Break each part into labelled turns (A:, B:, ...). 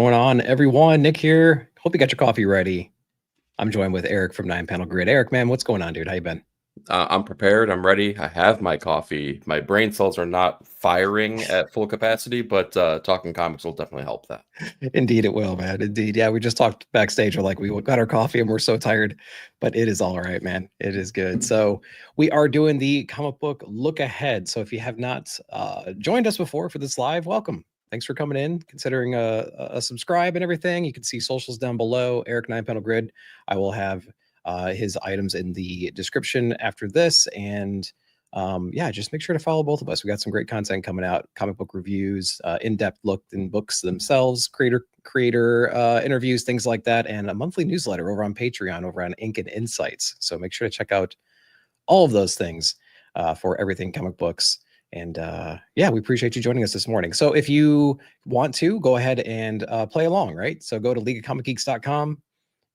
A: Going on, everyone? Nick here. Hope you got your coffee ready. I'm joined with Eric from 9 Panel Grid. Eric, man, what's going on, dude? How you been?
B: I'm prepared. I'm ready. I have my coffee. My brain cells are not firing at full capacity, but talking comics will definitely help that.
A: Indeed, it will, man. Indeed. Yeah, we just talked backstage. We're like, we got our coffee and we're so tired, but it is all right, man. It is good. So we are doing the comic book look ahead. So if you have not joined us before for this live, welcome. Thanks for coming in, considering a subscribe and everything. You can see socials down below. Eric 9 Panel Grid. I will have his items in the description after this. And yeah, just make sure to follow both of us. We got some great content coming out, comic book reviews, in-depth look in books themselves, creator interviews, things like that, and a monthly newsletter over on Patreon, over on Ink and Insights. So make sure to check out all of those things for everything comic books. And yeah, we appreciate you joining us this morning. So if you want to, go ahead and play along, right? So go to leagueofcomicgeeks.com.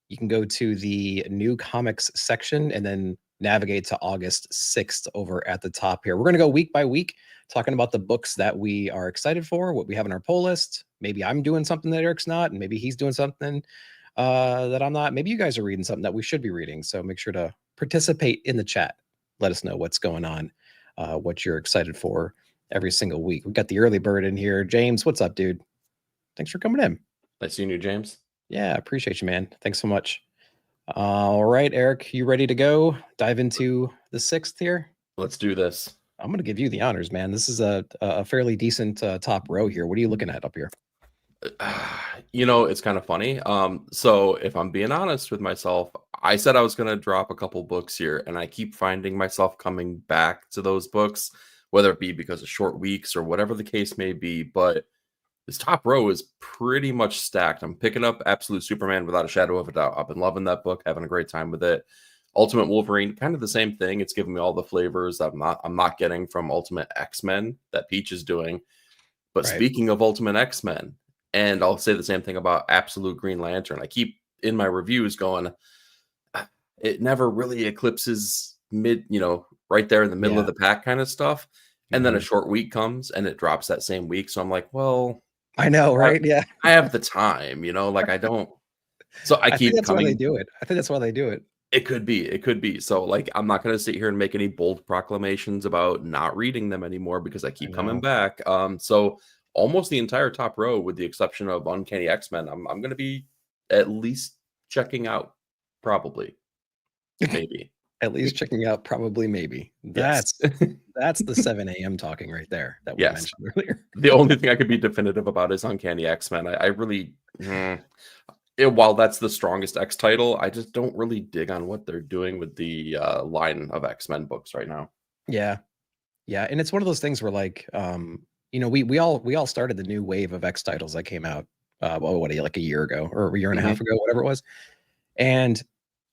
A: You can go to the new comics section and then navigate to August 6th over at the top here. We're going to go week by week, talking about the books that we are excited for, what we have on our pull list. Maybe I'm doing something that Eric's not, and maybe he's doing something that I'm not. Maybe you guys are reading something that we should be reading. So make sure to participate in the chat. Let us know what's going on, what you're excited for every single week. We've got the early bird in here. James, what's up, dude? Thanks for coming in.
B: Nice seeing you, James.
A: Yeah, appreciate you, man. Thanks so much. All right, Eric, you ready to go? Dive into the 6th here?
B: Let's do this.
A: I'm going to give you the honors, man. This is a fairly decent top row here. What are you looking at up here?
B: You know, it's kind of funny. So if I'm being honest with myself, I said I was going to drop a couple books here, and I keep finding myself coming back to those books, whether it be because of short weeks or whatever the case may be. But this top row is pretty much stacked. I'm picking up Absolute Superman without a shadow of a doubt. I've been loving that book, having a great time with it. Ultimate Wolverine, kind of the same thing. It's giving me all the flavors that I'm not getting from Ultimate X-Men that Peach is doing. But
A: Right.
B: Speaking of Ultimate X-Men, and I'll say the same thing about Absolute Green Lantern. I keep in my reviews going, it never really eclipses right there in the middle of the pack kind of stuff. And then a short week comes and it drops that same week. So I'm like, well,
A: I know, right? Yeah.
B: I have the time, like I don't. So I keep
A: think that's
B: coming.
A: why they do it. I think that's why they do it.
B: It could be. It could be. So like, I'm not going to sit here and make any bold proclamations about not reading them anymore because I keep coming back. So almost the entire top row, with the exception of Uncanny X-Men, I'm going to be at least checking out, probably, maybe.
A: At least checking out, probably, maybe.
B: Yes.
A: That's the 7 a.m. talking right there that we mentioned earlier.
B: The only thing I could be definitive about is Uncanny X-Men. I really, while that's the strongest X title, I just don't really dig on what they're doing with the line of X-Men books right now.
A: Yeah. Yeah. And it's one of those things where, like, we all started the new wave of X titles that came out, like a year ago or a year and a half ago, whatever it was. And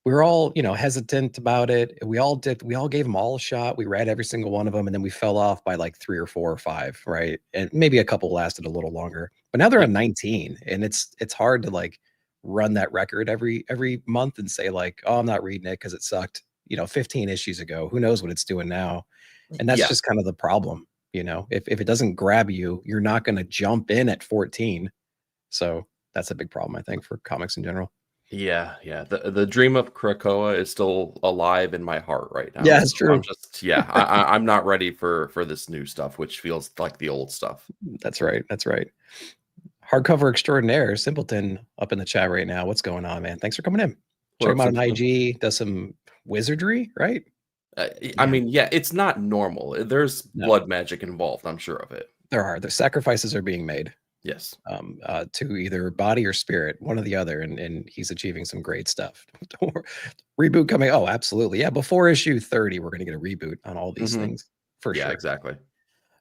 A: we were all, hesitant about it. We all gave them all a shot. We read every single one of them, and then we fell off by like 3 or 4 or 5, right? And maybe a couple lasted a little longer. But now they're at 19, and it's hard to like run that record every month and say like, oh, I'm not reading it because it sucked, 15 issues ago. Who knows what it's doing now? And that's just kind of the problem. If it doesn't grab you, you're not going to jump in at 14. So that's a big problem, I think, for comics in general.
B: Yeah. The dream of Krakoa is still alive in my heart right now.
A: Yeah, it's true.
B: I'm just, I'm not ready for this new stuff, which feels like the old stuff.
A: That's right. Hardcover extraordinaire, Simpleton, up in the chat right now. What's going on, man? Thanks for coming in. Check him out on IG. Does some wizardry, right?
B: I mean, it's not normal. There's blood magic involved. I'm sure of it.
A: There are. The sacrifices are being made.
B: Yes.
A: To either body or spirit, one or the other, and he's achieving some great stuff. Reboot coming. Oh, absolutely. Yeah, before issue 30, we're going to get a reboot on all these things for sure.
B: Yeah, exactly.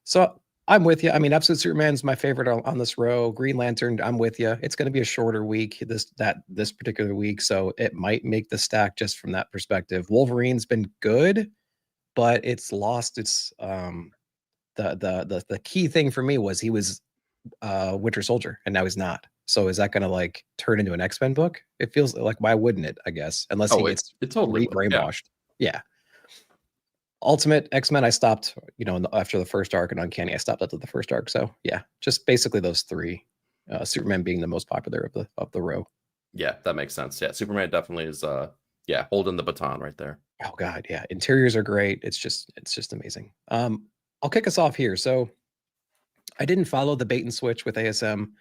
A: So I'm with you. I mean, Absolute Superman's my favorite on this row. Green Lantern, I'm with you. It's going to be a shorter week this particular week, so it might make the stack just from that perspective. Wolverine's been good, but it's lost its the key thing for me was he was Winter Soldier, and now he's not. So is that going to like turn into an X-Men book? It feels like, why wouldn't it? I guess unless he gets
B: totally
A: brainwashed. Yeah. Ultimate X-Men, I stopped. After the first arc, and Uncanny, I stopped after the first arc. So yeah, just basically those 3. Superman being the most popular of the row.
B: Yeah, that makes sense. Yeah, Superman definitely is holding the baton right there.
A: Oh God, yeah. Interiors are great. It's just amazing. I'll kick us off here. So I didn't follow the bait and switch with ASM,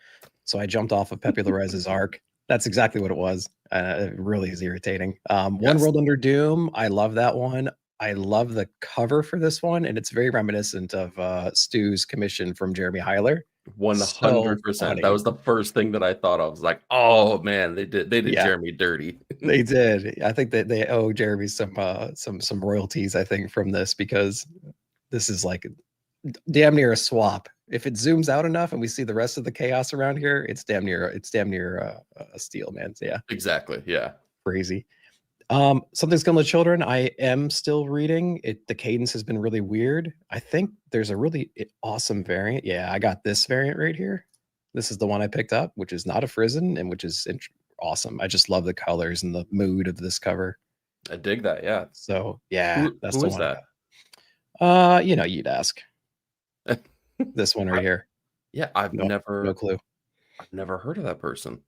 A: so I jumped off of Pepe Larraz's arc. That's exactly what it was. It really is irritating. One
B: Yes.
A: World Under Doom. I love that one. I love the cover for this one, and it's very reminiscent of Stu's commission from Jeremy Heiler.
B: 100%. That was the first thing that I thought of. I was like, oh man, they did
A: Yeah.
B: Jeremy dirty.
A: They did. I think that they owe Jeremy some royalties, I think, from this, because this is like damn near a swap. If it zooms out enough and we see the rest of the chaos around here, it's damn near a steal, man. So, yeah,
B: Exactly. Yeah.
A: crazy. Something's Killing the Children. I am still reading it. The cadence has been really weird. I think there's a really awesome variant. Yeah, I got this variant right here. This is the one I picked up, which is not a Frizzen and which is awesome. I just love the colors and the mood of this cover.
B: I dig that. Yeah.
A: So yeah, that's
B: who
A: the
B: is
A: one.
B: That?
A: You'd ask. This one right here.
B: Yeah, I've
A: no clue.
B: I've never heard of that person.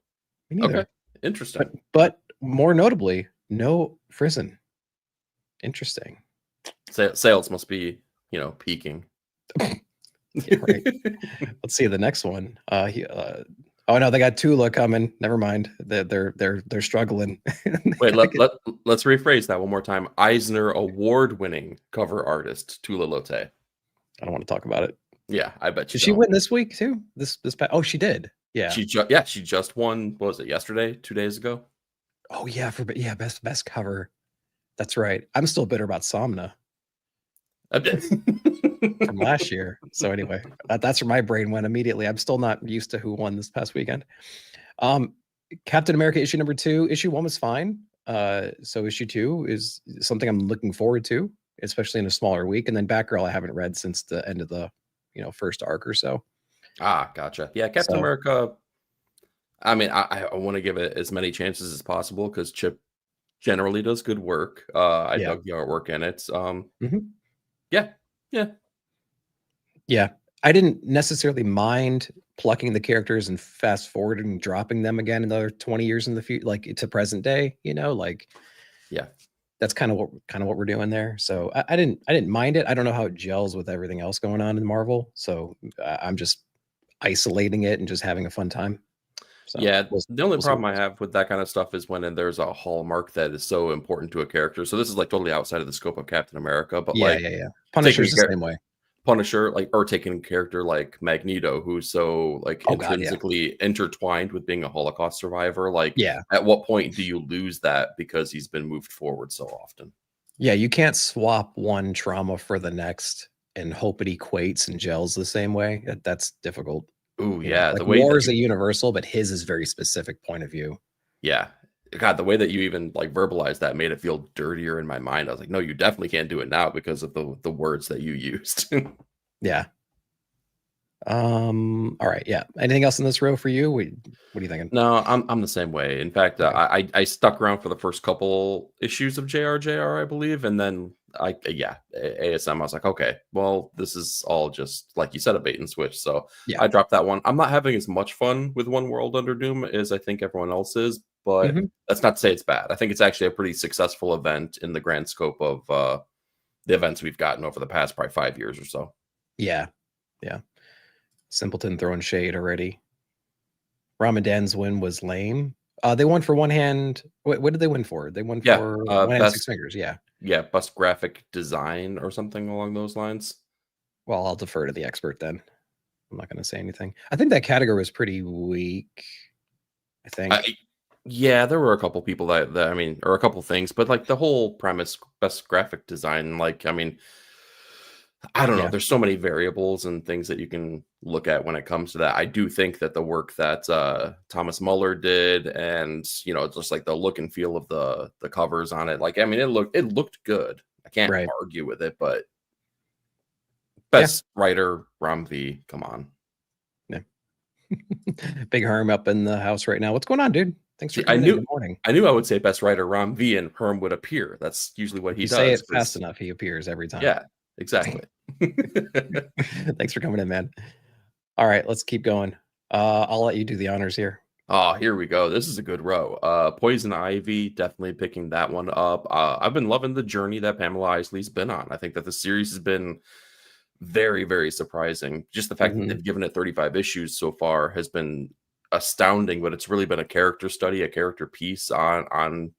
A: Me neither.
B: Okay, interesting.
A: But more notably, no Frizzen. Interesting.
B: Sales must be, peaking.
A: Yeah, right. Let's see the next one. Oh no, they got Tula coming. Never mind. They're struggling.
B: Wait, let's rephrase that one more time. Eisner award-winning cover artist Tula Lotte.
A: I don't want to talk about it.
B: Yeah, I bet you.
A: Did she win this week too? Oh, she did. Yeah.
B: She just won. What was it, yesterday? 2 days ago?
A: Oh yeah, best cover. That's right. I'm still bitter about Somna from last year. So anyway, that's where my brain went immediately. I'm still not used to who won this past weekend. Captain America issue number 2. Issue 1 was fine. So issue 2 is something I'm looking forward to, especially in a smaller week. And then Batgirl I haven't read since the end of the first arc or so.
B: Gotcha. Yeah, Captain America. I mean, I want to give it as many chances as possible because Chip generally does good work. I dug the artwork in it. Yeah.
A: I didn't necessarily mind plucking the characters and fast forwarding and dropping them again another 20 years in the future, like to present day. That's kind of what we're doing there. So I didn't mind it. I don't know how it gels with everything else going on in Marvel. So I'm just isolating it and just having a fun time. So
B: the only problem I have with that kind of stuff is when there's a hallmark that is so important to a character. So this is like totally outside of the scope of Captain America, but
A: Punisher's the same way.
B: Punisher, or taking a character like Magneto, who's so intrinsically intertwined with being a Holocaust survivor. At what point do you lose that because he's been moved forward so often?
A: Yeah, you can't swap one trauma for the next and hope it equates and gels the same way. That's difficult.
B: Ooh, yeah.
A: The way war is a universal, but his is very specific point of view.
B: Yeah. God, the way that you even verbalized that made it feel dirtier in my mind. I was like, no, you definitely can't do it now because of the words that you used.
A: Yeah. All right. Yeah. Anything else in this row for you? What are you thinking?
B: No, I'm the same way. In fact, I stuck around for the first couple issues of JRJR, I believe, and then ASM. I was like, okay, well, this is all just like you said, a bait and switch. So I dropped that one. I'm not having as much fun with One World Under Doom as I think everyone else is, but that's not to say it's bad. I think it's actually a pretty successful event in the grand scope of the events we've gotten over the past probably 5 years or so.
A: Yeah. Simpleton throwing shade already. Ramadan's win was lame. They won for one hand. What did they win for? They won for one hand, 6 fingers. Yeah,
B: best graphic design or something along those lines.
A: Well, I'll defer to the expert then. I'm not going to say anything. I think that category was pretty weak. I think.
B: Yeah, there were a couple people that I mean, or a couple things, but the whole premise, best graphic design, I don't know. There's so many variables and things that you can look at when it comes to that. I do think that the work that Thomas Muller did, and just the look and feel of the covers on it, it looked good. I can't argue with it, but best writer Ram V, come on.
A: Yeah. Big Herm up in the house right now. What's going on, dude? Thanks for coming in. Good morning.
B: I knew I would say best writer Ram V and Herm would appear. That's usually what he does.
A: Say it fast enough, he appears every time.
B: Yeah. Exactly.
A: Thanks for coming in, man. All right, let's keep going. I'll let you do the honors here.
B: Oh, here we go. This is a good row. Poison Ivy, definitely picking that one up. I've been loving the journey that Pamela Isley's been on. I think that the series has been very, very surprising. Just the fact that they've given it 35 issues so far has been astounding, but it's really been a character study, a character piece on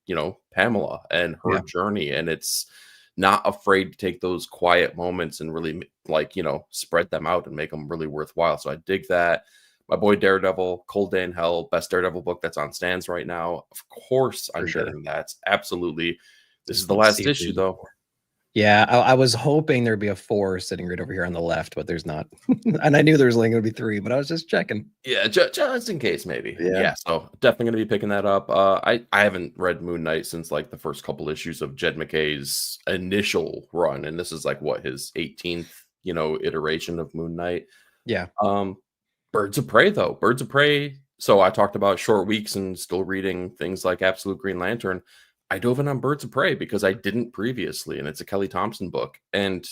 B: Pamela and her journey, and it's not afraid to take those quiet moments and really spread them out and make them really worthwhile. So I dig that. My boy Daredevil, Cold Day in Hell, best Daredevil book that's on stands right now. Of course, I'm getting that. Absolutely. This is the last issue, though.
A: Yeah, I was hoping there'd be a 4 sitting right over here on the left, but there's not. And I knew there was only going to be 3, but I was just checking.
B: Yeah, just in case, maybe. Yeah, so definitely going to be picking that up. I haven't read Moon Knight since like the first couple issues of Jed McKay's initial run, and this is like what, his 18th, iteration of Moon Knight.
A: Yeah.
B: Birds of Prey, though. Birds of Prey. So I talked about short weeks and still reading things like Absolute Green Lantern. I dove in on Birds of Prey because I didn't previously, and it's a Kelly Thompson book, and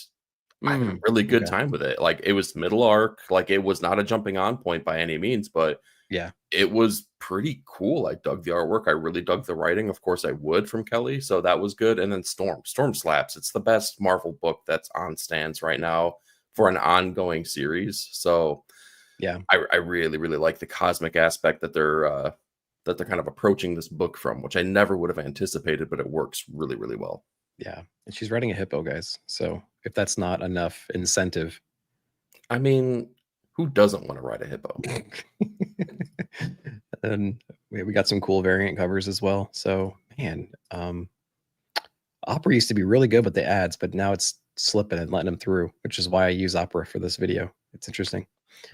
B: I had a really good time with it. Like, it was middle arc, like it was not a jumping on point by any means, but
A: yeah,
B: it was pretty cool. I dug the artwork. I really dug the writing. Of course, I would from Kelly, so that was good. And then Storm slaps. It's the best Marvel book that's on stands right now for an ongoing series. So
A: yeah,
B: I really, really like the cosmic aspect that they're kind of approaching this book from, which I never would have anticipated, but it works really, really well.
A: Yeah, and she's writing a hippo, guys. So if that's not enough incentive,
B: I mean, who doesn't want to ride a hippo?
A: And we got some cool variant covers as well. So man, Opera used to be really good with the ads, but now it's slipping and letting them through, which is why I use Opera for this video. It's interesting.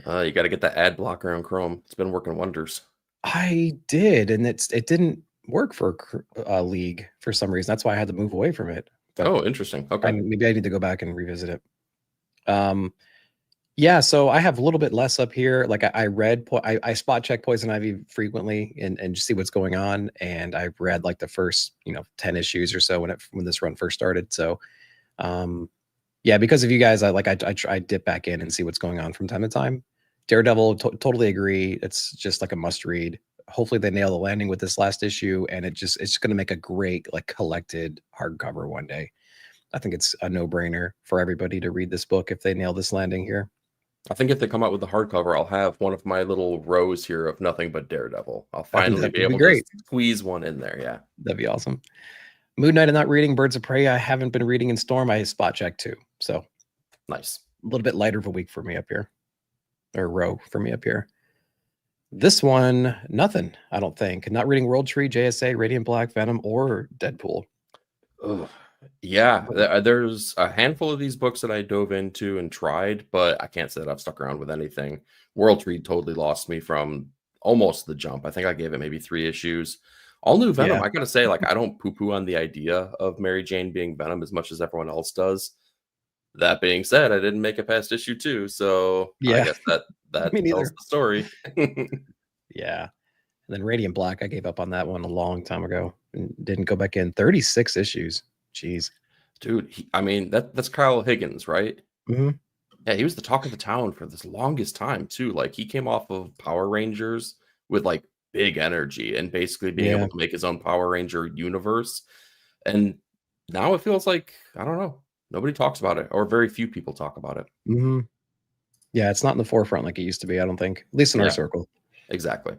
B: You got to get that ad blocker on Chrome. It's been working wonders.
A: I did, and it didn't work for League for some reason. That's why I had to move away from it. But
B: oh, interesting. Okay,
A: maybe I need to go back and revisit it. Yeah, so I have a little bit less up here. Like I spot check Poison Ivy frequently and just see what's going on. And I've read like the first 10 issues or so when this run first started. So yeah, because of you guys, I dip back in and see what's going on from time to time. Daredevil, totally agree. It's just like a must read. Hopefully they nail the landing with this last issue, and it's just going to make a great like collected hardcover one day. I think it's a no-brainer for everybody to read this book if they nail this landing here.
B: I think if they come out with the hardcover, I'll have one of my little rows here of nothing but Daredevil. I'll finally be able to squeeze one in there. Yeah,
A: that'd be awesome. Moon Knight, I'm not reading. Birds of Prey, I haven't been reading. In Storm, I spot check too. So
B: nice.
A: A little bit lighter of a week for me up here, or row for me up here. This one, nothing, I don't think. Not reading World Tree, JSA, Radiant Black, Venom, or Deadpool.
B: Ugh. Yeah, there's a handful of these books that I dove into and tried, but I can't say that I've stuck around with anything. World Tree totally lost me from almost the jump. I think I gave it maybe 3 issues. All New Venom, I gotta say, like, I don't poo-poo on the idea of Mary Jane being Venom as much as everyone else does. That being said, I didn't make it past issue 2, so I guess that tells the story.
A: Yeah. And then Radiant Black, I gave up on that one a long time ago and didn't go back in. 36 issues. Jeez.
B: Dude, I mean, that's Kyle Higgins, right?
A: Mm-hmm.
B: Yeah, he was the talk of the town for this longest time, too. Like, he came off of Power Rangers with, like, big energy and basically being able to make his own Power Ranger universe. And now it feels like, I don't know, nobody talks about it, or very few people talk about it.
A: Mm-hmm. Yeah, it's not in the forefront like it used to be, I don't think. At least in our circle.
B: Exactly.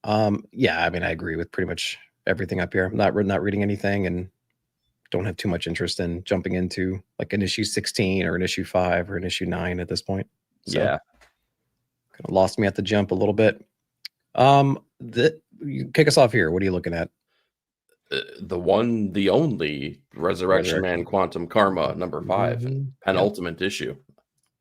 A: Yeah, I mean, I agree with pretty much everything up here. I'm not reading anything and don't have too much interest in jumping into like an issue 16 or an issue 5 or an issue 9 at this point. So,
B: yeah.
A: Kind of lost me at the jump a little bit. You kick us off here. What are you looking at?
B: The only Resurrection Man Quantum Karma number 5, penultimate issue.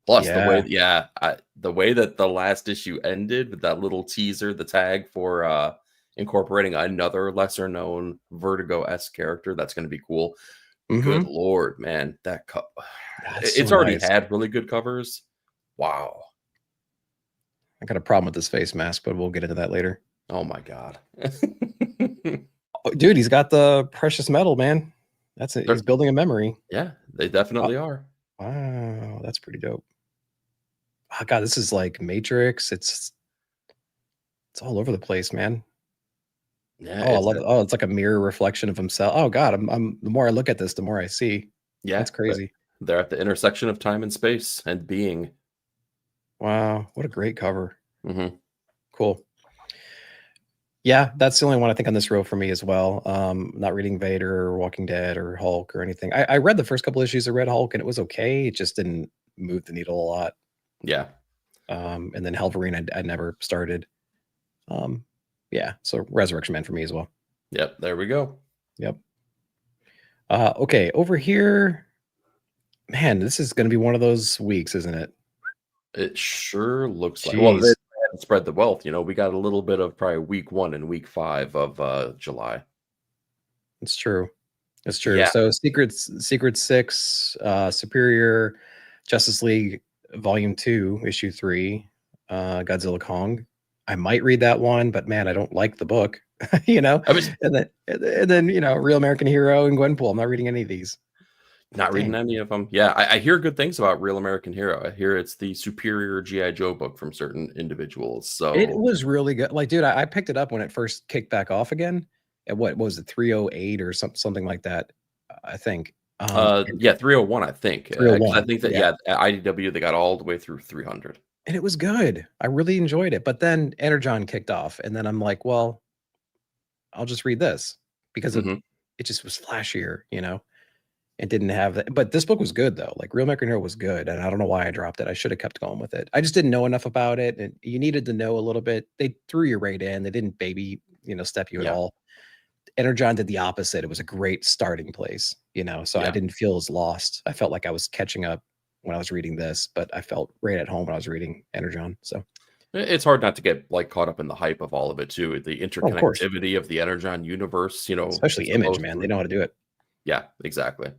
B: Plus the way that the last issue ended with that little teaser, the tag for incorporating another lesser known Vertigo-esque character, that's going to be cool. Good Lord, man, it's already had really good covers. Wow.
A: I got a problem with this face mask, but we'll get into that later.
B: Oh my God.
A: Oh, dude, he's got the precious metal, man. That's it. He's building a memory.
B: Yeah, they definitely are.
A: Wow, that's pretty dope. Oh God, this is like Matrix. It's It's all over the place, man.
B: Yeah,
A: Oh, I
B: it's
A: love it. Oh, it's like a mirror reflection of himself. Oh God, I'm the more I look at this, the more I see.
B: yeah,
A: That's crazy.
B: they're at the intersection of time and space and being.
A: Wow, what a great cover.
B: Hmm.
A: Cool. Yeah, that's the only one I think on this row for me as well. Not reading Vader or Walking Dead or Hulk or anything. I read the first couple issues of Red Hulk and it was okay. It just didn't move the needle a lot.
B: Yeah.
A: And then Wolverine I never started. Yeah, so Resurrection Man for me as well.
B: Yep, there we go.
A: Yep. Okay, over here, man, this is going to be one of those weeks, isn't it?
B: It sure looks like. Well, they
A: Jeez,
B: haven't spread the wealth. We got a little bit of probably week 1 and week 5 of July.
A: it's true. It's true.
B: Yeah.
A: So Secret Six, Superior, Justice League Volume 2, Issue 3, Godzilla Kong. I might read that one, but man, I don't like the book. You know,
B: I was
A: and then Real American Hero and Gwenpool. I'm not reading any of these.
B: not reading
A: Dang.
B: any of them. Yeah, I hear good things about Real American Hero. I hear it's the superior G.I. Joe book from certain individuals.
A: It
B: So
A: was really good. Like, dude, I picked it up when it first kicked back off again. At what was it, 308 or something like that? I think.
B: yeah, 301, I think. 'Cause I
A: 301.
B: think that
A: Yeah.
B: at IDW they got all the way through 300.
A: And it was good. I really enjoyed it. But then Energon kicked off, and then I'm like, well, I'll just read this because
B: Hmm.
A: it just was flashier, It didn't have that. But this book was good though. Like Real American Hero was good, and I don't know why I dropped it. I should have kept going with it. I just didn't know enough about it, and you needed to know a little bit. They threw you right in. They didn't baby, step you at
B: Yeah,
A: all. Energon did the opposite. It was a great starting place, so I
B: yeah.
A: didn't feel as lost. I felt like I was catching up when I was reading this, but I felt right at home when I was reading Energon. So,
B: It's hard not to get like caught up in the hype of all of it too. The
A: oh, of course,
B: interconnectivity of the Energon universe,
A: especially
B: as
A: Image,
B: opposed
A: man, they
B: to
A: know how to do it.
B: yeah, exactly.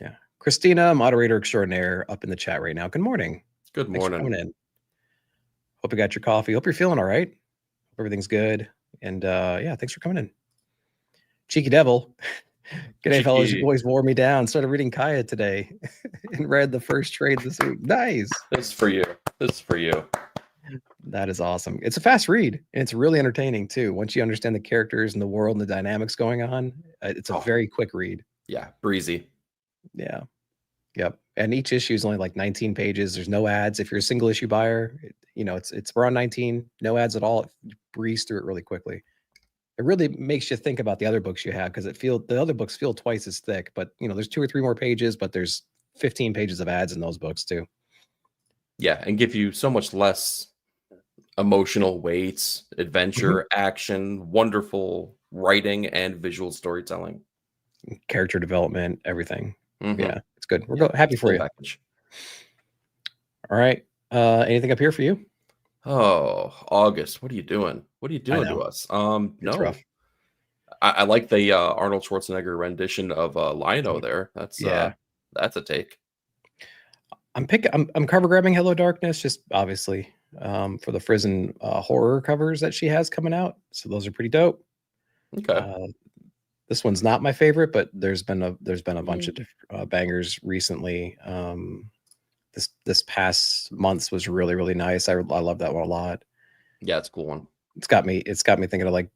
A: Yeah, Christina, moderator extraordinaire, up in the chat right now. Good morning.
B: Good
A: Thanks for
B: morning.
A: coming in. Hope you got your coffee. Hope you're feeling all right. Hope everything's good. And yeah, thanks for coming in. Cheeky Devil. G'day, fellas. You
B: Cheeky.
A: boys wore me down. Started reading Kaya today and read the first trade this week. Nice.
B: This is for you. This is for you.
A: That is awesome. It's a fast read and it's really entertaining too. Once you understand the characters and the world and the dynamics going on, it's a very quick read.
B: Yeah, breezy.
A: Yeah. Yep. And each issue is only like 19 pages. There's no ads. If you're a single issue buyer, it's around 19, no ads at all. You breeze through it really quickly. It really makes you think about the other books you have because the other books feel twice as thick, but there's 2 or 3 more pages, but there's 15 pages of ads in those books too.
B: Yeah, and give you so much less emotional weights, adventure, action, wonderful writing, and visual storytelling.
A: Character development, everything.
B: Mhm.
A: Yeah, it's good. We're
B: Yeah,
A: happy for
B: full
A: you.
B: package.
A: All right. Anything up here for you?
B: Oh, August, what are you doing? What are you doing to
A: know.
B: us?
A: It's
B: No.
A: rough.
B: I like the Arnold Schwarzenegger rendition of Lion-O there.
A: Yeah.
B: That's a take.
A: I'm cover grabbing Hello Darkness, just obviously for the Frizen horror covers that she has coming out. So those are pretty dope.
B: Okay.
A: This one's not my favorite, but there's been a bunch of bangers recently. This past month's was really, really nice. I love that one a lot.
B: Yeah, it's a cool one.
A: It's got me thinking of like,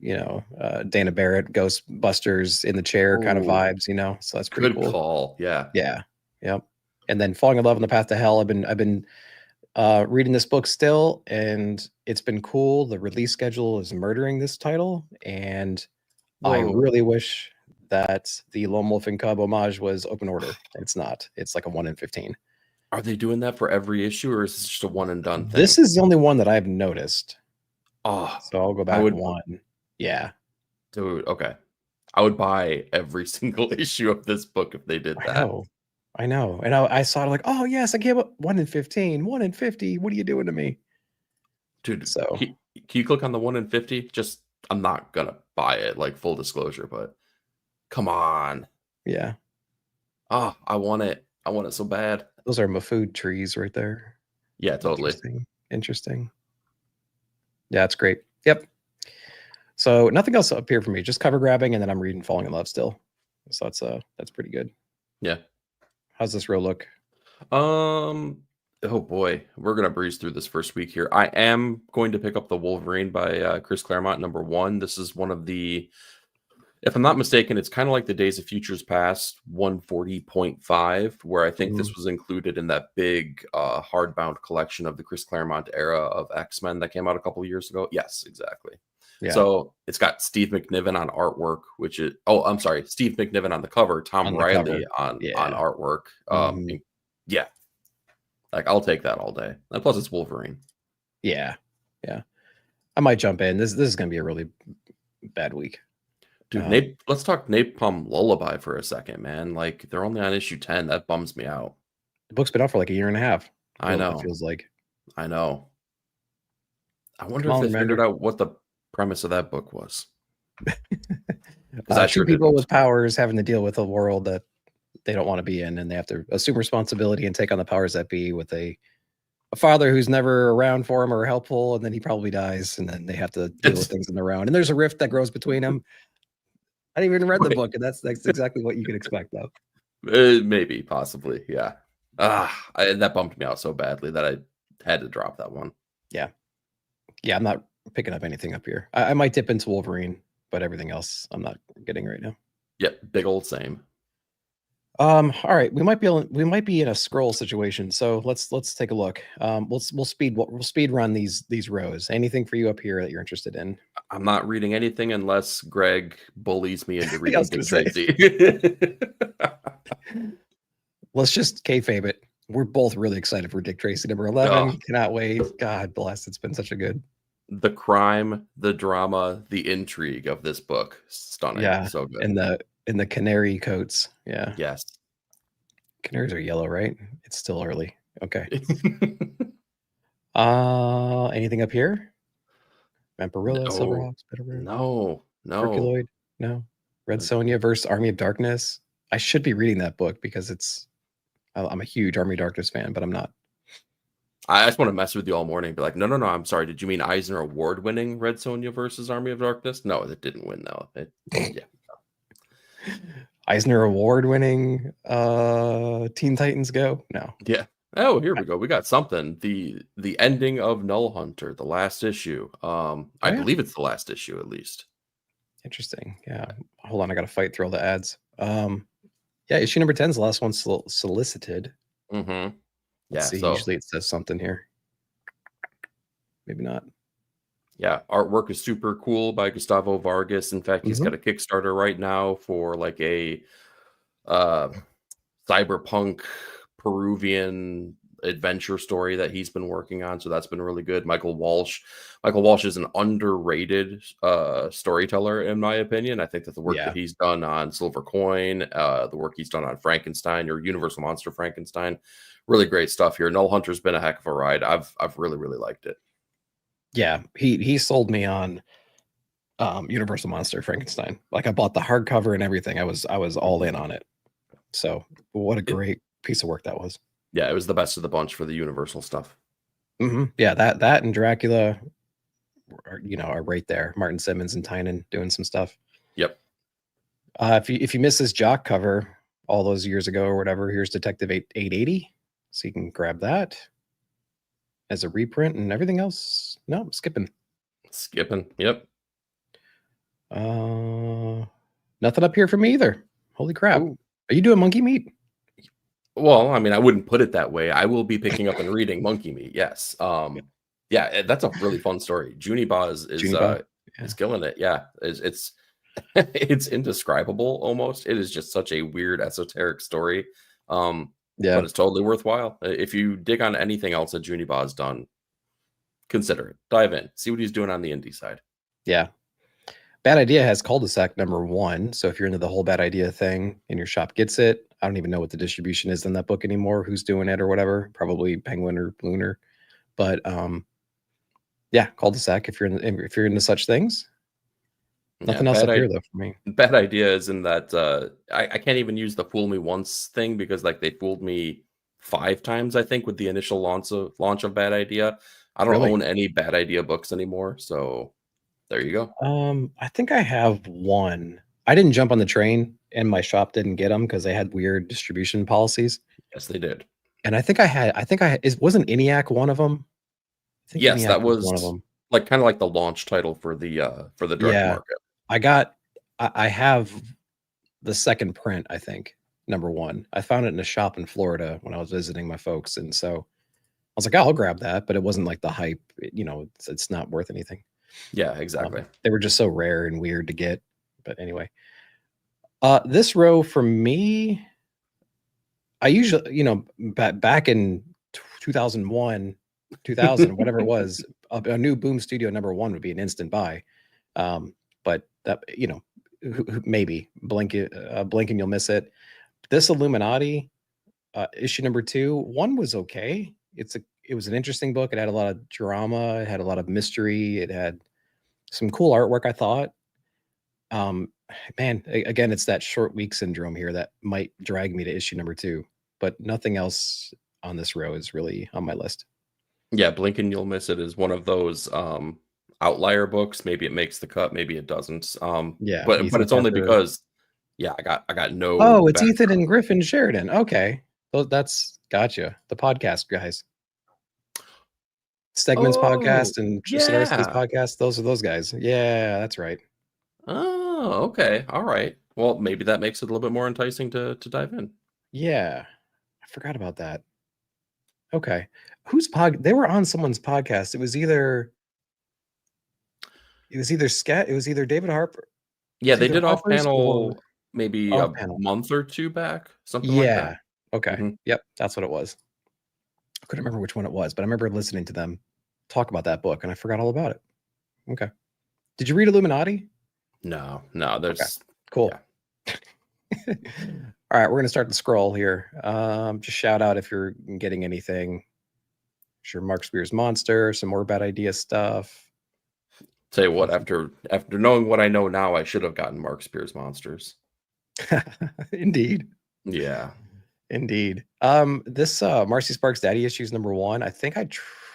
A: Dana Barrett, Ghostbusters in the chair kind of
B: Ooh,
A: vibes, so that's pretty
B: good
A: cool.
B: call. Yeah.
A: Yeah. Yep. And then Falling in Love on the Path to Hell. I've been reading this book still, and it's been cool. The release schedule is murdering this title, and I
B: Whoa.
A: really wish that the Lone Wolf and Cub homage was open order. It's not. It's like a 1 in 15.
B: Are they doing that for every issue, or is this just a one and done thing?
A: This is the only one that I've noticed.
B: Oh,
A: So I'll go back one. Yeah.
B: dude. Okay, I would buy every single issue of this book if they did that.
A: I know. And I saw it like, oh yes, I gave up 1 in 15, 1 in 50. What are you doing to me?
B: Dude,
A: So
B: can you click on the 1 in 50? Just, I'm not gonna buy it, like full disclosure, but come on.
A: yeah.
B: Ah, I want it. I want it so bad.
A: Those are Mafood trees right there.
B: Yeah, totally.
A: Interesting. Yeah, it's great. Yep. So nothing else up here for me, just cover grabbing, and then I'm reading Falling in Love still. So that's pretty good.
B: Yeah.
A: How's this row look?
B: Oh boy, we're gonna breeze through this first week here. I am going to pick up the Wolverine by Chris Claremont #1. This is one of the, if I'm not mistaken, it's kind of like the Days of Futures Past 140.5, where I think
A: Mhm.
B: this was included in that big hardbound collection of the Chris Claremont era of X-Men that came out a couple of years ago. Yes, exactly.
A: Yeah,
B: So it's got Steve McNiven on artwork, which is, oh, I'm sorry, Steve McNiven on the cover, Tom
A: on the cover.
B: Riley on
A: Yeah.
B: artwork.
A: Mhm.
B: Yeah, like I'll take that all day. And plus, it's Wolverine.
A: Yeah. Yeah. I might jump in. This is gonna be a really bad week.
B: Dude,
A: Um,
B: let's talk Napalm Lullaby for a second, man. Like they're only on issue 10. That bums me out.
A: the book's been out for like a year and a half.
B: I
A: It
B: know.
A: feels like.
B: I know. I wonder
A: Come
B: if
A: on,
B: they figured
A: Remender.
B: out what the premise of that book was. Because I
A: Two
B: sure
A: people
B: didn't.
A: with powers having to deal with a world that they don't want to be in, and they have to assume responsibility and take on the powers that be with a father who's never around for him or helpful, and then he probably dies, and then they have to deal with
B: It's
A: things in their own. And there's a rift that grows between them. I didn't even read the
B: right.
A: book, and that's exactly what you can expect, though.
B: Maybe, possibly, yeah. That bumped me out so badly that I had to drop that one.
A: Yeah, yeah. I'm not picking up anything up here. I might dip into Wolverine, but everything else I'm not getting right now.
B: Yep, big old same.
A: All right, we might be in a scroll situation, so let's take a look. We'll speed run these rows. Anything for you up here that you're interested in?
B: I'm not reading anything unless Greg bullies me into
A: I
B: reading
A: was gonna
B: Dick
A: say,
B: Tracy.
A: let's just kayfabe it. We're both really excited for Dick Tracy number
B: Ugh.
A: 11. Cannot wait. God bless. It's been such a good.
B: The crime, the drama, the intrigue of this book. Stunning.
A: Yeah,
B: So good.
A: in the canary coats. Yeah,
B: Yes.
A: canaries are yellow, right? It's still early. Okay. Anything up here? Vampirilla,
B: No,
A: Silverhawks, Bitterroot,
B: no.
A: Herculoid? No. Red
B: Uh,
A: Sonja versus Army of Darkness. I should be reading that book because I'm a huge Army of Darkness fan, but I'm not.
B: I just want to mess with you all morning. Be like, no. I'm sorry. Did you mean Eisner Award-winning Red Sonja versus Army of Darkness? No, it didn't win though. Yeah.
A: Eisner Award winning Teen Titans Go? No.
B: Yeah. Oh, here we go. We got something. The ending of Null Hunter, the last issue.
A: Oh
B: I
A: yeah.
B: believe it's the last issue at least.
A: Interesting. Yeah. Hold on, I gotta fight through all the ads. Yeah, issue number 10 is the last one solicited.
B: Mm-hmm.
A: Let's
B: Yeah.
A: see.
B: So
A: Usually it says something here. Maybe not.
B: yeah, artwork is super cool by Gustavo Vargas. In fact, he's
A: Hmm.
B: got a Kickstarter right now for like a uh cyberpunk Peruvian adventure story that he's been working on. So that's been really good. Michael Walsh. Michael Walsh is an underrated storyteller, in my opinion. I think that the work that
A: Yeah.
B: he's done on Silver Coin, the work he's done on Frankenstein or Universal Monster Frankenstein, really great stuff here. Null Hunter's been a heck of a ride. I've really liked it.
A: Yeah. He sold me on Universal Monster Frankenstein. Like I bought the hardcover and everything. I was all in on it. So what a
B: It,
A: great piece of work that was.
B: yeah, it was the best of the bunch for the Universal stuff.
A: Yeah, that and Dracula are right there. Martin Simmons and Tynan doing some stuff.
B: Yep.
A: If you miss this Jock cover all those years ago or whatever, here's Detective 880. So you can grab that as a reprint and everything else. No, I'm skipping.
B: Skipping. Yep.
A: Nothing up here for me either. Holy crap.
B: Ooh.
A: Are you doing monkey meat?
B: Well, I mean, I wouldn't put it that way. I will be picking up and reading Monkey Meat. Yes. Yeah, that's a really fun story. Juniba
A: Juniba? Yeah.
B: is killing it. Yeah. It's it's indescribable almost. It is just such a weird esoteric story.
A: Yeah.
B: But it's totally worthwhile. If you dig on anything else that Juniba has done, consider it. Dive in. See what he's doing on the indie side.
A: Yeah. Bad Idea has cul-de-sac number 1. So if you're into the whole Bad Idea thing and your shop gets it, I don't even know what the distribution is in that book anymore, who's doing it or whatever, probably Penguin or Lunar. But yeah, cul-de-sac if you're into such things.
B: Yeah,
A: Nothing else up here though for me.
B: bad idea is in that I can't even use the fool me once thing because like they fooled me 5 times, I think, with the initial launch of Bad Idea. I don't
A: Really?
B: own any Bad Idea books anymore, so there you go.
A: I think I have one. I didn't jump on the train and my shop didn't get them because they had weird distribution policies.
B: Yes, they did.
A: And I think I had, wasn't ENIAC one of them? I think
B: Yes,
A: ENIAC
B: that
A: was one of
B: was
A: them.
B: like kind of like the launch title for the direct
A: Yeah.
B: market.
A: I have the second print, I think, #1. I found it in a shop in Florida when I was visiting my folks. And so I was like, oh, I'll grab that. But it wasn't like the hype, it's not worth anything.
B: Yeah, exactly.
A: They were just so rare and weird to get. But anyway, this row for me, I usually, back in 2001, 2000, whatever it was, a new Boom Studio #1 would be an instant buy. But that, maybe blink and you'll miss it. This Illuminati, issue #2, 1 was okay. It was an interesting book. It had a lot of drama. It had a lot of mystery. It had some cool artwork, I thought. Man, again, it's that short week syndrome here that might drag me to issue #2, but nothing else on this row is really on my list.
B: Yeah, Blink and You'll Miss It is one of those outlier books. Maybe it makes the cut, maybe it doesn't.
A: Yeah,
B: But
A: Ethan
B: it's only
A: Parker.
B: because I got no
A: Oh, it's Ethan
B: background.
A: and Griffin Sheridan. Okay. Well, that's gotcha. The podcast guys. Stegman's
B: Oh,
A: podcast and Zdarsky's
B: yeah.
A: podcast. Those are those guys. Yeah, that's right.
B: Oh, okay. All right. Well, maybe that makes it a little bit more enticing to dive in.
A: Yeah. I forgot about that. Okay. They were on someone's podcast. It was either David Harper. It
B: Yeah,
A: was
B: they
A: either
B: did off
A: Harper's or
B: panel maybe
A: off
B: a
A: panel.
B: month or two back, something like that.
A: Yeah. Okay.
B: Mhm.
A: Yep. That's what it was. I couldn't remember which one it was, but I remember listening to them talk about that book and I forgot all about it. Okay. Did you read Illuminati?
B: No,
A: Okay.
B: there's
A: Cool.
B: yeah.
A: All right, we're gonna start the scroll here. Just shout out if you're getting anything. Sure, Mark Spears Monster, some more bad idea stuff.
B: Tell you what, after knowing what I know now, I should have gotten Mark Spears Monsters.
A: Indeed.
B: Yeah.
A: Indeed. This Marcy Sparks Daddy Issues #1. I think I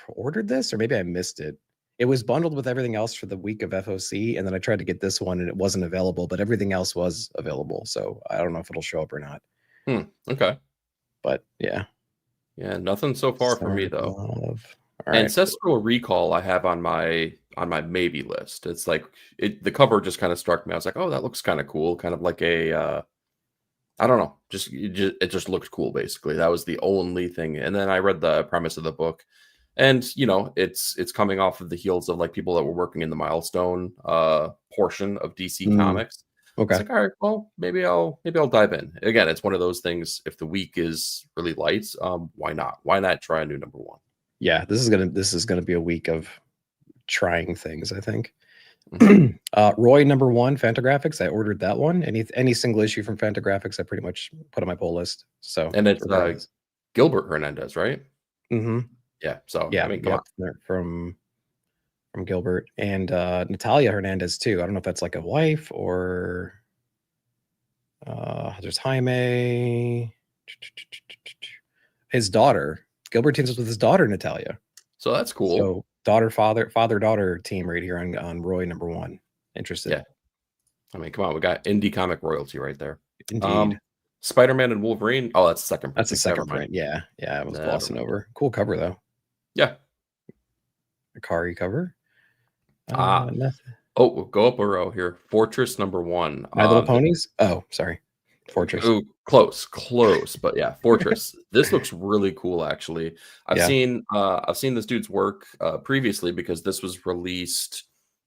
A: ordered this, or maybe I missed it. It was bundled with everything else for the week of FOC, and then I tried to get this one and it wasn't available, but everything else was available. So I don't know if it'll show up or not.
B: Okay.
A: But yeah.
B: Yeah, nothing so far for me though.
A: Love. All right.
B: Ancestral Recall I have on my maybe list. It's like the cover just kind of struck me. I was like, oh, that looks kind of cool. Kind of like a I don't know, it just looked cool basically. That was the only thing. And then I read the premise of the book. And it's coming off of the heels of like people that were working in the Milestone portion of DC Comics.
A: Okay.
B: It's like, all right, well, maybe I'll dive in. Again, it's one of those things. If the week is really light, why not? Why not try a new #1?
A: Yeah, this is gonna be a week of trying things, I think.
B: Mhm.
A: Roy #1 Fantagraphics. I ordered that one. Any single issue from Fantagraphics, I pretty much put on my pull list. So
B: And it's
A: regardless.
B: Gilbert Hernandez, right?
A: Mm-hmm.
B: Yeah. So I
A: Yeah,
B: mean, come
A: yep.
B: on.
A: They're from Gilbert and Natalia Hernandez too. I don't know if that's like a wife or there's Jaime, his daughter. Gilbert teams up with his daughter Natalia.
B: So that's cool.
A: So father daughter team right here on Roy #1. Interested.
B: Yeah. I mean, come on, we got indie comic royalty right there.
A: Indeed.
B: Spider-Man and Wolverine. Oh, that's the second print.
A: That's the
B: Never
A: second
B: mind.
A: print. Yeah. I was
B: Never
A: glossing
B: mind.
A: over. Cool cover though.
B: Yeah.
A: Akari cover. Nothing.
B: Oh, we'll go up a row here. Fortress #1.
A: My Little Ponies. Oh, sorry. Fortress.
B: Oh, close, but yeah, Fortress. This looks really cool, actually. I've
A: Yeah.
B: seen this dude's work previously because this was released.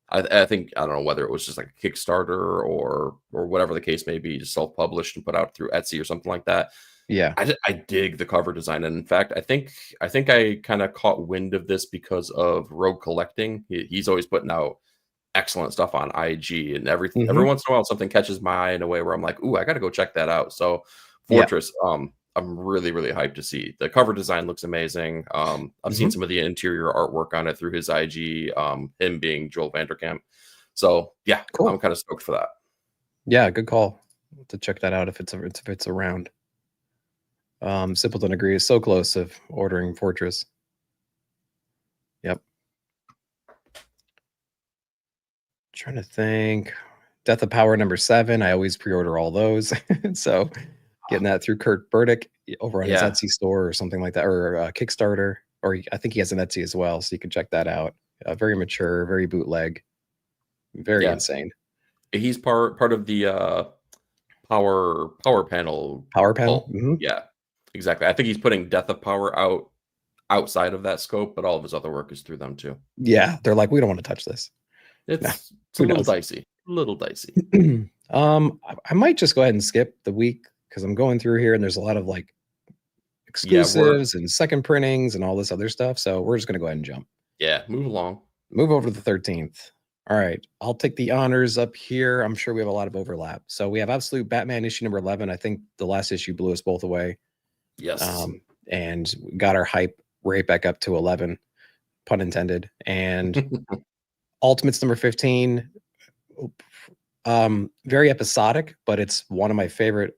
B: I think I don't know whether it was just like a Kickstarter or whatever the case may be, just self-published and put out through Etsy or something like that.
A: Yeah.
B: I dig the cover design, and in fact, I think I kind of caught wind of this because of Rogue Collecting. He's always putting out excellent stuff on IG, and every once in a while something catches my eye in a way where I'm like, ooh, I got to go check that out. So Fortress, I'm really hyped to see. The cover design looks amazing. I've seen some of the interior artwork on it through his IG, him being Joel Vanderkamp. So yeah, cool. I'm kind of stoked for that.
A: Yeah, good call to check that out if it's around. Simpleton agrees. So close of ordering Fortress. Yep. Trying to think. Death of Power #7. I always pre-order all those. So getting that through Kurt Burdick over on his
B: Yeah.
A: Etsy store or something like that, or Kickstarter, or I think he has an Etsy as well, so you can check that out. Very mature, very bootleg, very
B: Yeah.
A: insane.
B: He's part of the power panel
A: Power panel.
B: cult. Yeah, exactly. I think he's putting Death of Power outside of that scope, but all of his other work is through them too.
A: Yeah, they're like, we don't want to touch this.
B: It's a
A: who
B: little
A: knows?
B: dicey. A little dicey.
A: I might just go ahead and skip the week because I'm going through here and there's a lot of like exclusives and second printings and all this other stuff. So we're just gonna go ahead and jump.
B: Yeah, move along.
A: Move over to the 13th. All right, I'll take the honors up here. I'm sure we have a lot of overlap. So we have Absolute Batman issue number 11. I think the last issue blew us both away.
B: Yes.
A: And got our hype right back up to 11, pun intended. And Ultimates number 15. Very episodic, but it's one of my favorite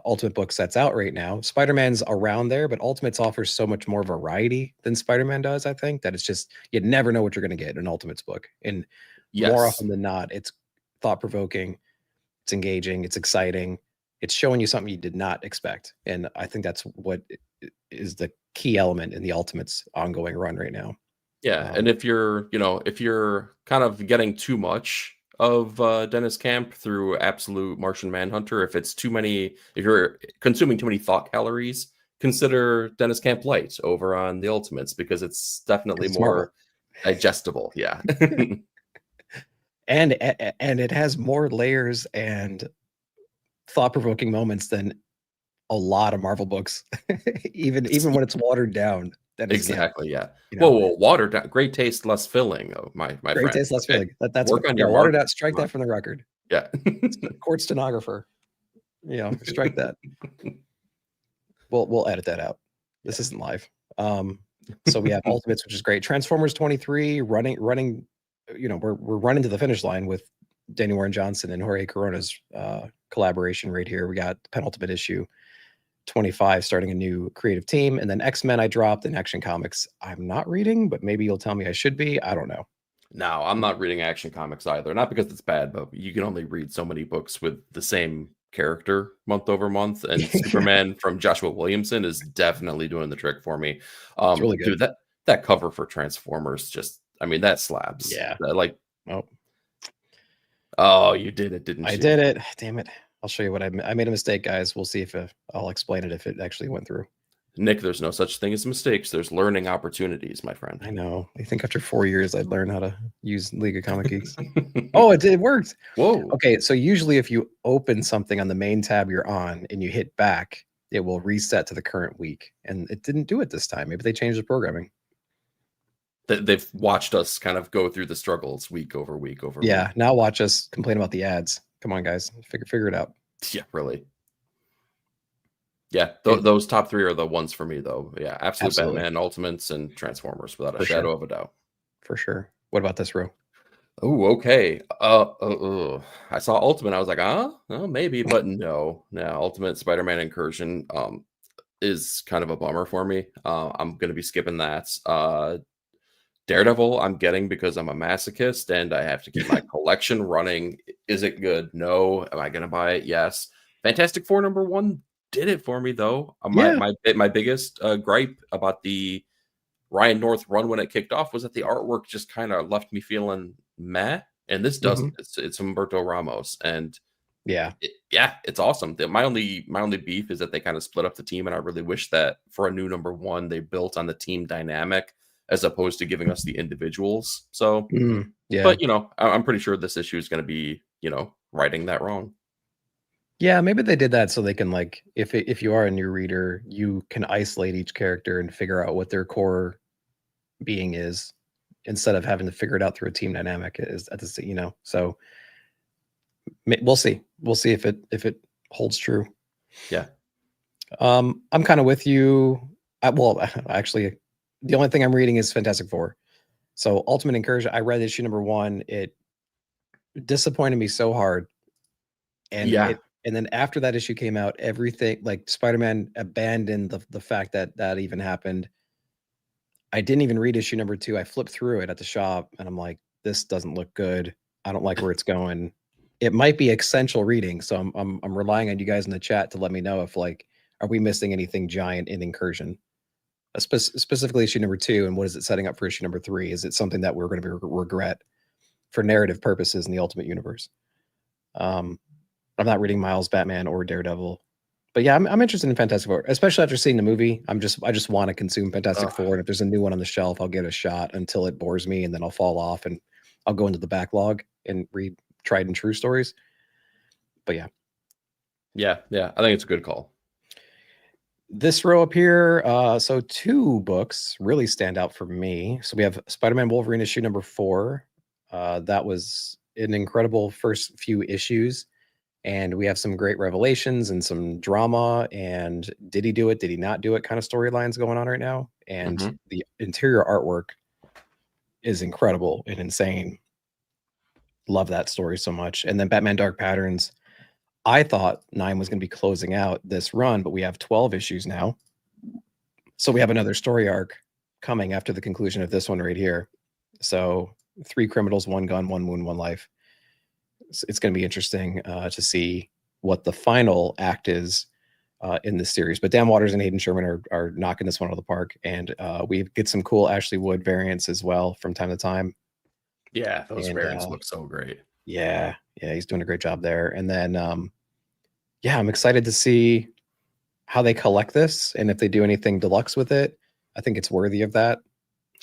A: Ultimate book sets out right now. Spider-Man's around there, but Ultimates offers so much more variety than Spider-Man does, I think, that it's just, you never know what you're going to get in an Ultimates book. And more often than not, it's thought-provoking, it's engaging, it's exciting, it's showing you something you did not expect. And I think that's what is the key element in the Ultimates ongoing run right now.
B: Yeah, and if you're kind of getting too much of Dennis Camp through Absolute Martian Manhunter, if you're consuming too many thought calories, consider Dennis Camp Light over on the Ultimates, because it's definitely more digestible. Yeah.
A: and it has more layers and thought-provoking moments than a lot of Marvel books, even when it's watered down.
B: Exactly. Yeah. Whoa, watered down. Great taste, less filling. Oh, my
A: great
B: friend.
A: taste, less filling. That's
B: work on your
A: watered out. Strike that from the record.
B: Yeah.
A: Court stenographer. Strike that. We'll edit that out. This isn't live. So we have Ultimates, which is great. Transformers 23 running. We're running to the finish line with Danny Warren Johnson and Jorge Corona's collaboration right here. We got the penultimate issue 25 starting a new creative team, and then X-Men I dropped in Action Comics. I'm not reading, but maybe you'll tell me I should be. I don't know.
B: No, I'm not reading Action Comics either. Not because it's bad, but you can only read so many books with the same character month over month, and Superman from Joshua Williamson is definitely doing the trick for me.
A: It's really good.
B: Dude, that cover for Transformers that slaps.
A: Yeah.
B: Oh, you did it, didn't you?
A: I did it. Damn it. I'll show you what I made a mistake, guys. We'll see if I'll explain it if it actually went through.
B: Nick, there's no such thing as mistakes. There's learning opportunities, my friend.
A: I know. I think after 4 years, I'd learn how to use League of Comic Geeks. Oh, it worked.
B: Whoa.
A: Okay, so usually if you open something on the main tab you're on and you hit back, it will reset to the current week. And it didn't do it this time. Maybe they changed the programming.
B: They've watched us kind of go through the struggles week over week over week.
A: Now watch us complain about the ads. Come on, guys. Figure it out.
B: Yeah, really. Yeah, those top three are the ones for me, though. Yeah, Absolutely. Batman, Ultimates, and Transformers, without a shadow of a doubt.
A: For sure. What about this row?
B: Oh, okay. I saw Ultimate. I was like, well, maybe, but no. Ultimate Spider-Man Incursion is kind of a bummer for me. I'm going to be skipping that. Daredevil, I'm getting because I'm a masochist and I have to keep my collection running. Is it good? No. Am I going to buy it? Yes. Fantastic Four #1 did it for me, though. My biggest gripe about the Ryan North run when it kicked off was that the artwork just kind of left me feeling meh. And this doesn't. It's Humberto Ramos, and it's awesome. My only beef is that they kind of split up the team, and I really wish that for a new #1 they built on the team dynamic as opposed to giving us the individuals. So, but I'm pretty sure this issue is going to be righting that wrong.
A: Yeah, maybe they did that so they can, like, if you are a new reader, you can isolate each character and figure out what their core being is instead of having to figure it out through a team dynamic. So we'll see. We'll see if it holds true.
B: Yeah.
A: I'm kind of with you. Actually, the only thing I'm reading is Fantastic Four. So Ultimate Incursion, I read issue #1. It disappointed me so hard. And and then after that issue came out, everything, like, Spider-Man abandoned the fact that even happened. I didn't even read issue #2. I flipped through it at the shop and I'm like, this doesn't look good. I don't like where it's going. it might be essential reading. So I'm relying on you guys in the chat to let me know if like, are we missing anything giant in Incursion? Specifically issue number 2, and what is it setting up for issue number 3? Is it something that we're going to regret for narrative purposes in the Ultimate Universe? I'm not reading Miles Batman or Daredevil, but yeah, I'm interested in Fantastic Four, especially after seeing the movie. I just want to consume Fantastic Four, and if there's a new one on the shelf, I'll give it a shot until it bores me, and then I'll fall off and I'll go into the backlog and read tried and true stories. But yeah,
B: I think it's a good call.
A: This row up here, so 2 books really stand out for me. So we have Spider-Man Wolverine issue number 4. That was an incredible first few issues, and we have some great revelations and some drama, and did he do it, did he not do it kind of storylines going on right now. And the interior artwork is incredible and insane. Love that story so much. And then Batman Dark Patterns, I thought 9 was going to be closing out this run, but we have 12 issues now. So we have another story arc coming after the conclusion of this one right here. So 3 criminals, 1 gun, 1 wound, 1 life. It's going to be interesting to see what the final act is in this series. But Dan Waters and Hayden Sherman are knocking this one out of the park. And we get some cool Ashley Wood variants as well from time to time.
B: Yeah, those variants look so great.
A: Yeah, he's doing a great job there. And then, yeah, I'm excited to see how they collect this and if they do anything deluxe with it. I think it's worthy of that.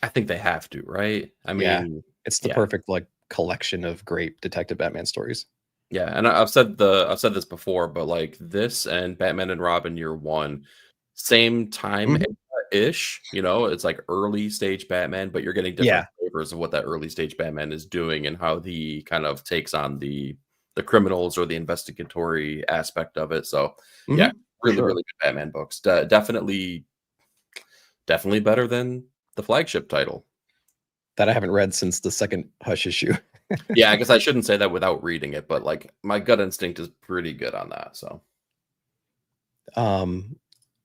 B: I think they have to, right? I mean,
A: it's the perfect like collection of great Detective Batman stories.
B: Yeah, and I've said this before, but like this and Batman and Robin Year One, same time ish. You know, it's like early stage Batman, but you're getting different flavors of what that early stage Batman is doing and how he kind of takes on the criminals or the investigatory aspect of it. So yeah, really good Batman books. Definitely better than the flagship title
A: that I haven't read since the second Hush issue.
B: Yeah, I guess I shouldn't say that without reading it, but like my gut instinct is pretty good on that. So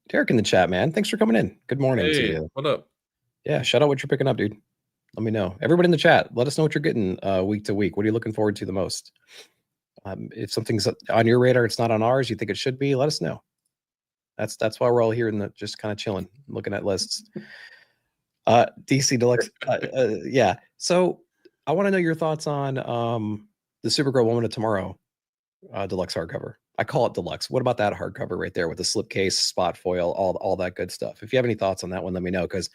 A: Derek in the chat, man, thanks for coming in. Good morning to you.
B: What up?
A: Yeah, shout out what you're picking up, dude. Let me know. Everybody in the chat, let us know what you're getting week to week. What are you looking forward to the most? If something's on your radar, it's not on ours, you think it should be, let us know. That's why we're all here in the just kind of chilling, looking at lists. DC Deluxe. Yeah. So I want to know your thoughts on the Supergirl Woman of Tomorrow deluxe hardcover. I call it deluxe. What about that hardcover right there with the slipcase, spot foil, all that good stuff? If you have any thoughts on that one, let me know. Because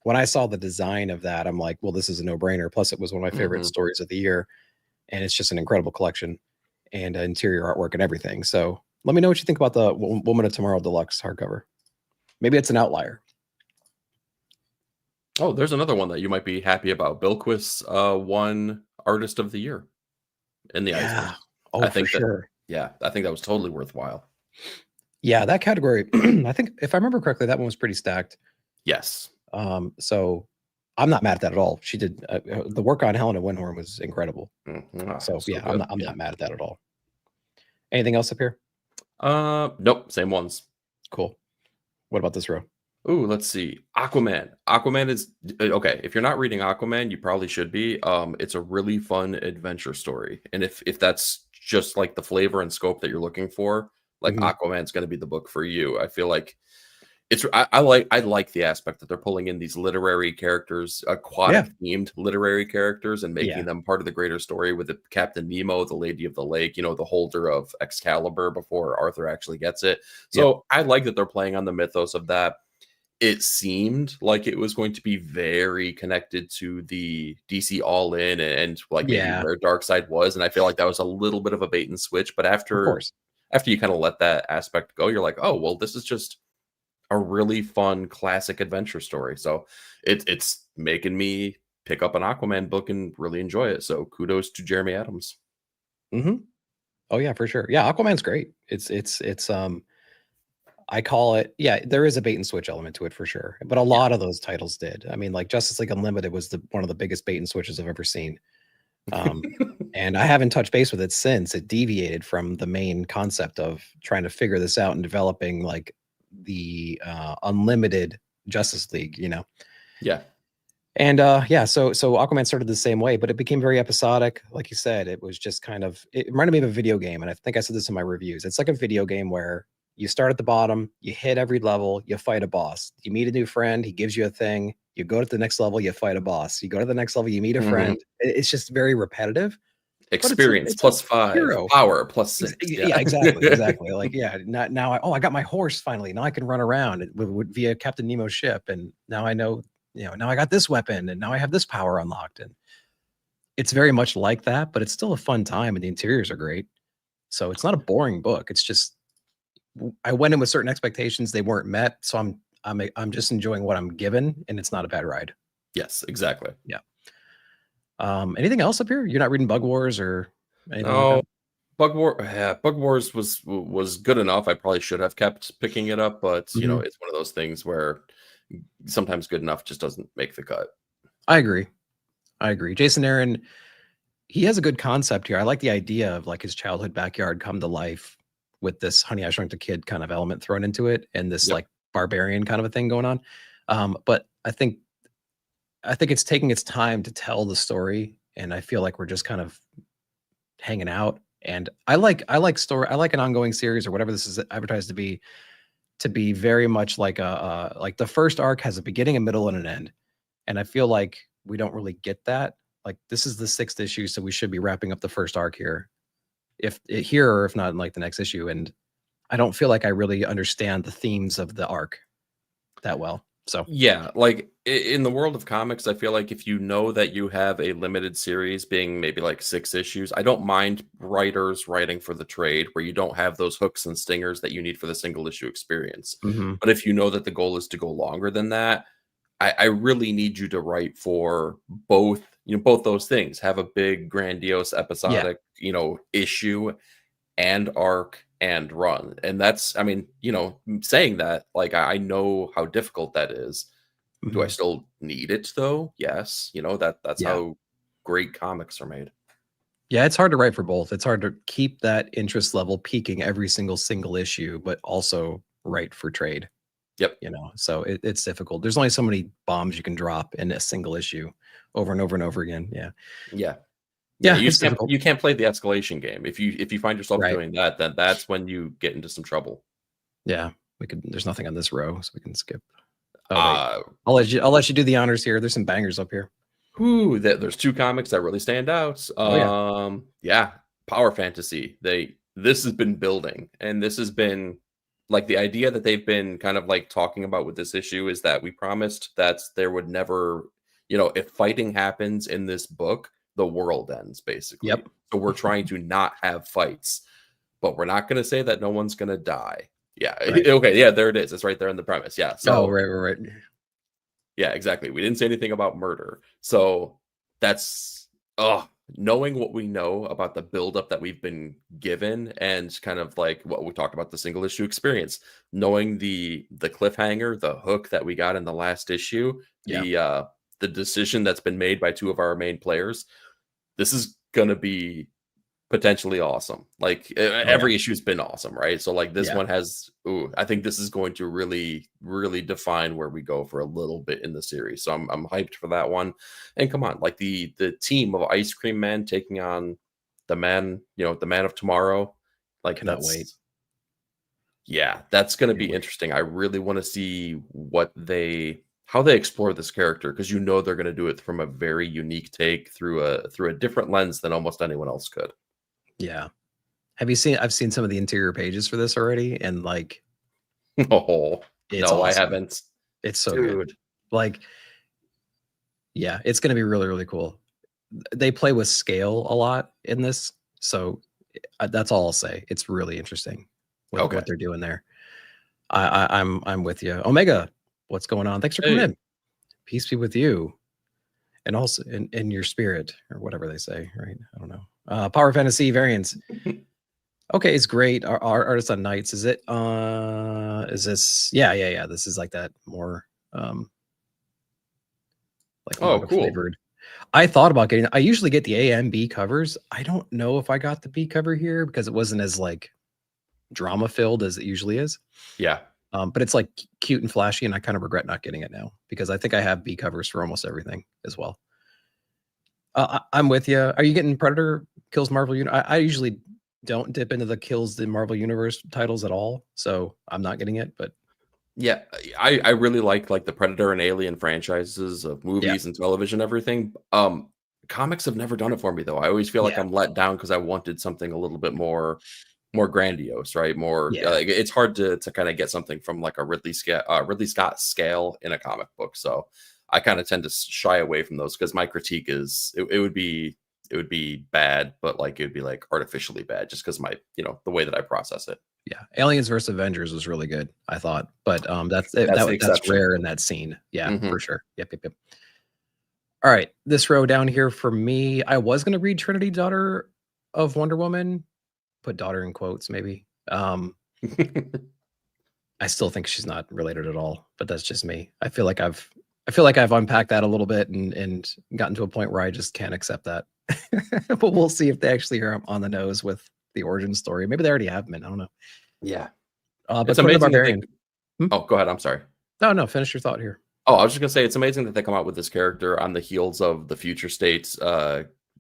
A: when I saw the design of that, I'm like, well, this is a no-brainer. Plus, it was one of my favorite stories of the year, and it's just an incredible collection and interior artwork and everything. So let me know what you think about the Woman of Tomorrow deluxe hardcover. Maybe it's an outlier.
B: Oh, there's another one that you might be happy about. Bilquis won Artist of the Year in the Iceman.
A: Oh, I think for sure.
B: I think that was totally worthwhile.
A: Yeah, that category, I think if I remember correctly, that one was pretty stacked.
B: Yes.
A: So I'm not mad at that at all. She did the work on Helena Winhorn was incredible. So yeah, I'm not mad at that at all. Anything else up here?
B: Nope, same ones.
A: Cool. What about this row?
B: Ooh, let's see. Aquaman. Aquaman is okay. If you're not reading Aquaman, you probably should be. It's a really fun adventure story, and if that's just like the flavor and scope that you're looking for, like Aquaman's going to be the book for you. I feel like it's. I like the aspect that they're pulling in these literary characters, aquatic themed literary characters, and making them part of the greater story. With the Captain Nemo, the Lady of the Lake, you know, the holder of Excalibur before Arthur actually gets it. So I like that they're playing on the mythos of that. It seemed like it was going to be very connected to the DC All In and like maybe where Darkseid was, and I feel like that was a little bit of a bait and switch. But after you kind of let that aspect go, you're like, oh well, this is just a really fun classic adventure story. So it's making me pick up an Aquaman book and really enjoy it. So kudos to Jeremy Adams.
A: Oh yeah, for sure. Yeah, Aquaman's great. It's I call it, there is a bait and switch element to it for sure. But a lot of those titles did. I mean, like Justice League Unlimited was one of the biggest bait and switches I've ever seen. And I haven't touched base with it since it deviated from the main concept of trying to figure this out and developing like the unlimited Justice League, you know?
B: Yeah.
A: And yeah, so Aquaman started the same way, but it became very episodic. Like you said, it was just kind of, it reminded me of a video game. And I think I said this in my reviews. It's like a video game where you start at the bottom, you hit every level, you fight a boss. You meet a new friend, he gives you a thing. You go to the next level, you fight a boss. You go to the next level, you meet a friend. It's just very repetitive. But
B: Experience
A: it's a
B: plus 5,
A: hero.
B: power plus 6.
A: Yeah, exactly. Like, yeah, now I got my horse finally. Now I can run around via Captain Nemo's ship, and now I know, now I got this weapon, and now I have this power unlocked, and it's very much like that. But it's still a fun time, and the interiors are great. So it's not a boring book. It's just I went in with certain expectations, they weren't met, so I'm just enjoying what I'm given, and it's not a bad ride.
B: Yes, exactly.
A: Yeah. Anything else up here? You're not reading Bug Wars or anything like
B: No,
A: that?
B: Bug Wars was good enough. I probably should have kept picking it up, but you know,
A: Mhm.
B: it's one of those things where sometimes good enough just doesn't make the cut.
A: I agree. Jason Aaron, he has a good concept here. I like the idea of like his childhood backyard come to life with this Honey I Shrunk the Kid kind of element thrown into it, and this
B: Yep.
A: like barbarian kind of a thing going on. But I think it's taking its time to tell the story, and I feel like we're just kind of hanging out. And I like an ongoing series or whatever this is advertised to be very much like like the first arc has a beginning, a middle, and an end. And I feel like we don't really get that. Like this is the 6th issue, so we should be wrapping up the first arc here, here or if not in like the next issue. And I don't feel like I really understand the themes of the arc that well. So
B: Yeah, like in the world of comics, I feel like if you know that you have a limited series being maybe like 6 issues, I don't mind writers writing for the trade where you don't have those hooks and stingers that you need for the single issue experience.
A: mhm.
B: But if you know that the goal is to go longer than that, I really need you to write for both, you know, both those things. Have a big, grandiose,
A: Yeah,
B: episodic, you know, issue and arc and run. And that's, I mean, you know, saying that, like, I know how difficult that is. Do I
A: mhm.
B: still need it though? Yes. You know, that's
A: Yeah.
B: how great comics are made.
A: Yeah, it's hard to write for both. It's hard to keep that interest level peaking every single issue, but also write for trade,
B: Yep.
A: So it's difficult. There's only so many bombs you can drop in a single issue over and over and over again. Yeah.
B: Yeah. Yeah.
A: Yeah, it's difficult.
B: You can't play the escalation game. If you find yourself
A: Right.
B: doing that, then that's when you get into some trouble.
A: Yeah. There's nothing on this row, so we can skip. Oh wait.
B: Uh
A: I'll let you do the honors here. There's some bangers up here.
B: There's 2 comics that really stand out.
A: Oh yeah.
B: Yeah, Power Fantasy. This has been building, and this has been like the idea that they've been kind of like talking about with this issue is that we promised that there would never, you know, if fighting happens in this book, the world ends basically.
A: Yep.
B: So we're trying to not have fights, but we're not going to say that no one's going to die. Yeah.
A: Right.
B: Okay. Yeah. There it is. It's right there in the premise. Yeah.
A: Oh,
B: So
A: right.
B: yeah, exactly. We didn't say anything about murder. So that's knowing what we know about the buildup that we've been given and kind of like what we talked about the single issue experience, knowing the cliffhanger, the hook that we got in the last issue,
A: Yeah.
B: the decision that's been made by 2 of our main players. This is gonna be potentially awesome. Like
A: Oh, yeah.
B: every issue's been awesome, right? So like this
A: Yeah.
B: one has, I think this is going to really, really define where we go for a little bit in the series. So I'm hyped for that one. And come on, like the team of Ice Cream Men taking on the man, you know, the Man of Tomorrow. Like
A: Cannot wait.
B: yeah, that's going to
A: Can't
B: be
A: wait.
B: interesting. I really want to see how they explore this character because you know they're going to do it from a very unique take through a different lens than almost anyone else could.
A: Yeah. I've seen some of the interior pages for this already, and like
B: Oh,
A: it's
B: no, I
A: awesome.
B: haven't.
A: It's so
B: Dude.
A: good. Like, yeah, it's gonna be really, really cool. They play with scale a lot in this, so that's all I'll say. It's really interesting with
B: Okay.
A: what they're doing there. I'm with you. Omega, what's going on? Thanks for coming
B: Hey.
A: in. Peace be with you, and also in your spirit, or whatever they say, right? I don't know. Power Fantasy variants. Okay, it's great. Our artist on Nights. Is it is this yeah. This is like that more like
B: Oh,
A: manga
B: cool.
A: flavored. I thought about getting I usually get the A and B covers. I don't know if I got the B cover here because it wasn't as like drama filled as it usually is.
B: Yeah.
A: But it's like cute and flashy, and I kind of regret not getting it now because I think I have B covers for almost everything as well. I'm with you. Are you getting Predator Kills Marvel? I usually don't dip into the Kills the Marvel Universe titles at all, so I'm not getting it. But
B: Yeah, I really like the Predator and Alien franchises of
A: yeah,
B: movies and television, everything. Comics have never done it for me though. I always feel like
A: yeah,
B: I'm let down because I wanted something a little bit more grandiose, right? More
A: yeah,
B: like it's hard to kind of get something from like a Ridley Scott scale in a comic book. So I kind of tend to shy away from those because my critique is it would be bad, but like it would be like artificially bad just because my the way that I process it.
A: yeah. Aliens vs Avengers was really good, I thought, but
B: That's the
A: that's
B: exception.
A: rare in that scene. Yeah,
B: Hmm.
A: for sure. Yep, yep, yep. All right, this row down here for me, I was going to read Trinity, daughter of Wonder Woman. Put daughter in quotes, maybe. I still think she's not related at all, but that's just me. I feel like I've unpacked that a little bit and gotten to a point where I just can't accept that. But we'll see if they actually are on the nose with the origin story. Maybe they already have been. I don't know.
B: Yeah.
A: But
B: It's
A: Conan the
B: amazing that they
A: Barbarian. Hmm?
B: Oh, go ahead, I'm sorry.
A: No, finish your thought here.
B: Oh, I was just gonna say it's amazing that they come out with this character on the heels of the Future State's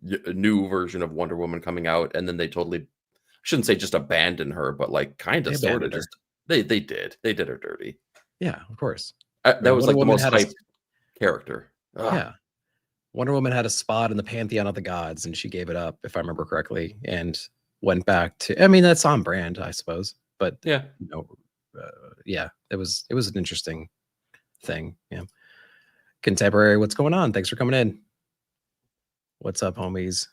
B: new version of Wonder Woman coming out, and then they totally I shouldn't say just abandon her, but like kind
A: They
B: of sort of
A: abandoned her.
B: just they did her dirty.
A: Yeah, of course.
B: That was
A: Wonder
B: like the
A: Woman
B: most
A: had
B: hyped character. Ugh.
A: yeah. Wonder Woman had a spot in the pantheon of the gods, and she gave it up, if I remember correctly, and went back to. I mean, that's on brand, I suppose. But
B: Yeah.
A: yeah, it was an interesting thing. Yeah. Contemporary, what's going on? Thanks for coming in. What's up, homies?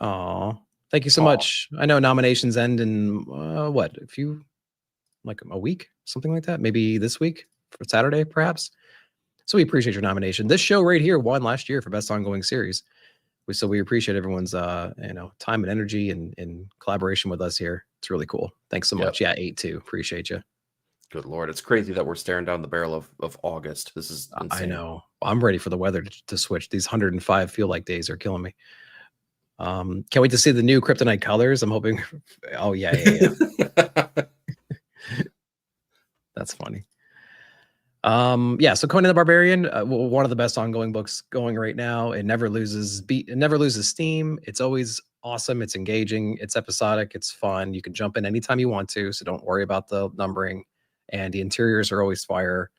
A: Oh, thank you so
B: Aw.
A: much. I know nominations end in what, a few, like a week, something like that. Maybe this week for Saturday, perhaps. So we appreciate your nomination. This show right here won last year for best ongoing series. So we appreciate everyone's time and energy and collaboration with us here. It's really cool. Thanks so
B: Yep.
A: much. Yeah, 8-2. Appreciate you.
B: Good Lord. It's crazy that we're staring down the barrel of August. This is insane.
A: I know. I'm ready for the weather to switch. These 105 feel like days are killing me. Can't wait to see the new Kryptonite colors. I'm hoping. Oh yeah. That's funny. Yeah. So Conan the Barbarian, one of the best ongoing books going right now. It never loses steam. It's always awesome. It's engaging. It's episodic. It's fun. You can jump in anytime you want to. So don't worry about the numbering. And the interiors are always fire.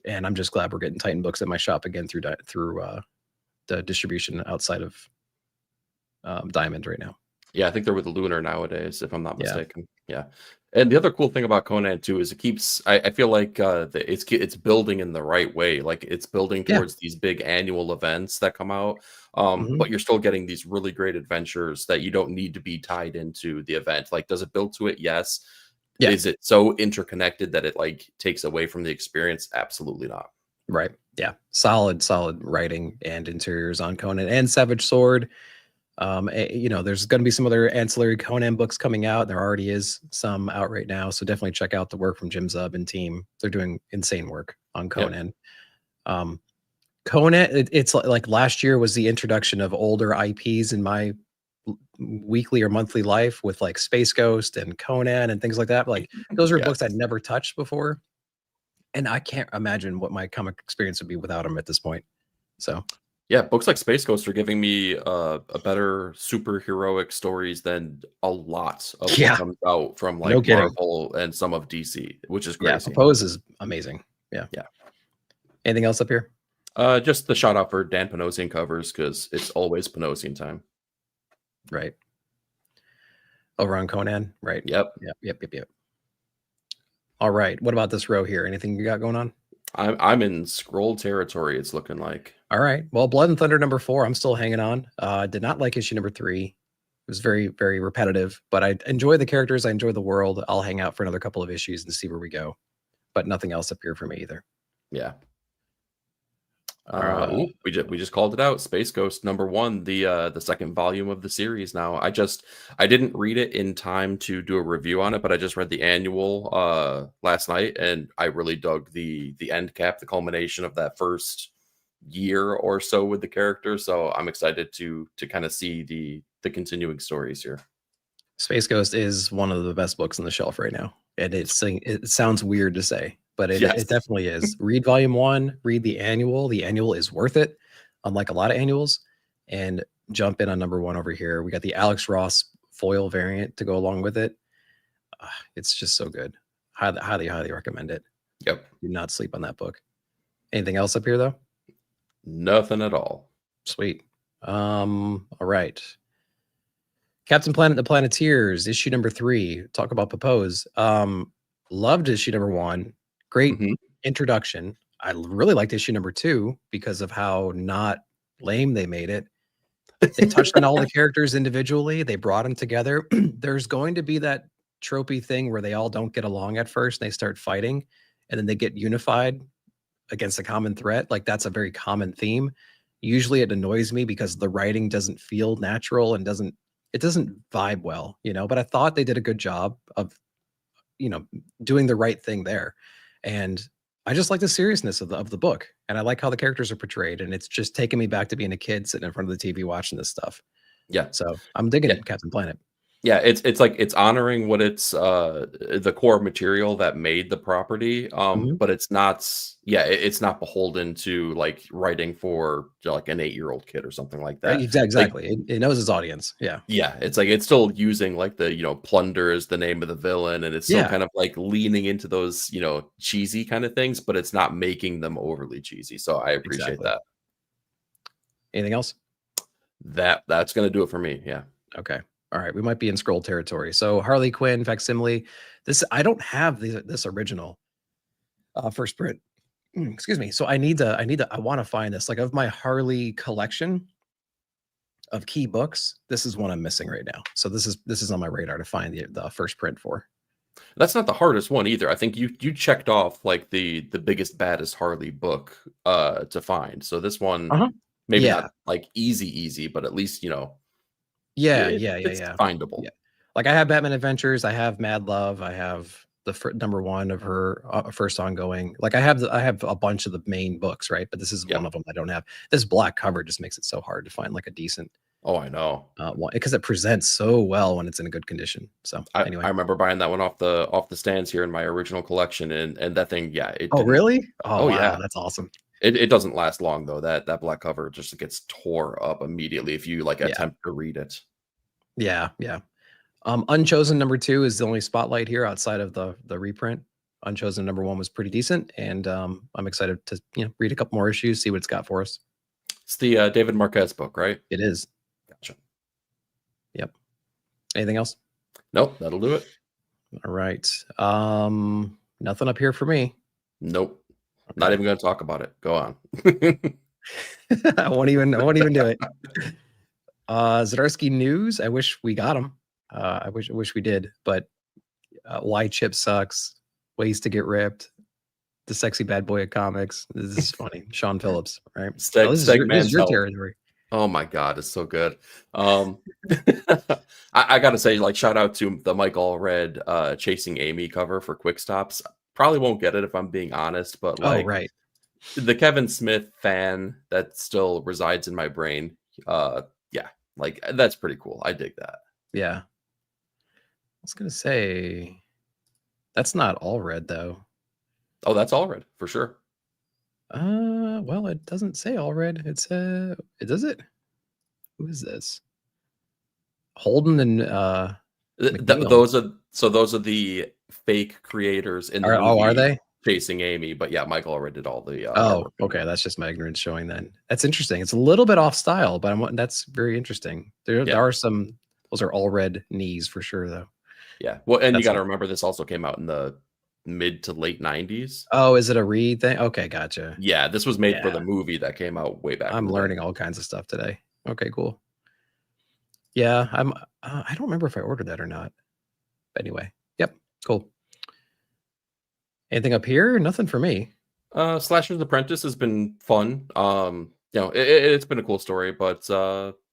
A: And I'm just glad we're getting Titan books at my shop again through the distribution outside of Diamond right now.
B: Yeah, I think they're with Lunar nowadays, if I'm not mistaken. Yeah. And the other cool thing about Conan too is it keeps. I feel like it's building in the right way. Like it's building towards these big annual events that come out, but you're still getting these really great adventures that you don't need to be tied into the event. Like, does it build to it? Yes. Yeah. Is it so interconnected that it like takes away from the experience? Absolutely not.
A: Right. Yeah. Solid writing and interiors on Conan and Savage Sword. There's going to be some other ancillary Conan books coming out. There already is some out right now. So definitely check out the work from Jim Zub and team. They're doing insane work on Conan. Yep. Conan, it's like last year was the introduction of older IPs in my weekly or monthly life with like Space Ghost and Conan and things like that. Like those are books I'd never touched before. And I can't imagine what my comic experience would be without them at this point. So
B: yeah, books like Space Ghost are giving me a better superheroic stories than a lot of what comes out from like Marvel and some of DC, which is crazy.
A: Yeah, Propose is amazing. Yeah. Anything else up here?
B: Just the shout out for Dan Panosian covers because it's always Panosian time.
A: Right. Over on Conan, right?
B: Yep.
A: All right. What about this row here? Anything you got going on?
B: I'm in scroll territory. It's looking like.
A: All right. Well, Blood and Thunder number 4. I'm still hanging on. Did not like issue number 3. It was very, very repetitive, but I enjoy the characters. I enjoy the world. I'll hang out for another couple of issues and see where we go. But nothing else up here for me either.
B: Yeah. We just called it out. Space Ghost number 1, the second volume of the series. Now, I didn't read it in time to do a review on it, but I just read the annual last night, and I really dug the end cap, the culmination of that first year or so with the character. So I'm excited to kind of see the continuing stories here.
A: Space Ghost is one of the best books on the shelf right now. And it sounds weird to say, but it
B: Yes.
A: definitely is. Read volume 1, read the annual. The annual is worth it, unlike a lot of annuals. And jump in on number 1 over here. We got the Alex Ross foil variant to go along with it. It's just so good. Highly, highly recommend it.
B: Yep.
A: Do not sleep on that book. Anything else up here though?
B: Nothing at all.
A: Sweet. All right. Captain Planet the Planeteers, issue number 3. Talk about Propose. Loved issue number 1. Great introduction. I really liked issue number 2 because of how not lame they made it. They touched on all the characters individually. They brought them together. There's going to be that tropey thing where they all don't get along at first and they start fighting and then they get unified against a common threat. Like that's a very common theme. Usually it annoys me because the writing doesn't feel natural and doesn't vibe well, but I thought they did a good job of, doing the right thing there. And I just like the seriousness of the book. And I like how the characters are portrayed. And it's just taking me back to being a kid sitting in front of the TV watching this stuff.
B: Yeah.
A: So I'm digging it, Captain Planet.
B: Yeah, it's like it's honoring what it's the core material that made the property, but it's not it's not beholden to like writing for like an 8-year-old kid or something like that.
A: Exactly.
B: Like,
A: it knows its audience. Yeah.
B: Yeah, it's like it's still using like the plunder is the name of the villain, and it's still kind of like leaning into those cheesy kind of things, but it's not making them overly cheesy. So I appreciate that.
A: Anything else?
B: That's gonna do it for me. Yeah.
A: Okay. All right, we might be in scroll territory. So Harley Quinn facsimile. I don't have this original first print. Excuse me. So I want to find this. Like of my Harley collection of key books, this is one I'm missing right now. So this is on my radar to find the first print for.
B: That's not the hardest one either. I think you checked off like the biggest Harley book to find. So this one maybe not like easy, but at least it's findable.
A: Yeah. Like I have Batman Adventures, I have Mad Love, I have the number 1 of her first ongoing. Like I have a bunch of the main books, right? But this is one of them I don't have. This black cover just makes it so hard to find like a decent.
B: Oh, I know.
A: Because it presents so well when it's in a good condition. So anyway,
B: I remember buying that one off the stands here in my original collection, and that thing,
A: really?
B: Oh wow,
A: yeah, that's awesome.
B: It doesn't last long though. That black cover just gets tore up immediately if you like attempt to read it.
A: Yeah. Unchosen number 2 is the only spotlight here outside of the reprint. Unchosen number 1 was pretty decent, and I'm excited to read a couple more issues, see what it's got for us.
B: It's the David Marquez book, right?
A: It is.
B: Gotcha.
A: Yep. Anything else?
B: Nope, that'll do it.
A: All right. Nothing up here for me.
B: Nope. Okay. Not even going to talk about it. Go on.
A: I won't even do it. Zdarsky news. I wish we got him. I wish we did, but why Chip sucks, ways to get ripped, the sexy bad boy of comics. This is funny. Sean Phillips, right?
B: This is your
A: territory.
B: Oh my God, it's so good. I gotta say, like, shout out to the Mike Allred Chasing Amy cover for Quick Stops. Probably won't get it if I'm being honest, but like, the Kevin Smith fan that still resides in my brain. Like that's pretty cool. I dig that.
A: Yeah. I was gonna say that's not Allred though.
B: Oh, that's Allred for sure.
A: Well, it doesn't say Allred. It does it? Who is this? Holden and
B: those are the fake creators in the movie.
A: Oh, are they?
B: Chasing Amy, but yeah, Michael already did all the
A: okay, that's just my ignorance showing then. That's interesting. It's a little bit off style, but that's very interesting. There are some, those are all red knees for sure though.
B: Yeah, well, and you got to remember this also came out in the mid to late 90s.
A: Oh, is it a read thing? Okay, gotcha.
B: Yeah, this was made for the movie that came out way back.
A: I'm learning all kinds of stuff today. Okay, cool. Yeah, I don't remember if I ordered that or not. But anyway, yep, cool. Anything up here? Nothing for me.
B: Slasher's Apprentice has been fun. It's been a cool story, but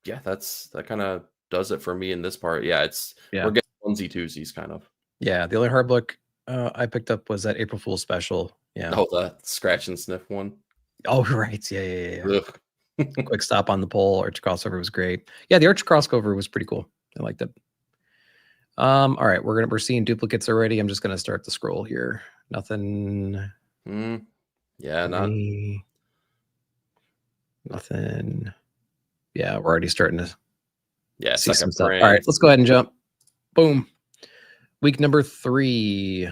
B: yeah, that kind of does it for me in this part. Yeah, we're getting onesie twosies kind of. Yeah,
A: the only hard book I picked up was that April Fool's special. Yeah.
B: Oh, the scratch and sniff one.
A: Oh, right. Yeah. Quick stop on the pole. Arch crossover was great. Yeah, the Arch crossover was pretty cool. I liked it. All right, we're seeing duplicates already. I'm just gonna start the scroll here. Nothing.
B: Yeah,
A: nothing. Yeah, we're already starting to see some
B: second
A: stuff.
B: print.
A: All right, let's go ahead and jump. Boom. Week number 3.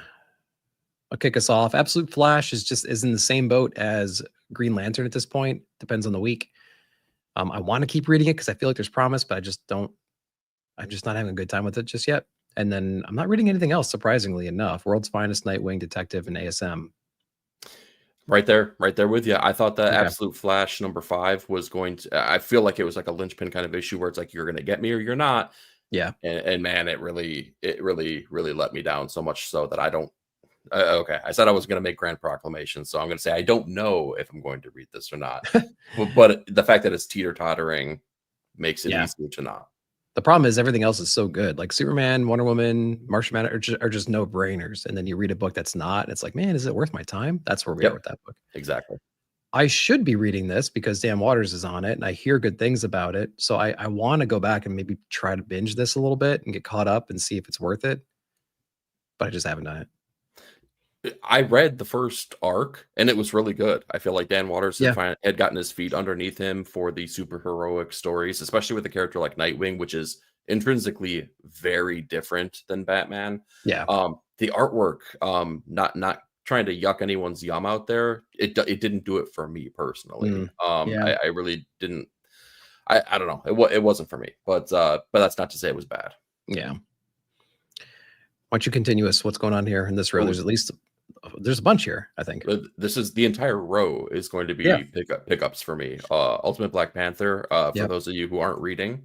A: I'll kick us off. Absolute Flash is in the same boat as Green Lantern at this point. Depends on the week. I want to keep reading it because I feel like there's promise, but I just don't. I'm just not having a good time with it just yet. And then I'm not reading anything else, surprisingly enough. World's Finest, Nightwing, Detective, and ASM.
B: Right there with you. I thought that
A: Okay.
B: Absolute Flash number 5 was going to. I feel like it was like a linchpin kind of issue where it's like you're going to get me or you're not.
A: Yeah.
B: And man, it really let me down so much so that I don't. Okay, I said I was going to make Grand Proclamation, so I'm going to say I don't know if I'm going to read this or not. but the fact that it's teeter-tottering makes it easier to not.
A: The problem is everything else is so good. Like Superman, Wonder Woman, Martian Man are just no-brainers. And then you read a book that's not, it's like, man, is it worth my time? That's where we are with that book.
B: Exactly.
A: I should be reading this because Dan Waters is on it and I hear good things about it. So I want to go back and maybe try to binge this a little bit and get caught up and see if it's worth it. But I just haven't done it.
B: I read the first arc and it was really good. I feel like Dan Waters had gotten his feet underneath him for the super heroic stories, especially with a character like Nightwing, which is intrinsically very different than Batman.
A: Yeah.
B: The artwork, not trying to yuck anyone's yum out there. It didn't do it for me personally. I really didn't. I don't know. It wasn't for me, but that's not to say it was bad.
A: Yeah. Why don't you continue us? What's going on here in this row? There's a bunch here, I think.
B: This is the entire row is going to be pickups for me. Ultimate Black Panther. For those of you who aren't reading,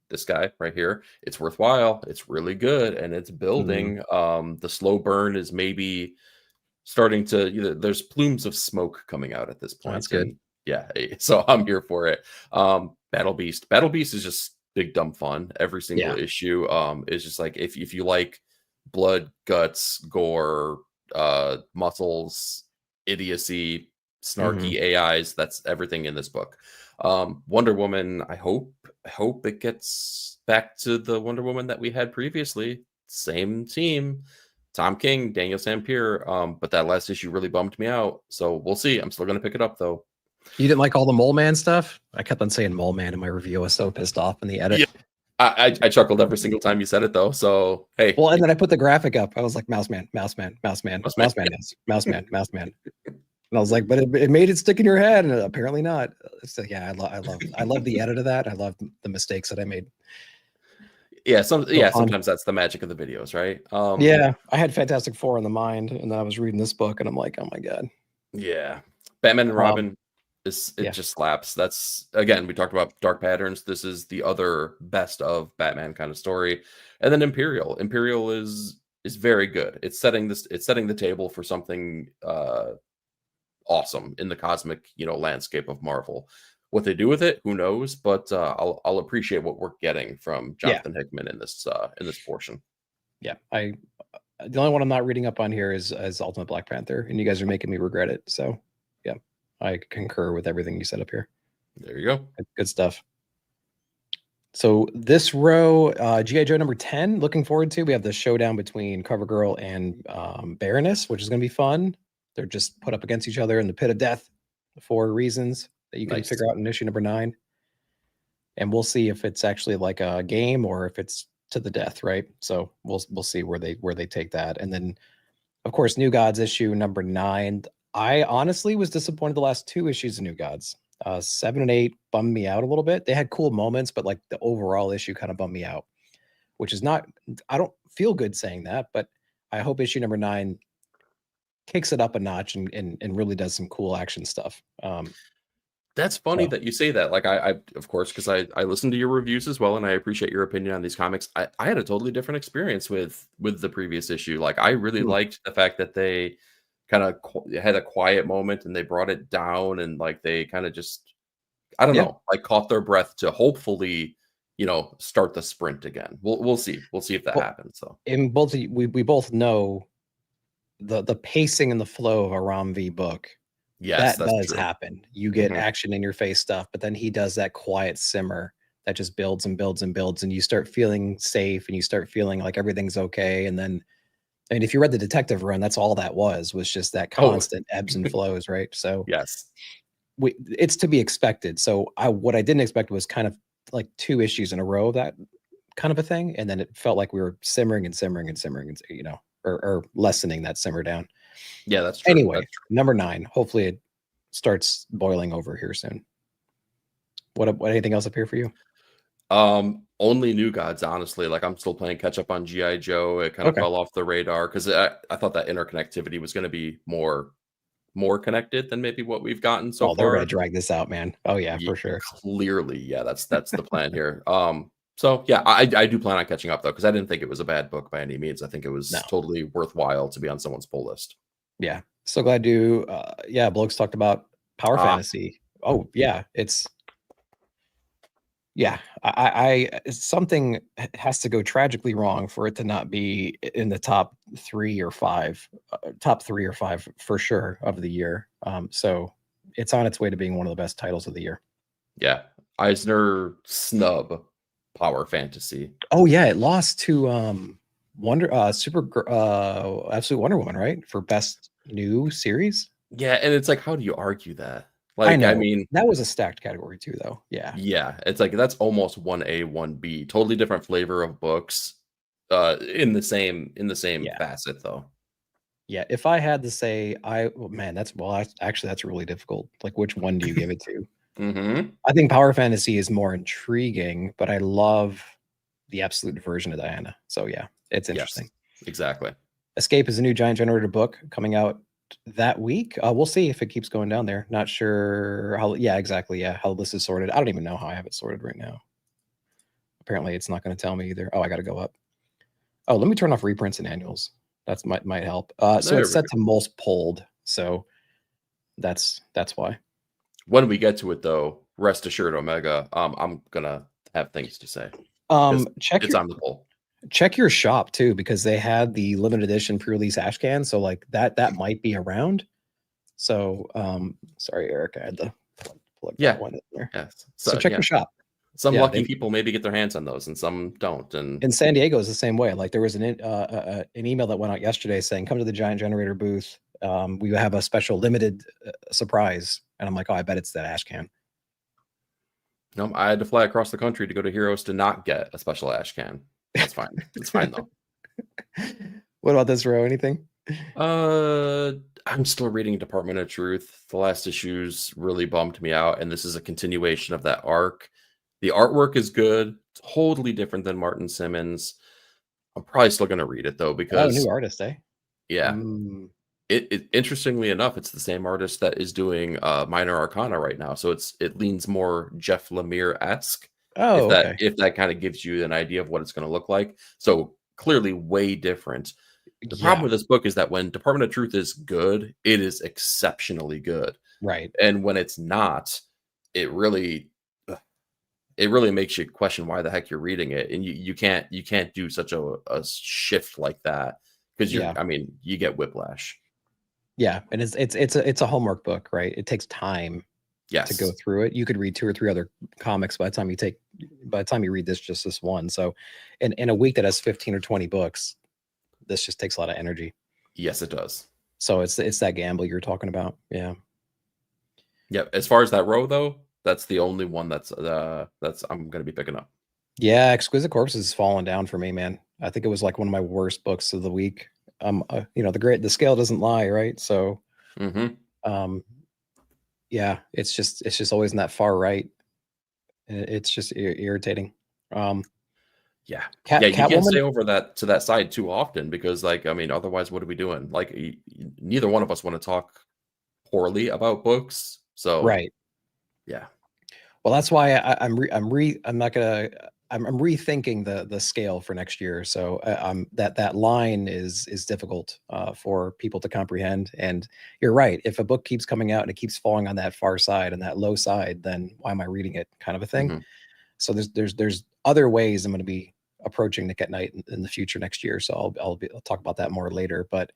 B: this guy right here, it's worthwhile. It's really good, and it's building. The slow burn is maybe starting to. There's plumes of smoke coming out at this point.
A: That's good.
B: Yeah, so I'm here for it. Battle Beast. Battle Beast is just big dumb fun. Every single issue is just like if you like blood, guts, gore, muscles, idiocy, snarky AIs, that's everything in this book. Wonder Woman, I hope it gets back to the Wonder Woman that we had previously. Same team, Tom King, Daniel Sampier, but that last issue really bummed me out. So we'll see. I'm still going to pick it up though.
A: You didn't like all the Mole Man stuff? I kept on saying Mole Man in my review. I was so pissed off in the edit.
B: Yeah. I chuckled every single time you said it though. So hey.
A: Well, and then I put the graphic up. I was like, Mouse Man, Mouse Man, Mouse Man, Mouse Man, Mouse Man, Mouse Man. And I was like, but it made it stick in your head, and apparently not. So yeah, I love the edit of that. I love the mistakes that I made.
B: Yeah, sometimes that's the magic of the videos, right?
A: Yeah, I had Fantastic Four in the mind, and then I was reading this book, and I'm like, oh my god.
B: Yeah, Batman and Robin. It just slaps. That's, again, we talked about Dark Patterns. This is the other best of Batman kind of story. And then Imperial is very good. It's setting the table for something awesome in the cosmic landscape of Marvel. What they do with it, who knows, but I'll appreciate what we're getting from Jonathan Hickman in this portion.
A: The only one I'm not reading up on here is Ultimate Black Panther, and you guys are making me regret it. So yeah, I concur with everything you said up here.
B: There you go.
A: Good stuff. So this row, G.I. Joe number 10, looking forward to. We have the showdown between CoverGirl and Baroness, which is going to be fun. They're just put up against each other in the pit of death for reasons that you can figure out in issue number 9. And we'll see if it's actually like a game or if it's to the death, right? So we'll see where they take that. And then, of course, New Gods issue number 9. I honestly was disappointed the last 2 issues of New Gods. 7 and 8 bummed me out a little bit. They had cool moments, but like the overall issue kind of bummed me out, which is not, I don't feel good saying that, but I hope issue number 9 kicks it up a notch and really does some cool action stuff.
B: That's funny that you say that. Like I of course, because I listen to your reviews as well, and I appreciate your opinion on these comics. I had a totally different experience with the previous issue. Like I really liked the fact that they kind of had a quiet moment and they brought it down, and like they kind of just, I don't know, like caught their breath to hopefully, start the sprint again. We'll see if that happens. So
A: in both we both know the pacing and the flow of a Ram V book.
B: Yes,
A: that does happen. You get action in your face stuff, but then he does that quiet simmer that just builds and builds and builds, and you start feeling safe and you start feeling like everything's okay. And then, I mean, if you read the detective run, that's all that was just that constant ebbs and flows, right? So
B: Yes.
A: it's to be expected. So what I didn't expect was kind of like 2 issues in a row of that kind of a thing, and then it felt like we were simmering and simmering and simmering, and or lessening that simmer down.
B: Yeah, that's true.
A: Anyway,
B: That's true.
A: number 9. Hopefully, it starts boiling over here soon. What anything else up here for you?
B: Only New Gods, honestly. Like, I'm still playing catch up on GI Joe. It kind of
A: Okay.
B: fell off the radar because I thought that interconnectivity was going to be more connected than maybe what we've gotten so
A: Oh, they're gonna
B: far.
A: drag this out, man. Oh yeah, for sure.
B: Clearly, yeah, that's the plan here. So yeah, I do plan on catching up though, because I didn't think it was a bad book by any means. I think it was
A: No.
B: totally worthwhile to be on someone's pull list.
A: Yeah. So glad to yeah, Blokes talked about power fantasy. Oh yeah, it's yeah, something has to go tragically wrong for it to not be in the top 3 or 5, top 3 or 5 for sure of the year. So it's on its way to being one of the best titles of the year.
B: Yeah, Eisner snub power fantasy.
A: Oh yeah, it lost to Absolute Wonder Woman, right? For best new series.
B: Yeah, and it's like, how do you argue that?
A: I
B: Like, I
A: know.
B: mean,
A: That was a stacked category too, though. Yeah.
B: yeah, it's like that's almost 1A, 1B, totally different flavor of books, in the same
A: Yeah.
B: facet though.
A: Yeah. If I had to say, man, actually, that's really difficult. Like, which one do you give it to?
B: Mm-hmm.
A: I think power fantasy is more intriguing, but I love the absolute version of Diana. So yeah, it's interesting.
B: Yes, exactly.
A: Escape is a new giant generator book coming out that week. We'll see if it keeps going down there. Not sure how. Yeah, exactly. Yeah, how this is sorted. I don't even know how I have it sorted right now. Apparently, it's not going to tell me either. Oh, I got to go up. Oh, let me turn off reprints and annuals. That's might help. So it's set to most pulled. So that's why.
B: When we get to it, though, rest assured, Omega, I'm gonna have things to say. It's on the poll.
A: Check your shop too, because they had the limited edition pre-release Ashcan. So like that might be around. So sorry, Eric, I had to plug that one in there.
B: Yes.
A: So check your shop.
B: Some lucky people maybe get their hands on those, and some don't. And
A: in San Diego is the same way. Like there was an email that went out yesterday saying, "Come to the Giant Generator booth. We have a special limited surprise." And I'm like, "Oh, I bet it's that Ashcan."
B: No, I had to fly across the country to go to Heroes to not get a special Ashcan. That's fine. It's fine though.
A: What about this row? Anything?
B: I'm still reading Department of Truth. The last issues really bummed me out, and this is a continuation of that arc. The artwork is good, totally different than Martin Simmons. I'm probably still going to read it though, because
A: new artist, eh?
B: Yeah. It interestingly enough, it's the same artist that is doing Minor Arcana right now, so it leans more Jeff Lemire-esque.
A: Oh, okay.
B: If that kind of gives you an idea of what it's going to look like. So clearly way different. The problem with this book is that when Department of Truth is good, it is exceptionally good.
A: Right.
B: And when it's not, it really makes you question why the heck you're reading it. And you can't do such a shift like that, because you get whiplash.
A: Yeah, and it's a homework book, right? It takes time to go through it. You could read 2 or 3 other comics by the time you read this one. So in a week that has 15 or 20 books, this just takes a lot of energy.
B: Yes, it does.
A: So it's that gamble you're talking about. Yeah.
B: Yeah. As far as that row though, that's the only one that's I'm gonna be picking up.
A: Yeah, Exquisite Corpses has fallen down for me, man. I think it was like one of my worst books of the week. The scale doesn't lie, right? So yeah, it's just always in that far right. It's just irritating.
B: You can't stay over to that side too often, because otherwise what are we doing? Like neither one of us want to talk poorly about books. So
A: right.
B: Yeah.
A: Well, that's why I'm rethinking the scale for next year. So that line is difficult for people to comprehend. And you're right. If a book keeps coming out and it keeps falling on that far side and that low side, then why am I reading it? Kind of a thing. So there's other ways I'm going to be approaching Nick at Night in the future next year. So I'll talk about that more later. But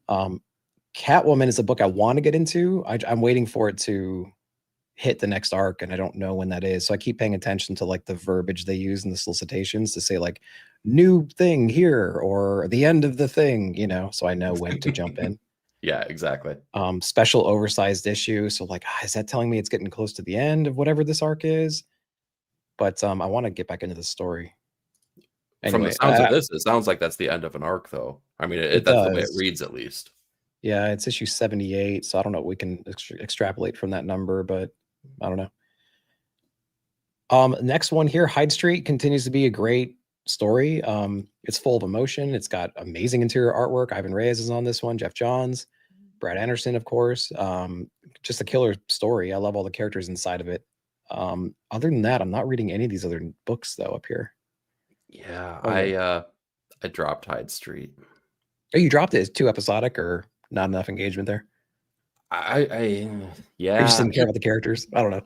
A: Catwoman is a book I want to get into. I'm waiting for it to hit the next arc, and I don't know when that is. So I keep paying attention to like the verbiage they use in the solicitations to say like new thing here or the end of the thing, you know, so I know when to jump in.
B: Yeah, exactly.
A: Special oversized issue. So like, is that telling me it's getting close to the end of whatever this arc is? But I want to get back into the story.
B: From the
A: Anyway,
B: sounds of this, it sounds like that's the end of an arc, though. I mean,
A: it
B: that's the way it
A: does.
B: reads, at least.
A: Yeah, it's issue 78, so I don't know what we can extrapolate from that number, but I don't know. Next one here, Hyde Street continues to be a great story. It's full of emotion. It's got amazing interior artwork. Ivan Reyes is on this one, Jeff Johns, Brad Anderson, of course. Just a killer story. I love all the characters inside of it. Other than that, I'm not reading any of these other books though up here.
B: Yeah,
A: Oh,
B: I dropped Hyde Street.
A: Oh, you dropped it. It's too episodic or not enough engagement there? Or you just
B: Yeah,
A: didn't care about the characters? I don't know.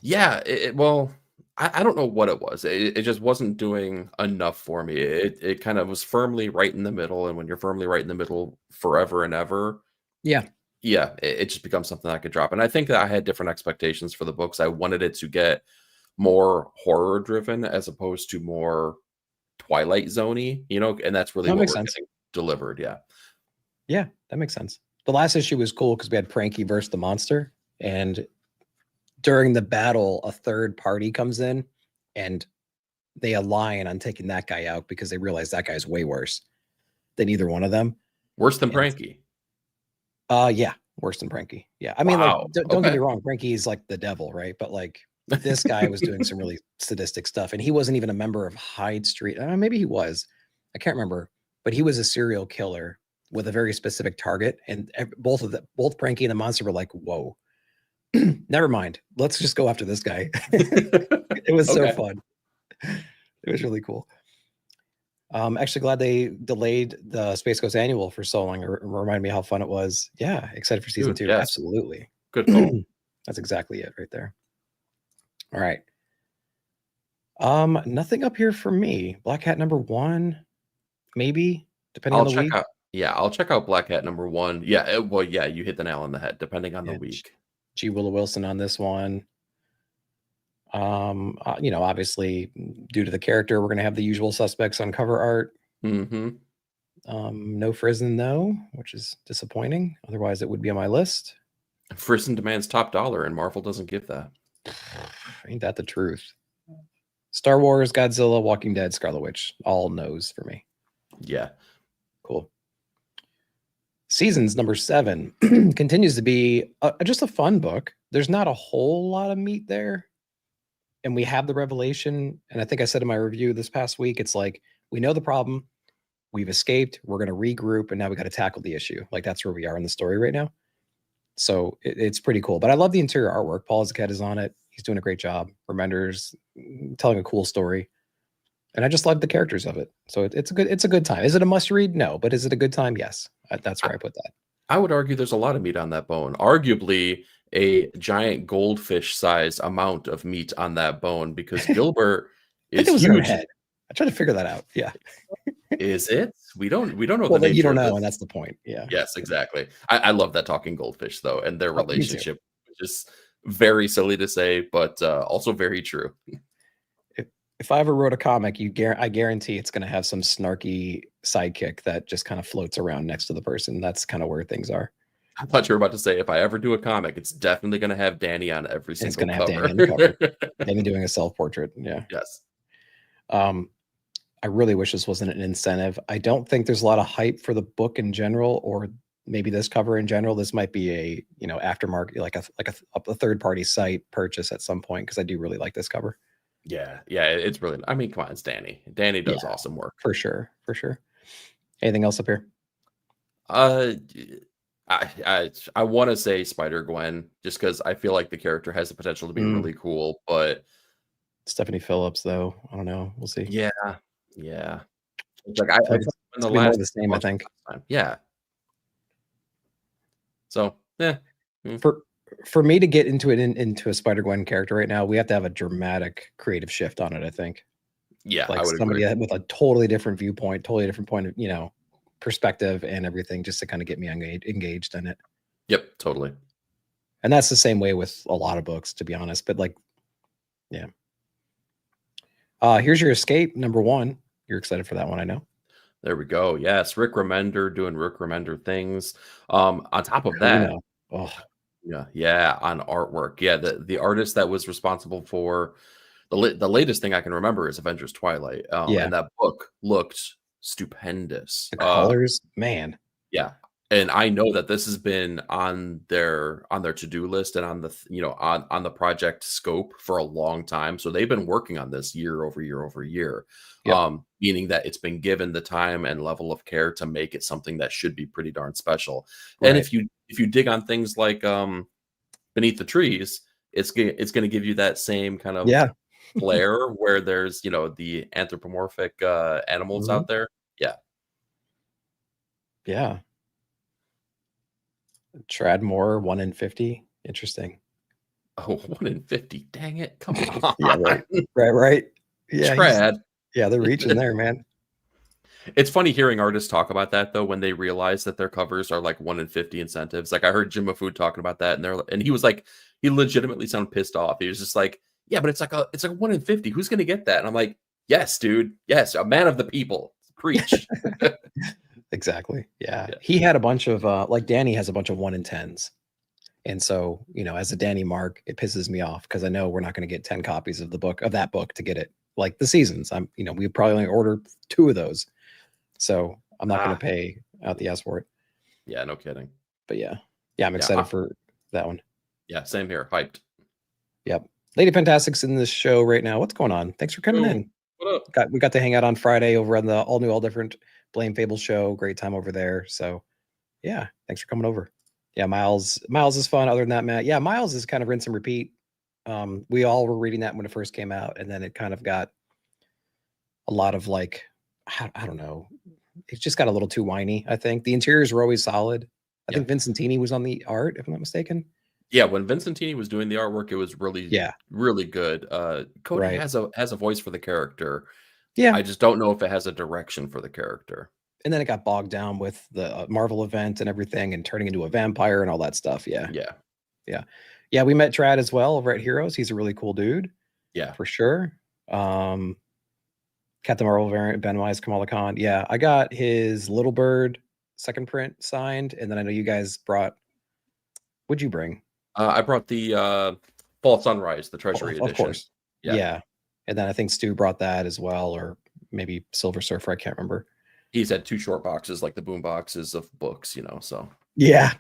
B: yeah. Well, I don't know what it was. It just wasn't doing enough for me. It kind of was firmly right in the middle, and when you're firmly right in the middle forever and ever,
A: Yeah.
B: yeah, it just becomes something I could drop. And I think that I had different expectations for the books. I wanted it to get more horror driven as opposed to more Twilight Zoney, you know, and that's really
A: That
B: what
A: makes
B: we're
A: sense.
B: getting delivered. Yeah.
A: Yeah, that makes sense. The last issue was cool because we had Pranky versus the monster, and during the battle, a third party comes in, and they align on taking that guy out because they realize that guy's way worse than either one of them.
B: Worse than
A: And
B: Pranky.
A: yeah, worse than Pranky. Yeah, I mean, like,
B: Wow.
A: don't get
B: Okay.
A: me wrong, Pranky is like the devil, right? But like, this guy was doing some really sadistic stuff, and he wasn't even a member of Hyde Street. Maybe he was. I can't remember, but he was a serial killer with a very specific target, and both both Pranky and the monster were like, "Whoa, never mind. Let's just go after this guy." It was so
B: Okay.
A: fun. It was really cool. Actually glad they delayed the Space Ghost Annual for so long. It reminded me how fun it was. Yeah, excited for season
B: Dude,
A: 2.
B: yes.
A: Absolutely.
B: Good call.
A: That's exactly it right there. All right. Nothing up here for me. Black Hat #1, maybe, depending on
B: I'll
A: the
B: check
A: week.
B: out. Yeah, I'll check out Black Hat #1. Yeah, well, yeah, you hit the nail on the head. Depending on the
A: Yeah,
B: week.
A: G. Willow Wilson on this one. You know, obviously, due to the character, we're gonna have the usual suspects on cover art.
B: Mm-hmm.
A: No Frizzen though, which is disappointing. Otherwise, it would be on my list.
B: Frisson demands top dollar, and Marvel doesn't give that.
A: Ain't that the truth? Star Wars, Godzilla, Walking Dead, Scarlet Witch, all no's for me.
B: Yeah.
A: Cool. Seasons #7 continues to be just a fun book. There's not a whole lot of meat there. And we have the revelation. And I think I said in my review this past week, it's like, we know the problem. We've escaped. We're going to regroup. And now we got to tackle the issue. Like, that's where we are in the story right now. So it's pretty cool. But I love the interior artwork. Paul Zucchet is on it. He's doing a great job. Remender's telling a cool story. And I just love the characters of it. So it's a good time. Is it a must read? No. But is it a good time? Yes. That's where I put that.
B: I would argue there's a lot of meat on that bone. Arguably a giant goldfish-sized amount of meat on that bone because Gilbert
A: I think
B: is
A: it was in her
B: huge.
A: head. I tried to figure that out. Yeah.
B: Is it? We don't know
A: Well,
B: the
A: you
B: nature
A: don't
B: of
A: know,
B: this.
A: and that's the point. Yeah.
B: Yes, exactly. I love that talking goldfish though, and their
A: Oh, me too.
B: relationship, which is very silly to say, but also very true.
A: If I ever wrote a comic, I guarantee it's going to have some snarky sidekick that just kind of floats around next to the person. That's kind of where things are.
B: I thought you were about to say if I ever do a comic, it's definitely going to have Danny on every
A: And it's
B: single
A: going to have
B: cover.
A: Danny on the cover. Danny doing a self-portrait. Yeah.
B: Yes.
A: I really wish this wasn't an incentive. I don't think there's a lot of hype for the book in general, or maybe this cover in general. This might be a, you know, aftermarket, like a third-party site purchase at some point, because I do really like this cover.
B: Yeah, it's brilliant. I mean, come on, it's Danny. Danny does awesome work.
A: For sure. Anything else up here?
B: I want to say Spider-Gwen just because I feel like the character has the potential to be really cool, but
A: Stephanie Phillips, though, I don't know. We'll see.
B: yeah. Like I
A: it's
B: the
A: more
B: last
A: the same, I think.
B: time. Yeah. So yeah.
A: For me to get into a Spider-Gwen character right now, we have to have a dramatic creative shift on it, I think.
B: Yeah,
A: like
B: I would
A: somebody
B: agree.
A: with a totally different viewpoint, totally different point of, you know, perspective and everything, just to kind of get me engaged in it.
B: Yep, totally.
A: And that's the same way with a lot of books, to be honest. But like, yeah. Here's your Escape #1. You're excited for that one, I know.
B: There we go. Yes, Rick Remender doing Rick Remender things. On top of that,
A: Oh,
B: yeah, on artwork. Yeah, the artist that was responsible for the latest thing I can remember is Avengers Twilight.
A: yeah.
B: And that book looked stupendous.
A: The colors, man.
B: Yeah. And I know that this has been on their to-do list and on the on the project scope for a long time. So they've been working on this year over year over year.
A: Yep.
B: Meaning that it's been given the time and level of care to make it something that should be pretty darn special.
A: Right.
B: And if you dig on things like Beneath the Trees, it's going to give you that same kind of flair where there's the anthropomorphic animals out there.
A: Yeah. Tradmore 1 in 50. Interesting.
B: Oh, 1 in 50. Dang it. Come on.
A: Yeah, right. Yeah.
B: Trad.
A: Yeah, they're reaching there, man.
B: It's funny hearing artists talk about that though when they realize that their covers are like 1 in 50 incentives. Like I heard Jim Mafood talking about that, and he was like, he legitimately sounded pissed off. He was just like, yeah, but it's like a 1 in 50. Who's gonna get that? And I'm like, yes, dude. Yes, a man of the people. Preach.
A: Exactly. Yeah. He had a bunch of like Danny has a bunch of 1 in 10s. And so, as a Danny mark, it pisses me off because I know we're not going to get 10 copies of that book to get it. Like the seasons. We probably only order 2 of those. So I'm not going to pay out the ass for it.
B: Yeah, no kidding.
A: But yeah, I'm excited for that one.
B: Yeah, same here. Hyped.
A: Yep. Lady Fantastic's in this show right now. What's going on? Thanks for coming in.
B: What up?
A: We got to hang out on Friday over on the all new, all different Blame Phable show. Great time over there. So yeah, thanks for coming over. Yeah, Miles is fun. Other than that, Matt, yeah, Miles is kind of rinse and repeat. We all were reading that when it first came out, and then it kind of got a lot of like, I don't know, it just got a little too whiny. I think the interiors were always solid. I think Vincentini was on the art, if I'm not mistaken.
B: Yeah, when Vincentini was doing the artwork, it was really good. Cody has a voice for the character. Yeah, I just don't know if it has a direction for the character.
A: And then it got bogged down with the Marvel event and everything, and turning into a vampire and all that stuff. Yeah. We met Trad as well over at Heroes. He's a really cool dude. Yeah, for sure. Captain Marvel variant, Ben Wise, Kamala Khan. Yeah, I got his Little Bird second print signed, and then I know you guys brought. What'd you bring?
B: I brought the Fall Sunrise, the Treasury edition.
A: Of course. Yeah. And then I think Stu brought that as well, or maybe Silver Surfer. I can't remember.
B: He's had 2 short boxes, like the boom boxes of books, so.
A: Yeah.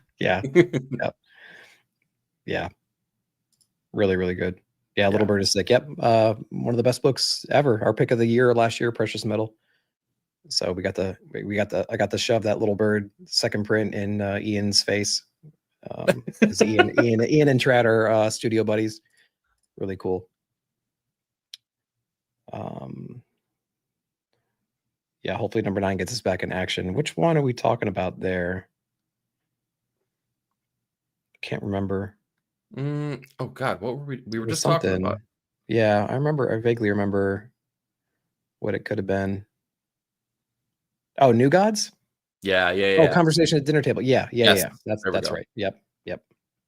A: Really, really good. Yeah, Little Bird is sick. Yep. One of the best books ever. Our pick of the year last year, Precious Metal. So I got to shove that Little Bird second print in Ian's face. Ian and Trad are studio buddies. Really cool. Yeah, hopefully number 9 gets us back in action. Which one are we talking about there? Can't remember.
B: Oh God, what were we were just talking about?
A: Yeah, I vaguely remember what it could have been. Oh, New Gods?
B: Yeah.
A: Oh, Conversation at Dinner Table. Yeah. That's right. Yep.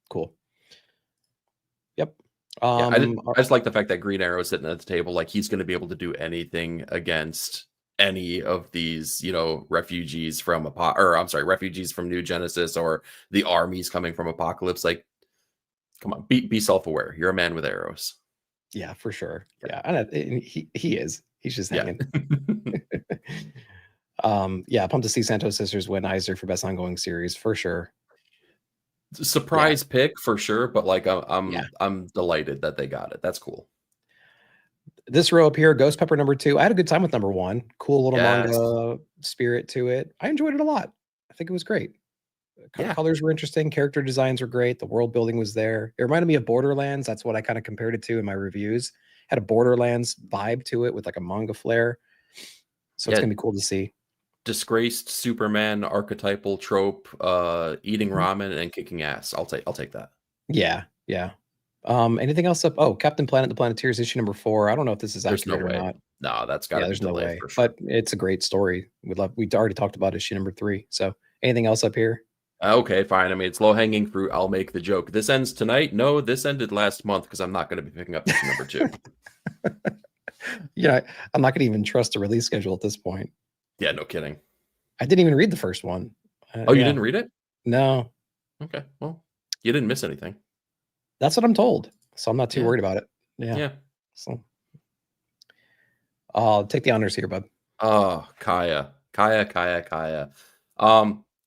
A: Cool. Yep.
B: I just like the fact that Green Arrow is sitting at the table, like he's going to be able to do anything against any of these, refugees from refugees from New Genesis or the armies coming from Apocalypse. Like, come on, be self-aware. You're a man with arrows.
A: Yeah, for sure. Yeah, and he is. He's just hanging. Pumped to see Santos Sisters win Eisner for best ongoing series for sure.
B: Surprise pick for sure, but like I'm delighted that they got it. That's cool.
A: This row up here, Ghost Pepper #2. I had a good time with #1. Cool little manga spirit to it. I enjoyed it a lot. I think it was great. Colors were interesting. Character designs were great. The world building was there. It reminded me of Borderlands. That's what I kind of compared it to in my reviews. Had a Borderlands vibe to it with like a manga flair. So it's gonna be cool to see.
B: Disgraced Superman archetypal trope, eating ramen and kicking ass. I'll take that.
A: Yeah. Anything else up? Oh, Captain Planet, the Planeteers, issue #4. I don't know if this is accurate or not.
B: No, that's got to be delayed.
A: No way.
B: For sure.
A: But it's a great story. We already talked about issue #3. So anything else up here?
B: Okay, fine. I mean, it's low hanging fruit. I'll make the joke. This ends tonight. No, this ended last month because I'm not going to be picking up issue number 2.
A: Yeah, I'm not going to even trust the release schedule at this point.
B: Yeah, no kidding.
A: I didn't even read the first one.
B: Oh, you
A: Yeah.
B: didn't read it?
A: No,
B: Okay, well, you didn't miss anything.
A: that's what I'm told. So I'm not too
B: Yeah.
A: worried about it. Yeah.
B: Yeah.
A: So I'll take the honors here, bud.
B: Oh, Kaya.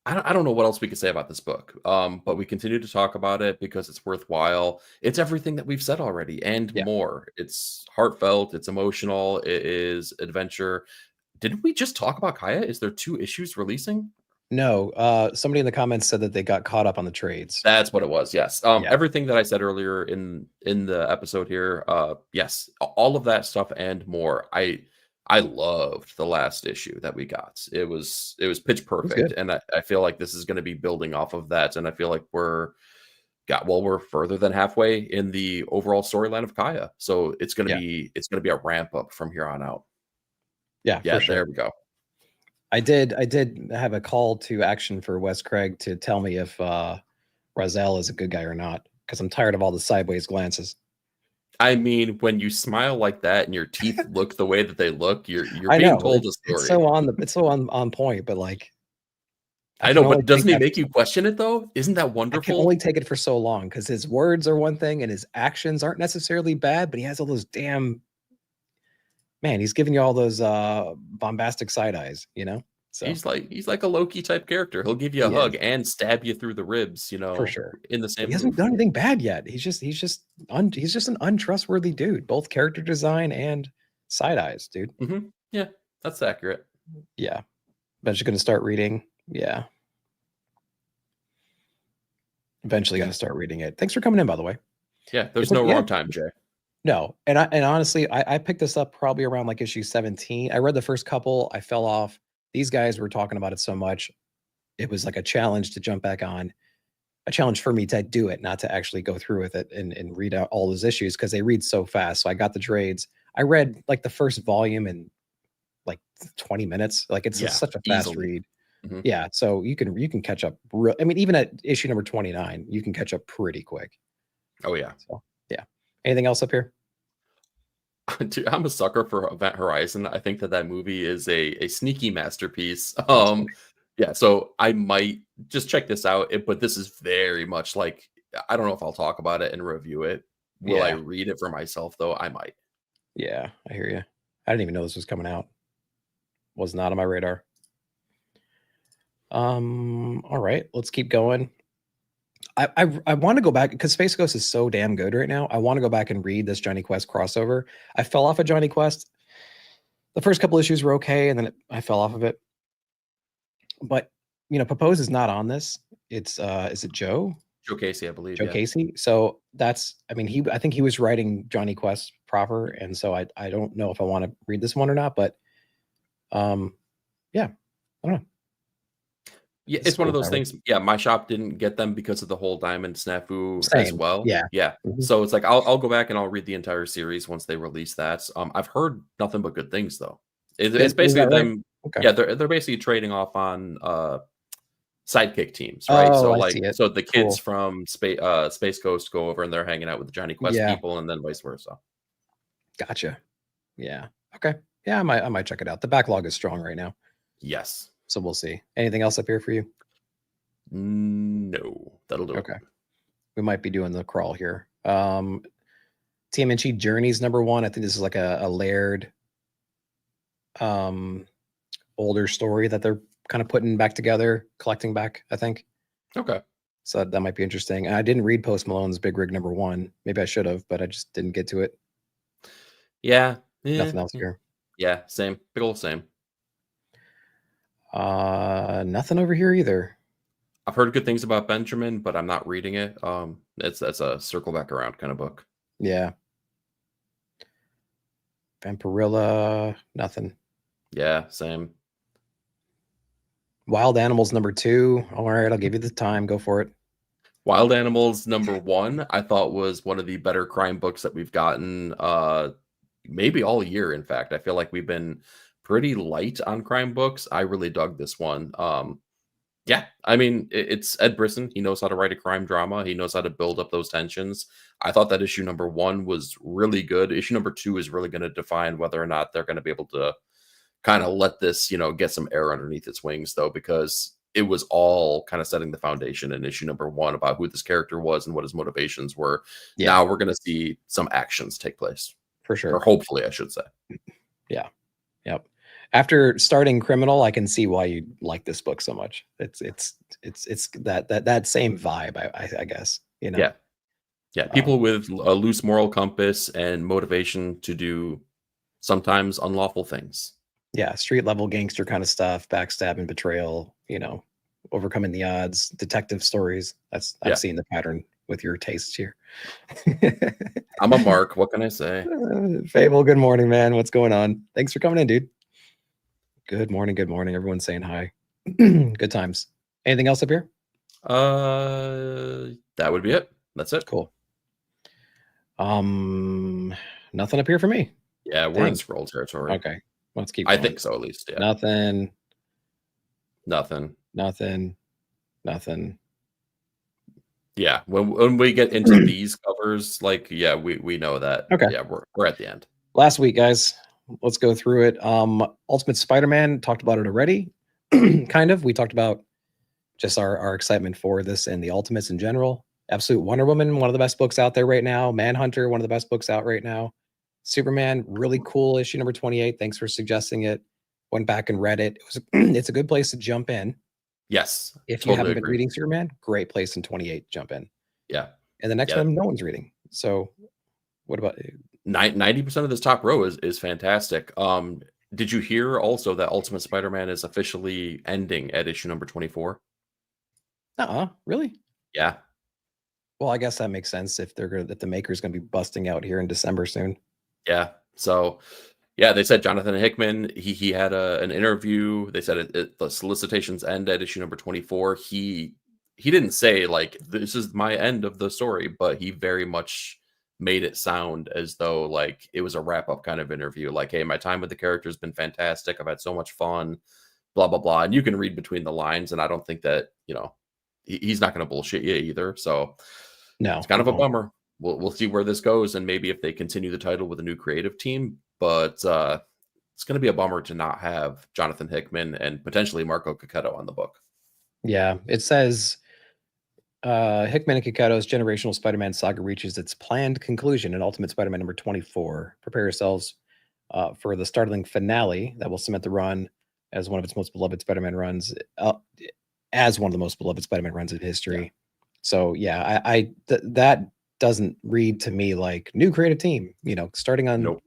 B: I don't know what else we could say about this book. But we continue to talk about it because it's worthwhile. It's everything that we've said already and
A: Yeah.
B: more. It's heartfelt, it's emotional, it is adventure. Didn't we just talk about Kaya? Is there 2 issues releasing?
A: No, somebody in the comments said that they got caught up on the trades.
B: That's what it was. Yes.
A: Yeah.
B: Everything that I said earlier in the episode here, yes, all of that stuff and more. I loved the last issue that we got. It was pitch perfect,
A: good.
B: and I feel like this is going to be building off of that. And I feel like we're further than halfway in the overall storyline of Kaya, so it's going to be a ramp up from here on out.
A: Yeah,
B: Yeah,
A: for sure.
B: there we go.
A: I did have a call to action for Wes Craig to tell me if Razel is a good guy or not, because I'm tired of all the sideways glances.
B: I mean, when you smile like that and your teeth look the way that they look, you're
A: I
B: being
A: know
B: told a story.
A: it's so on point, but like
B: I know, but doesn't he make you question it though? Isn't that
A: I can
B: wonderful?
A: only take it for so long because his words are one thing and his actions aren't necessarily bad, but he has all those damn man, he's giving you all those bombastic side eyes, you know? So
B: He's like a Loki type character. He'll give you a
A: he
B: hug
A: is,
B: and stab you through the ribs,
A: for sure.
B: in the
A: But
B: same
A: he hasn't
B: move.
A: done anything bad yet. He's just an untrustworthy dude, both character design and side eyes, dude.
B: Yeah, that's accurate.
A: Yeah. Eventually gonna start reading. Yeah. Eventually gonna start reading it. Thanks for coming in, by the way.
B: Yeah, there's no wrong time, Jay.
A: No, and honestly, I picked this up probably around like issue 17. I read the first couple, I fell off. These guys were talking about it so much, it was like a challenge to jump back on. A challenge for me to do it, not to actually go through with it and read out all those issues because they read so fast. So I got the trades. I read like the first volume in like 20 minutes. Like it's just such a fast
B: easily.
A: read.
B: Mhm.
A: Yeah, so you can catch up real. I mean, even at issue number 29, you can catch up pretty quick.
B: Oh yeah.
A: So yeah. Anything else up here?
B: Dude, I'm a sucker for Event Horizon. I think that movie is a sneaky masterpiece. Yeah, so I might just check this out, but this is very much like I don't know if I'll talk about it and review it. Will I
A: Yeah.
B: read it for myself though? I might.
A: Yeah, I hear you. I didn't even know this was coming out. Was not on my radar. All right, let's keep going. I want to go back because Space Ghost is so damn good right now. I want to go back and read this Johnny Quest crossover. I fell off of Johnny Quest. The first couple issues were okay, and then I fell off of it. But Propose is not on this. It's is it Joe?
B: Joe Casey, I believe.
A: Joe Casey. So that's I think he was writing Johnny Quest proper, and so I don't know if I want to read this one or not, but yeah, I don't know.
B: Yeah, it's one of those things. Yeah, my shop didn't get them because of the whole diamond snafu as well.
A: Yeah.
B: Mm-hmm. So it's like I'll go back and I'll read the entire series once they release that. I've heard nothing but good things though. It's basically them. Right? Okay. Yeah, they're basically trading off on sidekick teams, right?
A: Oh,
B: so the kids from Space Ghost go over and they're hanging out with the Johnny Quest people, and then vice versa.
A: Gotcha. Yeah. Okay. Yeah, I might check it out. The backlog is strong right now.
B: Yes.
A: So we'll see. Anything else up here for you?
B: No, that'll do.
A: Okay. We might be doing the crawl here. TMNT Journeys #1. I think this is like a layered older story that they're kind of putting back together, collecting back, I think.
B: Okay.
A: So that might be interesting. I didn't read Post Malone's Big Rig #1. Maybe I should have, but I just didn't get to it.
B: Yeah.
A: Nothing else here.
B: Yeah, same. Big old same.
A: Nothing over here either.
B: I've heard good things about Benjamin, but I'm not reading it. That's a circle back around kind of book.
A: Yeah. Vampirilla, nothing.
B: Yeah, same.
A: Wild Animals #2. All right, I'll give you the time. Go for it.
B: Wild Animals #1, I thought was one of the better crime books that we've gotten maybe all year. In fact, I feel like we've been pretty light on crime books. I really dug this one. Yeah, I mean, it's Ed Brisson. He knows how to write a crime drama. He knows how to build up those tensions. I thought that issue number 1 was really good. Issue number 2 is really going to define whether or not they're going to be able to kind of let this, get some air underneath its wings, though, because it was all kind of setting the foundation in issue number 1 about who this character was and what his motivations were.
A: Yeah,
B: Now we're going to see some actions take place,
A: for
B: or
A: sure.
B: hopefully, I should say.
A: Yeah. Yep. After starting Criminal, I can see why you like this book so much. It's that same vibe, I guess.
B: Yeah. Yeah, people with a loose moral compass and motivation to do sometimes unlawful things.
A: Yeah, street level gangster kind of stuff, backstabbing, betrayal, overcoming the odds, detective stories. I've seen the pattern with your tastes here.
B: I'm a mark. What can I say?
A: Phable, good morning, man. What's going on? Thanks for coming in, dude. Good morning. Good morning. Everyone's saying hi. Good times. Anything else up here?
B: That would be it. That's it.
A: Cool. Nothing up here for me.
B: Yeah, we're in scroll territory.
A: Okay, let's keep going.
B: I think so, at least. Yeah.
A: Nothing.
B: Yeah, when we get into these covers, we know that.
A: Okay.
B: Yeah, we're at the end.
A: Last week, guys, let's go through it. Ultimate Spider-Man, talked about it already. Kind of. We talked about just our excitement for this and the Ultimates in general. Absolute Wonder Woman, one of the best books out there right now. Manhunter, one of the best books out right now. Superman, really cool issue number 28. Thanks for suggesting it. Went back and read it. It's a good place to jump in.
B: Yes.
A: If you haven't been reading Superman, great place in 28 to jump in.
B: Yeah.
A: And the next one, no one's reading. So what about
B: 90% of this top row is fantastic. Did you hear also that Ultimate Spider-Man is officially ending at issue number 24?
A: Really?
B: Yeah.
A: Well, I guess that makes sense if the maker's going to be busting out here in December soon.
B: Yeah. So, yeah, they said Jonathan Hickman, he had an interview. They said the solicitations end at issue number 24. He didn't say like this is my end of the story, but he very much made it sound as though like it was a wrap-up kind of interview. Like, hey, my time with the character has been fantastic. I've had so much fun, blah, blah, blah. And you can read between the lines, and I don't think that, he's not going to bullshit you either. So
A: no,
B: it's kind of a bummer. We'll see where this goes, and maybe if they continue the title with a new creative team. But it's going to be a bummer to not have Jonathan Hickman and potentially Marco Cacchetto on the book.
A: Yeah, it says Hickman and Cacchetto's generational Spider-Man saga reaches its planned conclusion in Ultimate Spider-Man number 24. Prepare yourselves for the startling finale that will cement the run as one of its most beloved Spider-Man runs, as one of the most beloved Spider-Man runs in history. Yeah. So yeah, that doesn't read to me like new creative team, starting on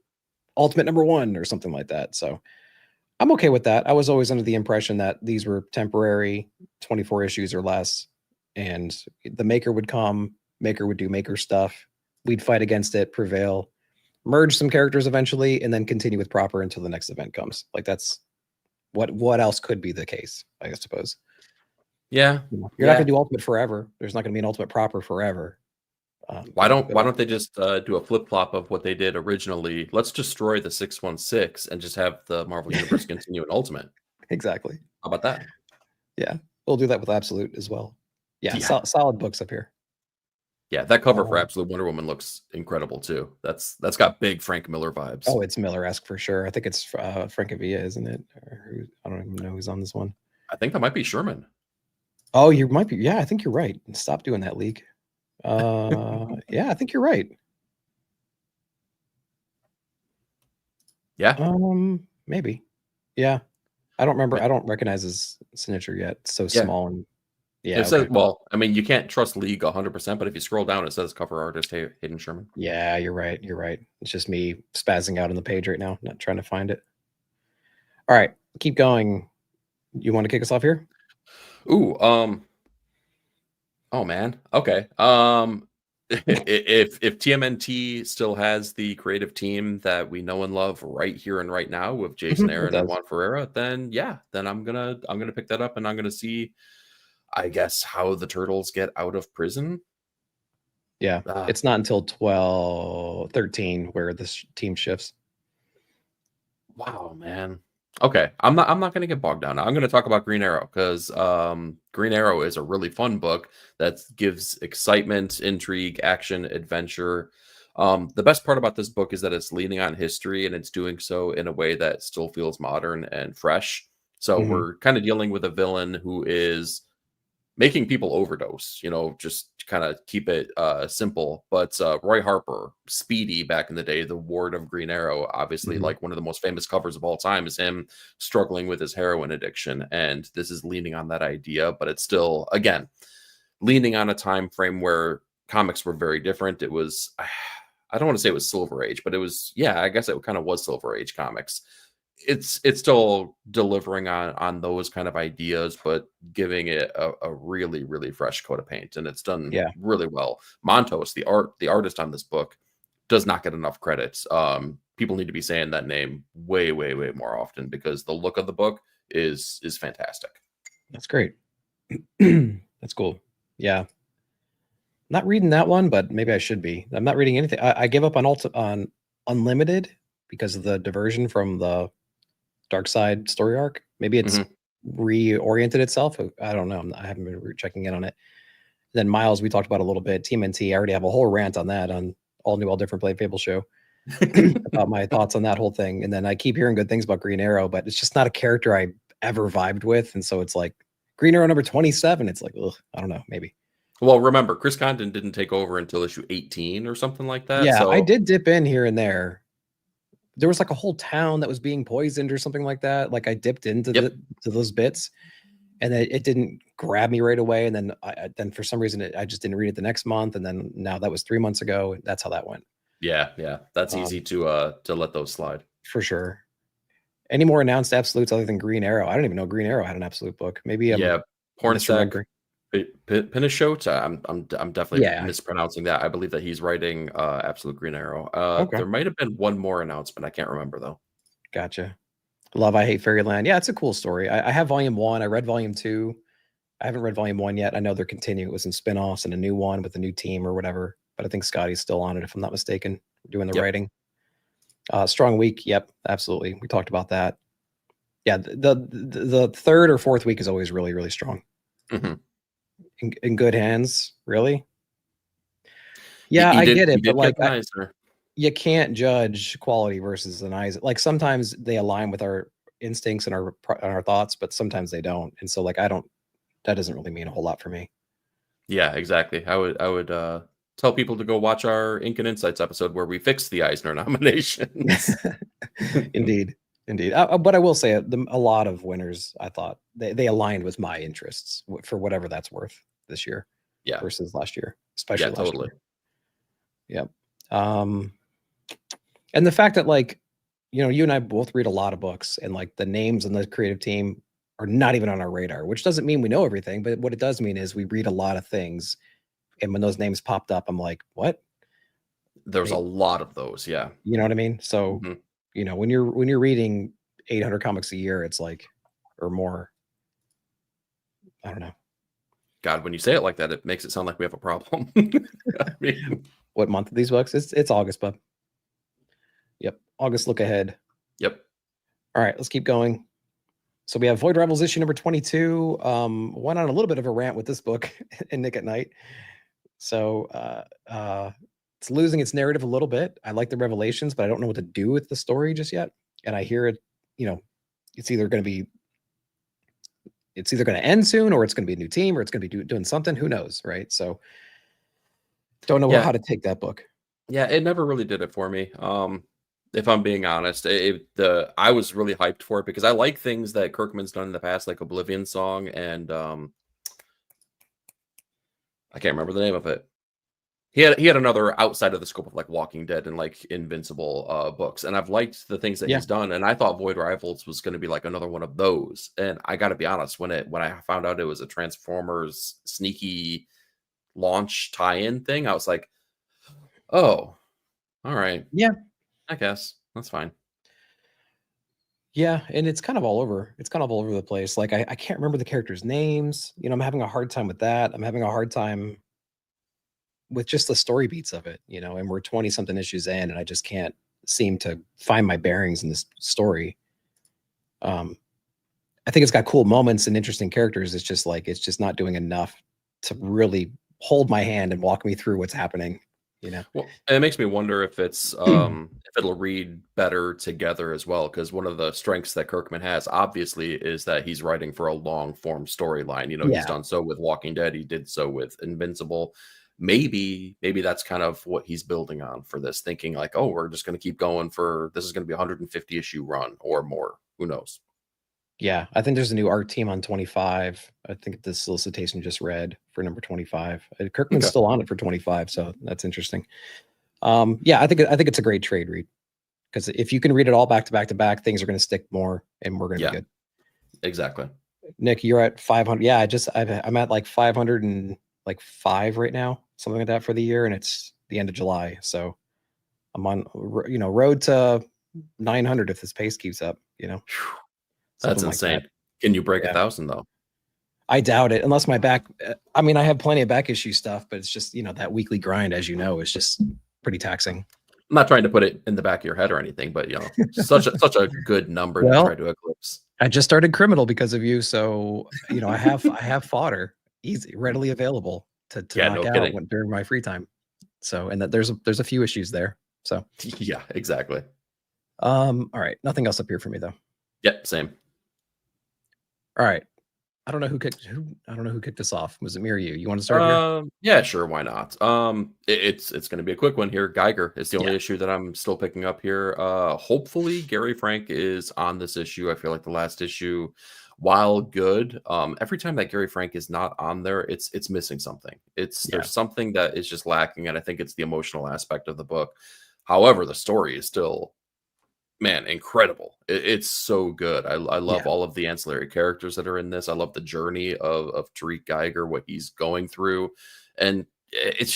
A: Ultimate number 1 or something like that. So I'm okay with that. I was always under the impression that these were temporary, 24 issues or less, and the maker would come, maker would do maker stuff. We'd fight against it, prevail, merge some characters eventually, and then continue with proper until the next event comes. Like that's what else could be the case, I suppose.
B: Yeah.
A: You're not going to do Ultimate forever. There's not going to be an Ultimate proper forever.
B: Why don't they just do a flip-flop of what they did originally? Let's destroy the 616 and just have the Marvel Universe continue in Ultimate.
A: Exactly.
B: How about that?
A: Yeah. We'll do that with Absolute as well. Yeah. Solid books up here.
B: Yeah, that cover for Absolute Wonder Woman looks incredible too. That's got big Frank Miller vibes.
A: Oh, it's Miller-esque for sure. I think it's Francavilla, isn't it? I don't even know who's on this one.
B: I think that might be Sherman.
A: Oh, you might be. Yeah, I think you're right. Stop doing that, leak. Yeah, I think you're right.
B: Yeah.
A: Maybe. Yeah. I don't remember. I don't recognize his signature yet. It's so small and
B: it says, well, I mean, you can't trust League 100%, but if you scroll down, it says cover artist Hayden Sherman.
A: Yeah, you're right. You're right. It's just me spazzing out on the page right now, not trying to find it. All right, keep going. You want to kick us off here?
B: Ooh, oh man. Okay. If TMNT still has the creative team that we know and love right here and right now with Jason Aaron and Juan Ferreira, then I'm gonna pick that up and I'm gonna see, I guess, how the Turtles get out of prison.
A: Yeah, it's not until 13 where this team shifts.
B: Wow, man. Okay, I'm not gonna get bogged down. I'm gonna talk about Green Arrow because Green Arrow is a really fun book that gives excitement, intrigue, action, adventure. The best part about this book is that it's leaning on history and it's doing so in a way that still feels modern and fresh. So
A: Hmm.
B: we're kind of dealing with a villain who is making people overdose, just kind of keep it simple. But Roy Harper, Speedy back in the day, the Ward of Green Arrow, obviously
A: Hmm.
B: like one of the most famous covers of all time is him struggling with his heroin addiction. And this is leaning on that idea, but it's still, again, leaning on a time frame where comics were very different. It was, I don't want to say it was Silver Age, but it was, yeah, I guess it kind of was Silver Age comics. It's still delivering on those kind of ideas, but giving it a really, really fresh coat of paint, and it's done
A: Yeah,
B: really well. Montos, the artist on this book, does not get enough credit. People need to be saying that name way, way, way more often because the look of the book is fantastic.
A: that's great. That's cool. Yeah, not reading that one, but maybe I should be. I'm not reading anything. I gave up on Unlimited because of the diversion from the Dark Side story arc. Maybe it's
B: Mhm.
A: reoriented itself. I don't know. I haven't been checking in on it. Then Miles, we talked about a little bit. TMNT, I already have a whole rant on that on All New, All Different Play Fable show about my thoughts on that whole thing. And then I keep hearing good things about Green Arrow, but it's just not a character I ever vibed with. And so it's like Green Arrow number 27. It's like, ugh, I don't know, maybe.
B: Well, remember, Chris Condon didn't take over until issue 18 or something like that.
A: Yeah, I
B: So,
A: did dip in here and there. There was like a whole town that was being poisoned or something like that. Like I dipped into
B: yep,
A: to those bits, and then it didn't grab me right away. And then then for some reason I just didn't read it the next month. And then now that was 3 months ago. That's how that went.
B: yeah, that's easy
A: Um,
B: to let those slide.
A: for sure. Any more announced absolutes other than Green Arrow? I don't even know Green Arrow had an absolute book. Maybe I'm
B: Yeah, Pornsak,
A: misremembering.
B: Pinashota. I'm definitely
A: Yeah.
B: mispronouncing that. I believe that he's writing Absolute Green Arrow.
A: Okay.
B: There might have been one more announcement. I can't remember though.
A: Gotcha. Love, I Hate Fairyland. Yeah, it's a cool story. I have volume one. I read volume two. I haven't read volume one yet. I know they're continuing. It was in spin-offs and a new one with a new team or whatever. But I think Scotty's still on it, if I'm not mistaken, doing the
B: Yep.
A: writing. Strong week. Yep, absolutely. We talked about that. Yeah, the third or fourth week is always really, really strong.
B: Hmm.
A: In good hands, really.
B: He,
A: Yeah,
B: he
A: I
B: did
A: get
B: he
A: it, but
B: did get
A: like
B: the Eisner.
A: you can't judge quality versus an eyes. Like sometimes they align with our instincts and our thoughts, but sometimes they don't. And so like I don't. That doesn't really mean a whole lot for me.
B: Yeah, exactly. I would tell people to go watch our Ink and Insights episode where we fixed the Eisner nominations.
A: Indeed, indeed. But I will say a lot of winners I thought they aligned with my interests for whatever that's worth this year
B: Yeah,
A: versus last year,
B: yeah,
A: especially last
B: totally.
A: year. Yep. And the fact that like you and I both read a lot of books and like the names and the creative team are not even on our radar, which doesn't mean we know everything, but what it does mean is we read a lot of things. And when those names popped up, I'm like, what?
B: There's a
A: They,
B: lot of those. Yeah.
A: you know what I mean? So,
B: Mhm.
A: when you're reading 800 comics a year, it's like, or more, I don't know.
B: God, when you say it like that, it makes it sound like we have a problem. I mean,
A: What month of these books? It's August, bub. Yep. August look ahead.
B: yep.
A: All right, let's keep going. So we have Void Rivals issue number 22. Went on a little bit of a rant with this book in Nick at Night. So it's losing its narrative a little bit. I like the revelations, but I don't know what to do with the story just yet. And I hear it, you know, it's either going to be it's either going to end soon or it's going to be a new team or it's going to be doing something. Who knows, right? So don't know
B: Yeah.
A: how to take that book.
B: Yeah, it never really did it for me. If I'm being honest, the I was really hyped for it because I like things that Kirkman's done in the past, like Oblivion Song and I can't remember the name of it. He had another outside of the scope of like Walking Dead and like Invincible books, and I've liked the things that
A: Yeah.
B: he's done. And I thought Void Rivals was going to be like another one of those. And I got to be honest, when I found out it was a Transformers sneaky launch tie-in thing, I was like, oh, all right,
A: Yeah.
B: I guess that's fine.
A: Yeah. And it's kind of all over. It's kind of all over the place. Like I can't remember the characters' names. I'm having a hard time with that. I'm having a hard time with just the story beats of it, and we're 20 something issues in and I just can't seem to find my bearings in this story. Um, I think it's got cool moments and interesting characters. It's just like it's just not doing enough to really hold my hand and walk me through what's happening. You know?
B: Well, and it makes me wonder if it's if it'll read better together as well. Because one of the strengths that Kirkman has, obviously, is that he's writing for a long form storyline. You know, he's
A: Yeah,
B: done so with Walking Dead. He did so with Invincible. Maybe that's kind of what he's building on for this, thinking like, oh, we're just going to keep going for this is going to be a 150 issue run or more. Who knows?
A: yeah. I think there's a new art team on 25. I think the solicitation just read for number 25. Kirkman's
B: Okay.
A: still on it for 25, so that's interesting. Yeah, I think it's a great trade read because if you can read it all back to back to back, things are going to stick more, and we're going to
B: Yeah,
A: be good.
B: exactly.
A: Nick, you're at 500. Yeah, I'm at like 505 right now, something like that for the year, and it's the end of July, so I'm on road to 900 if this pace keeps up.
B: Phew, that's
A: Something like that.
B: insane. Can you break
A: Yeah.
B: 1,000 though?
A: I doubt it, unless my back. I mean, I have plenty of back issue stuff, but it's just that weekly grind, as you know, is just pretty taxing.
B: I'm not trying to put it in the back of your head or anything, but such a good number to try
A: Well,
B: to eclipse.
A: I just started criminal because of you, so I have fodder easy, readily available to
B: Yeah,
A: knock
B: no
A: out
B: kidding.
A: during my free time. So, and that there's a few issues there. So,
B: Yeah, exactly.
A: all right, nothing else up here for me though.
B: Yep, same.
A: All right, I don't know who kicked this off. Was it me or you? You want to start here?
B: Yeah, sure, why not? It's going to be a quick one here. Geiger is the only
A: Yeah,
B: issue that I'm still picking up here. Hopefully Gary Frank is on this issue. I feel like the last issue, while good, every time that Gary Frank is not on there, it's missing something.
A: yeah,
B: There's something that is just lacking, and I think it's the emotional aspect of the book. However, the story is still, man, incredible. It's so good. I love
A: yeah,
B: all of the ancillary characters that are in this. I love the journey of Tariq Geiger, what he's going through, and it's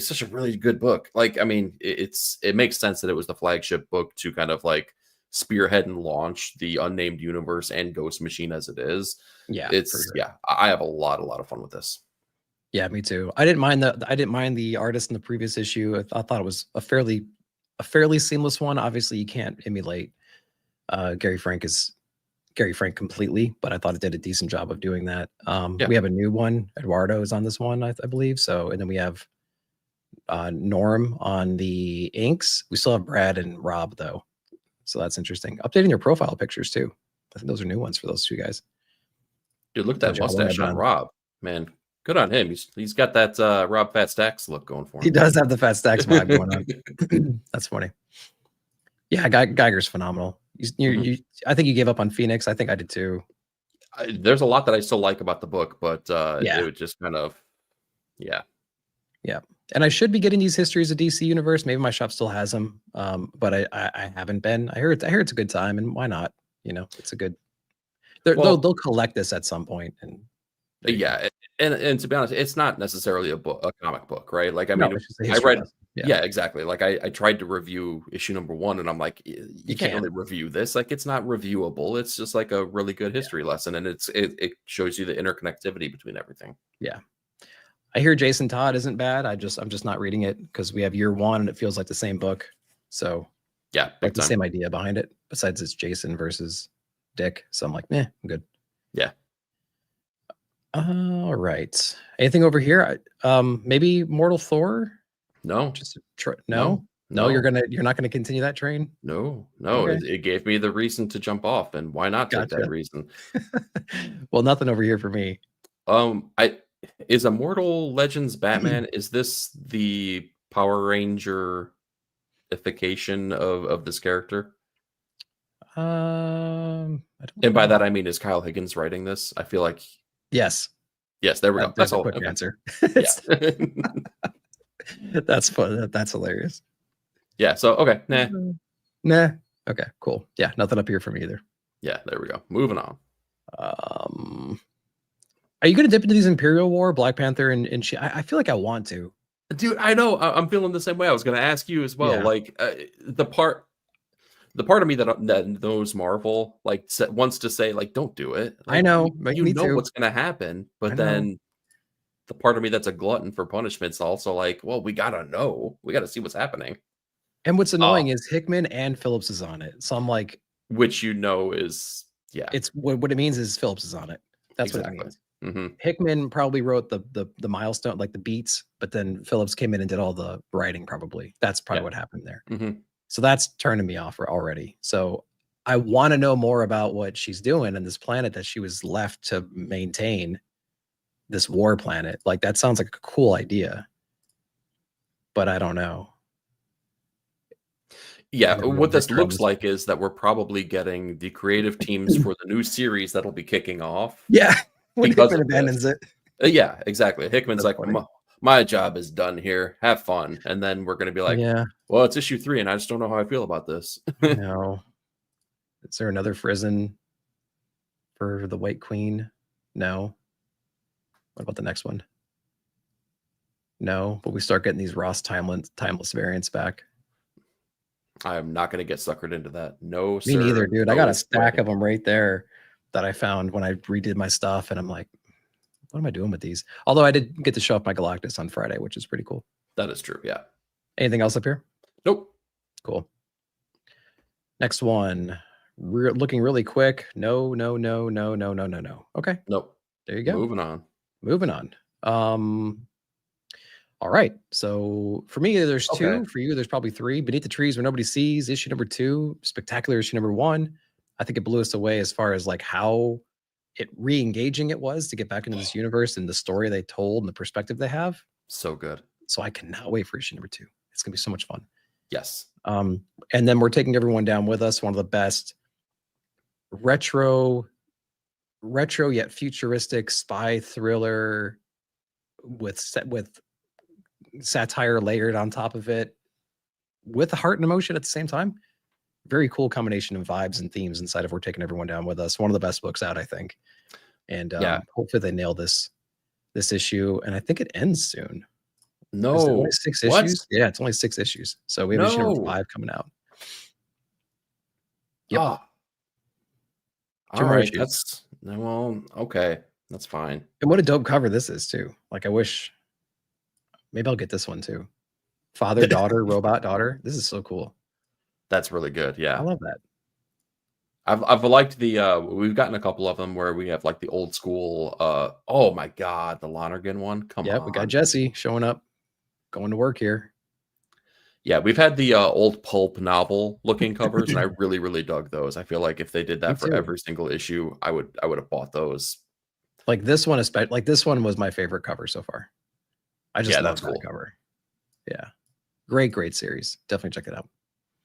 B: such a really good book. Like, I mean, it makes sense that it was the flagship book to kind of like spearhead and launch the Unnamed Universe and Ghost Machine as it is.
A: yeah, for sure.
B: Yeah, I have a lot of fun with this.
A: Yeah, me too. I didn't mind the artist in the previous issue. I thought it was a fairly seamless one. Obviously, you can't emulate Gary Frank completely, but I thought it did a decent job of doing that.
B: Yeah,
A: We have a new one. Eduardo is on this one, I believe. So, and then we have Norm on the inks. We still have Brad and Rob though, so that's interesting. Updating your profile pictures too. I think those are new ones for those two guys.
B: dude, look at that
A: Told you how long I've
B: mustache
A: been
B: on
A: on.
B: Rob, man. Good on him. He's got that Rob Fat Stacks look going for
A: He
B: him.
A: does have the Fat Stacks vibe going on. That's funny. Yeah, Geiger's phenomenal.
B: Mhm.
A: I think you gave up on Phoenix. I think I did too.
B: There's a lot that I still like about the book, but it
A: Yeah,
B: would just kind of, yeah.
A: yeah. And I should be getting these histories of DC Universe. Maybe my shop still has them, but I haven't been. I heard it's a good time, and why not? It's a good. They'll
B: Well,
A: collect this at some point, and there you go.
B: yeah, and to be honest, it's not necessarily a comic book, right? Like, I
A: No,
B: mean,
A: it's just a
B: I
A: history
B: read,
A: lesson. Yeah,
B: yeah, exactly. Like, I tried to review issue number 1, and I'm like,
A: you
B: you can't
A: can't.
B: really review this. Like, it's not reviewable. It's just like a really good
A: Yeah,
B: history lesson, and it shows you the interconnectivity between everything.
A: yeah. I hear Jason Todd isn't bad. I'm just not reading it because we have year one, and it feels like the same book. So
B: Yeah,
A: like
B: big
A: the
B: time.
A: same idea behind it. Besides, it's Jason versus Dick. So I'm like, I'm good.
B: Yeah.
A: All right. Anything over here? Maybe Mortal Thor.
B: No,
A: Just
B: no,
A: no.
B: no.
A: You're not gonna continue that train.
B: No, no,
A: Okay,
B: it gave me the reason to jump off, and why not take that
A: gotcha.
B: reason?
A: Well, nothing over here for me.
B: I is Immortal Legends Batman, is this the Power Ranger ification of this character?
A: I don't
B: And by that
A: know.
B: I mean, is Kyle Higgins writing this? I feel like
A: Yes,
B: yes, there we go.
A: there's
B: That's
A: a
B: all.
A: quick
B: Okay.
A: answer.
B: Yeah.
A: That's fun. That's hilarious.
B: Yeah, so okay, nah.
A: Nah. Okay, cool. Yeah, nothing up here for me either.
B: Yeah, there we go. Moving on.
A: Um, are you gonna dip into these Imperial War, Black Panther, and I feel like I want to.
B: Dude, I know. I'm feeling the same way. I was gonna ask you as well.
A: Yeah,
B: Like the part of me that knows Marvel like wants to say like don't do it.
A: I
B: Like
A: know. Like,
B: you
A: me
B: know
A: too.
B: what's gonna happen,
A: I
B: but
A: know.
B: then the part of me that's a glutton for punishment's also like, well, we gotta know. We gotta see what's happening.
A: And what's
B: Uh
A: annoying is Hickman and Phillips is on it. So I'm like,
B: which is Yeah,
A: It's what it means is Phillips is on it. That's what it
B: exactly.
A: means. Hickman probably wrote the milestone, like the beats, but then Phillips came in and did all the writing. Probably that's probably what happened there. So that's turning me off already. So I want to know more about what she's doing on this planet that she was left to maintain, this war planet. Like, that sounds like a cool idea, but I don't know.
B: Yeah, what this looks like is that we're probably getting the creative teams for the new series that'll be kicking off.
A: Yeah, when
B: because
A: Hickman
B: of
A: abandons
B: this.
A: it.
B: Yeah, exactly. Hickman's
A: That's
B: like,
A: funny.
B: my job is done here. Have fun. And then we're going to be like,
A: Yeah,
B: well, it's issue 3, and I just don't know how I feel about this.
A: no. Is there another Frison for the White Queen? No. What about the next one? No, but we start getting these Ross timeless variants back.
B: I am not going to get suckered into that. No,
A: Me
B: sir.
A: neither, dude.
B: No
A: I got a stack
B: way.
A: of them right there that I found when I redid my stuff, and I'm like, what am I doing with these? Although I did get to show off my Galactus on Friday, which is pretty cool.
B: That is true. Yeah.
A: Anything else up here?
B: Nope.
A: Cool. Next one. We're looking really quick. No. Okay.
B: Nope.
A: There you go.
B: Moving on.
A: All right. So for me, there's 2. For you, there's probably 3. Beneath the Trees Where Nobody Sees, issue number 2. Spectacular, issue number 1. I think it blew us away as far as like how re-engaging it was to get back into this universe and the story they told and the perspective they have.
B: So good.
A: So I cannot wait for issue number 2. It's gonna be so much fun.
B: Yes.
A: And then we're taking everyone down with us. One of the best retro yet futuristic spy thriller with satire layered on top of it, with heart and emotion at the same time. Very cool combination of vibes and themes inside of We're Taking Everyone Down With Us. One of the best books out, I think. And hopefully they nail this issue. And I think it ends soon.
B: No.
A: Is it only 6 issues? Yeah, it's only 6 issues. So we have issue number 5 coming out. Yep.
B: All right. That's okay. That's fine.
A: And what a dope cover this is too. Like, I wish maybe I'll get this one too. Father, daughter, robot, daughter. This is so cool.
B: That's really good. Yeah.
A: I love that.
B: I've liked the we've gotten a couple of them where we have like the old school oh my god, the Lonergan one. Come on.
A: Yeah, we got Jesse showing up, going to work here.
B: Yeah, we've had the old pulp novel looking covers, and I really, really dug those. I feel like if they did that for every single issue, I would have bought those.
A: Like this one, especially, like this one was my favorite cover so far. I just love that cover. Yeah, great series. Definitely check it out.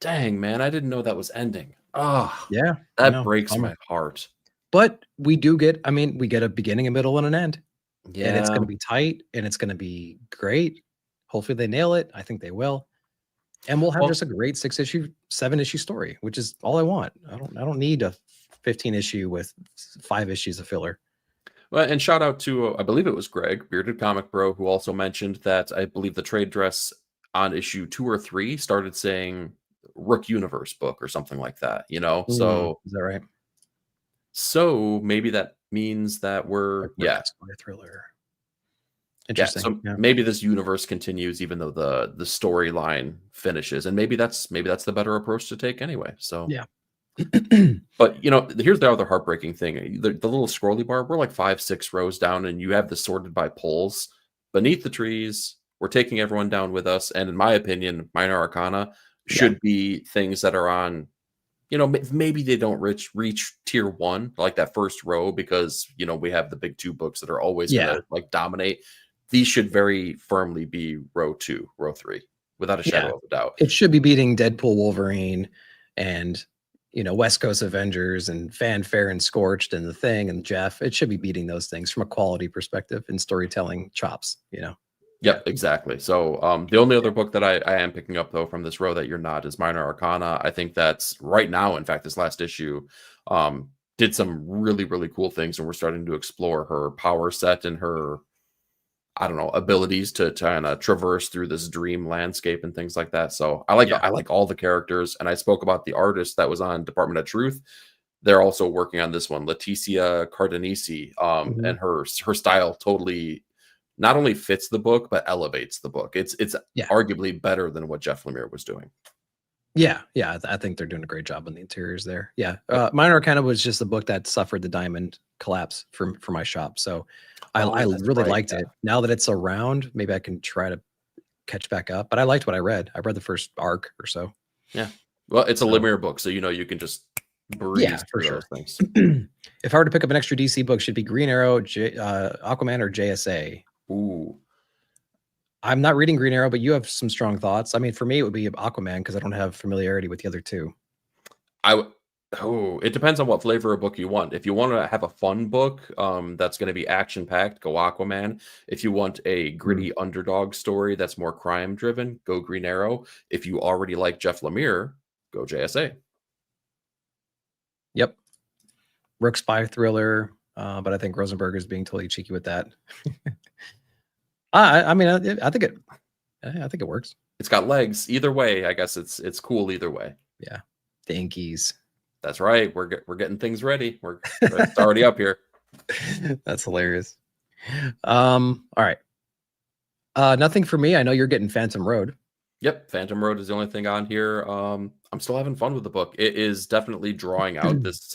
B: Dang, man, I didn't know that was ending. Oh,
A: yeah,
B: that breaks my heart.
A: But we do get, I mean, we get a beginning, a middle, and an end.
B: Yeah,
A: and it's going to be tight, and it's going to be great. Hopefully, they nail it. I think they will. And we'll have just a great 6-issue, 7-issue story, which is all I want. I don't need a 15-issue with 5 issues of filler.
B: Well, and shout out to I believe it was Greg, Bearded Comic Bro, who also mentioned that I believe the trade dress on issue 2 or 3 started saying Rook Universe book or something like that. You know, so
A: is that right?
B: So maybe that means that we're
A: a thriller. Interesting.
B: Yeah, so maybe this universe continues even though the storyline finishes, and maybe that's the better approach to take anyway. So
A: yeah.
B: But you know, here's the other heartbreaking thing: the little scrolly bar. We're like 5-6 rows down, and you have this sorted by polls. Beneath the Trees, We're Taking Everyone Down With Us, and in my opinion, Minor Arcana should be things that are on. You know, maybe they don't reach tier 1, like that first row, because you know we have the big 2 books that are always gonna like dominate. These should very firmly be row 2, row 3, without a shadow of a doubt.
A: It should be beating Deadpool, Wolverine, and you know, West Coast Avengers and Fanfare and Scorched and The Thing and Jeff. It should be beating those things from a quality perspective and storytelling chops, you know.
B: Yep, exactly. So the only other book that I am picking up though from this row that you're not is Minor Arcana. I think that's right now, in fact, this last issue did some really, really cool things, and we're starting to explore her power set and her, I don't know, abilities to kind of traverse through this dream landscape and things like that. So I like all the characters, and I spoke about the artist that was on Department of Truth. They're also working on this one, Leticia Cardenisi, and her style totally not only fits the book but elevates the book. It's arguably better than what Jeff Lemire was doing.
A: Yeah, yeah, I think they're doing a great job on the interiors there. Yeah, Minor Arcana was just the book that suffered the diamond collapse for my shop, so I
B: That's
A: really
B: right.
A: liked it. Now that it's around, maybe I can try to catch back up. But I liked what I read. I read the first arc or so.
B: Yeah. Well, it's a
A: So
B: Lemire book, so you can just
A: yeah,
B: breeze
A: for
B: through
A: sure.
B: those things.
A: If I were to pick up an extra DC book, should it be Green Arrow, Aquaman, or JSA?
B: Ooh.
A: I'm not reading Green Arrow, but you have some strong thoughts. I mean, for me, it would be Aquaman because I don't have familiarity with the other two.
B: It depends on what flavor of book you want. If you want to have a fun book, that's going to be action packed, go Aquaman. If you want a gritty underdog story that's more crime driven, go Green Arrow. If you already like Jeff Lemire, go JSA.
A: Yep. Rook spy thriller, but I think Rosenberg is being totally cheeky with that. I mean, I think it works.
B: It's got legs. Either way, I guess it's cool either way.
A: Yeah, the Inkies.
B: That's right. We're getting things ready. It's already up here.
A: That's hilarious. All right. Nothing for me. I know you're getting Phantom Road.
B: Yep, Phantom Road is the only thing on here. I'm still having fun with the book. It is definitely drawing out this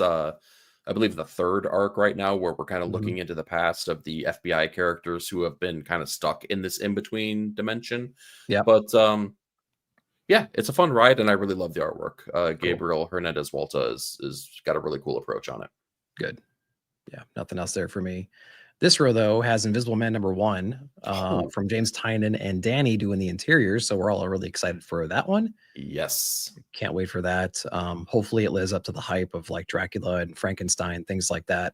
B: I believe the third arc right now, where we're kind of looking into the past of the FBI characters who have been kind of stuck in this in-between dimension.
A: Yeah.
B: But yeah, it's a fun ride, and I really love the artwork. Gabriel Hernandez Walta is got a really cool approach on it.
A: Good. Yeah, nothing else there for me. This row, though, has Invisible Man #1 from James Tynan and Danny doing the interiors. So we're all really excited for that one.
B: Yes.
A: Can't wait for that. Hopefully it lives up to the hype of like Dracula and Frankenstein, things like that.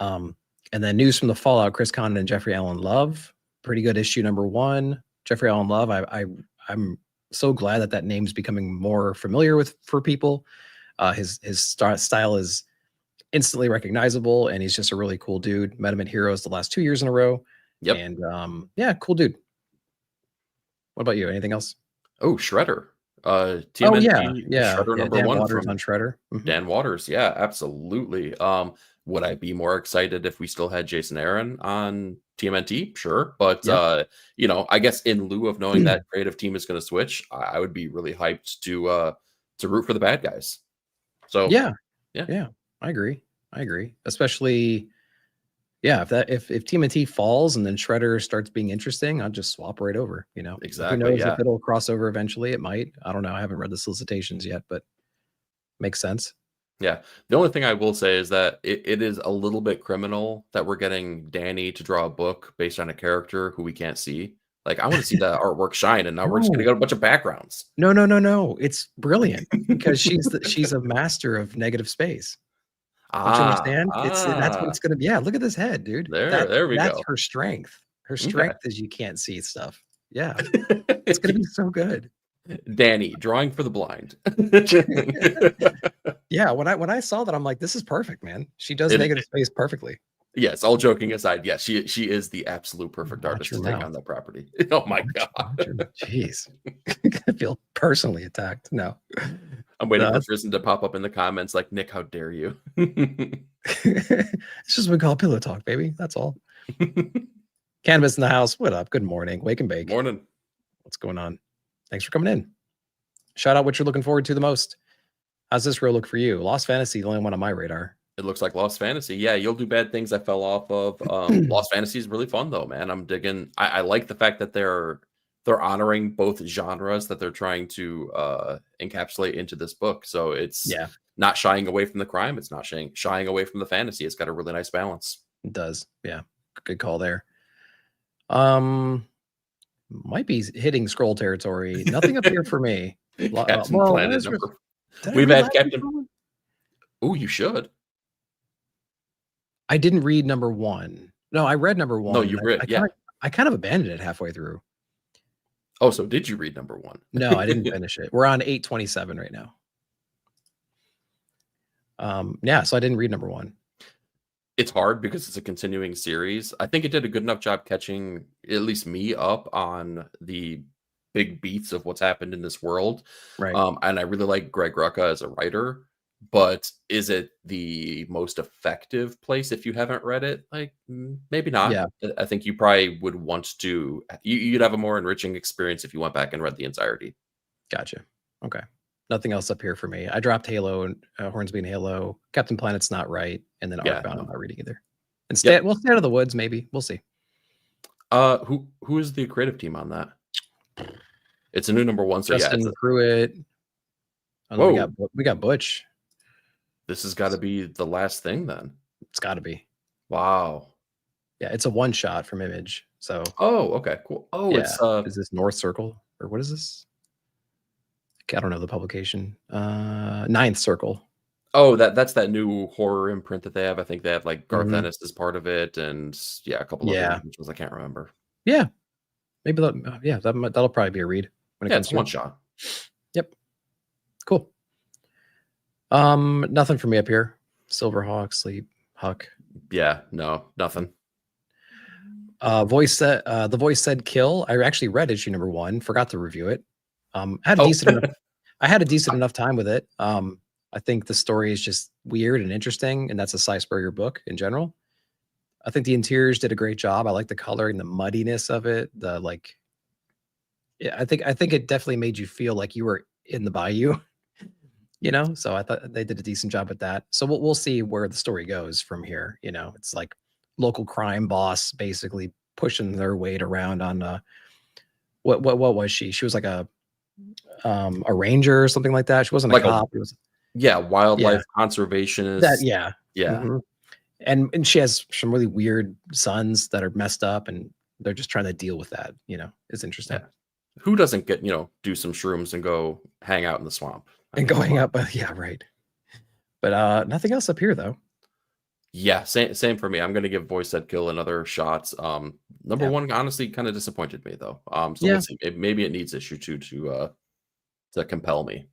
A: And then news from the Fallout, Chris Conan and Jeffrey Allen Love. Pretty good issue #1. Jeffrey Allen Love, I'm so glad that name's becoming more familiar for people. His style is instantly recognizable, and he's just a really cool dude. Met him at Heroes the last 2 years in a row.
B: Yep.
A: And yeah, cool dude. What about you? Anything else?
B: Oh, Shredder.
A: TMNT, yeah.
B: Shredder
A: Dan
B: #1
A: Waters
B: from
A: on Shredder.
B: Dan Waters. Yeah, absolutely. Would I be more excited if we still had Jason Aaron on TMNT? Sure. But I guess in lieu of knowing that creative team is going to switch, I would be really hyped to root for the bad guys. So
A: yeah. I agree. Especially, yeah, if TMNT falls and then Shredder starts being interesting, I'll just swap right over.
B: Exactly.
A: Who knows if it'll cross over eventually? It might. I don't know. I haven't read the solicitations yet, but makes sense.
B: Yeah. The only thing I will say is that it is a little bit criminal that we're getting Danny to draw a book based on a character who we can't see. Like, I want to see the artwork shine, and now we're just going to get a bunch of backgrounds.
A: No. It's brilliant because she's a master of negative space. Don't you understand? That's what it's going to be. Yeah, look at this head, dude.
B: There we go.
A: That's her strength. Her strength is you can't see stuff. Yeah, it's going to be so good.
B: Danny, drawing for the blind.
A: Yeah, when I saw that, I'm like, this is perfect, man. She does negative space perfectly.
B: Yes, all joking aside, yes, she is the absolute perfect artist to take on that property. Oh my god.
A: Jeez. I feel personally attacked. No.
B: I'm waiting for Tristan to pop up in the comments like, Nick, how dare you?
A: It's just what we call pillow talk, baby. That's all. Cannabis in the house. What up? Good morning. Wake and bake.
B: Morning.
A: What's going on? Thanks for coming in. Shout out what you're looking forward to the most. How's this row look for you? Lost Fantasy, the only one on my radar.
B: It looks like Lost Fantasy. Yeah, You'll Do Bad Things I fell off of. Lost Fantasy is really fun though, man. I'm digging. I like the fact that they're honoring both genres that they're trying to encapsulate into this book. So it's not shying away from the crime. It's not shying away from the fantasy. It's got a really nice balance.
A: It does. Yeah. Good call there. Might be hitting scroll territory. Nothing up here for me.
B: Captain Planet We've had Captain. Oh, you should.
A: I didn't read #1. No, I read #1.
B: No, you read.
A: I kind of abandoned it halfway through.
B: Oh, so did you read #1?
A: No, I didn't finish it. We're on 827 right now. Yeah, so I didn't read #1.
B: It's hard because it's a continuing series. I think it did a good enough job catching at least me up on the big beats of what's happened in this world.
A: Right.
B: And I really like Greg Rucka as a writer, but is it the most effective place if you haven't read it? Like, maybe not.
A: Yeah.
B: I think you probably would want to, you'd have a more enriching experience if you went back and read the entirety.
A: Gotcha. Okay. Nothing else up here for me. I dropped Halo and Hornsby and Halo. Captain Planet's not right, and then
B: Yeah,
A: Arcbound
B: no.
A: I'm not reading either. And
B: Yep.
A: we'll stay out of the woods, maybe. We'll see.
B: Who is the creative team on that? It's a new #1, so yeah.
A: Justin Pruitt. Oh, no,
B: Whoa,
A: we got Butch.
B: this has got to be the last thing then.
A: It's got to be.
B: Wow.
A: Yeah, it's a one shot from Image. So.
B: Oh, okay, cool. Oh,
A: yeah.
B: it's
A: Is this North Circle or what is this? I don't know the publication. Ninth Circle.
B: Oh, that's that new horror imprint that they have. I think they have like Garth
A: Mhm.
B: Ennis as part of it, and yeah, a couple other individuals I can't remember.
A: Yeah, maybe that'll probably be a read when it comes
B: It's
A: to
B: one shot.
A: Yep. Cool. Nothing for me up here. Silverhawk, Sleep, Huck.
B: Yeah, no, nothing.
A: The voice said kill. I actually read issue #1. Forgot to review it. I had a decent enough time with it. I think the story is just weird and interesting, and that's a Cy Spurrier book in general. I think the interiors did a great job. I like the coloring, the muddiness of it. I think it definitely made you feel like you were in the bayou. So I thought they did a decent job at that. So we'll see where the story goes from here. It's like local crime boss basically pushing their weight around on what was she? She was like a ranger or something like that. She wasn't like a cop. It was
B: wildlife conservationist.
A: Yeah. Mm-hmm. And she has some really weird sons that are messed up, and they're just trying to deal with that. It's interesting.
B: Yeah. Who doesn't get do some shrooms and go hang out in the swamp?
A: Going up, yeah, right. But nothing else up here though.
B: Yeah, same for me. I'm gonna give Voice Said Kill another shot. #1 honestly kind of disappointed me though. So we'll see. Maybe it needs issue 2 to compel me.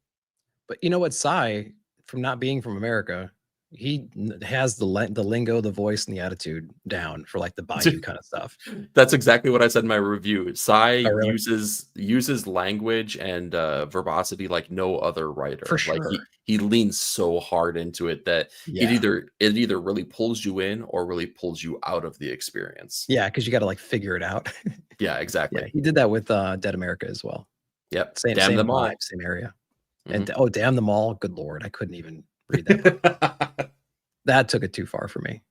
A: But you know what, Cy, from not being from America, he has the lingo, the voice, and the attitude down for like the bayou kind of stuff.
B: That's exactly what I said in my review. Cy
A: really?
B: uses language and verbosity like no other writer.
A: For sure.
B: Like he leans so hard into it that it either really pulls you in or really pulls you out of the experience.
A: Yeah, because you got to like figure it out.
B: Yeah, exactly.
A: Yeah, he did that with Dead America as well.
B: Yep.
A: Same
B: them all.
A: vibe, same area. Mm-hmm. And damn them all. Good Lord, I couldn't even read that. That took it too far for me.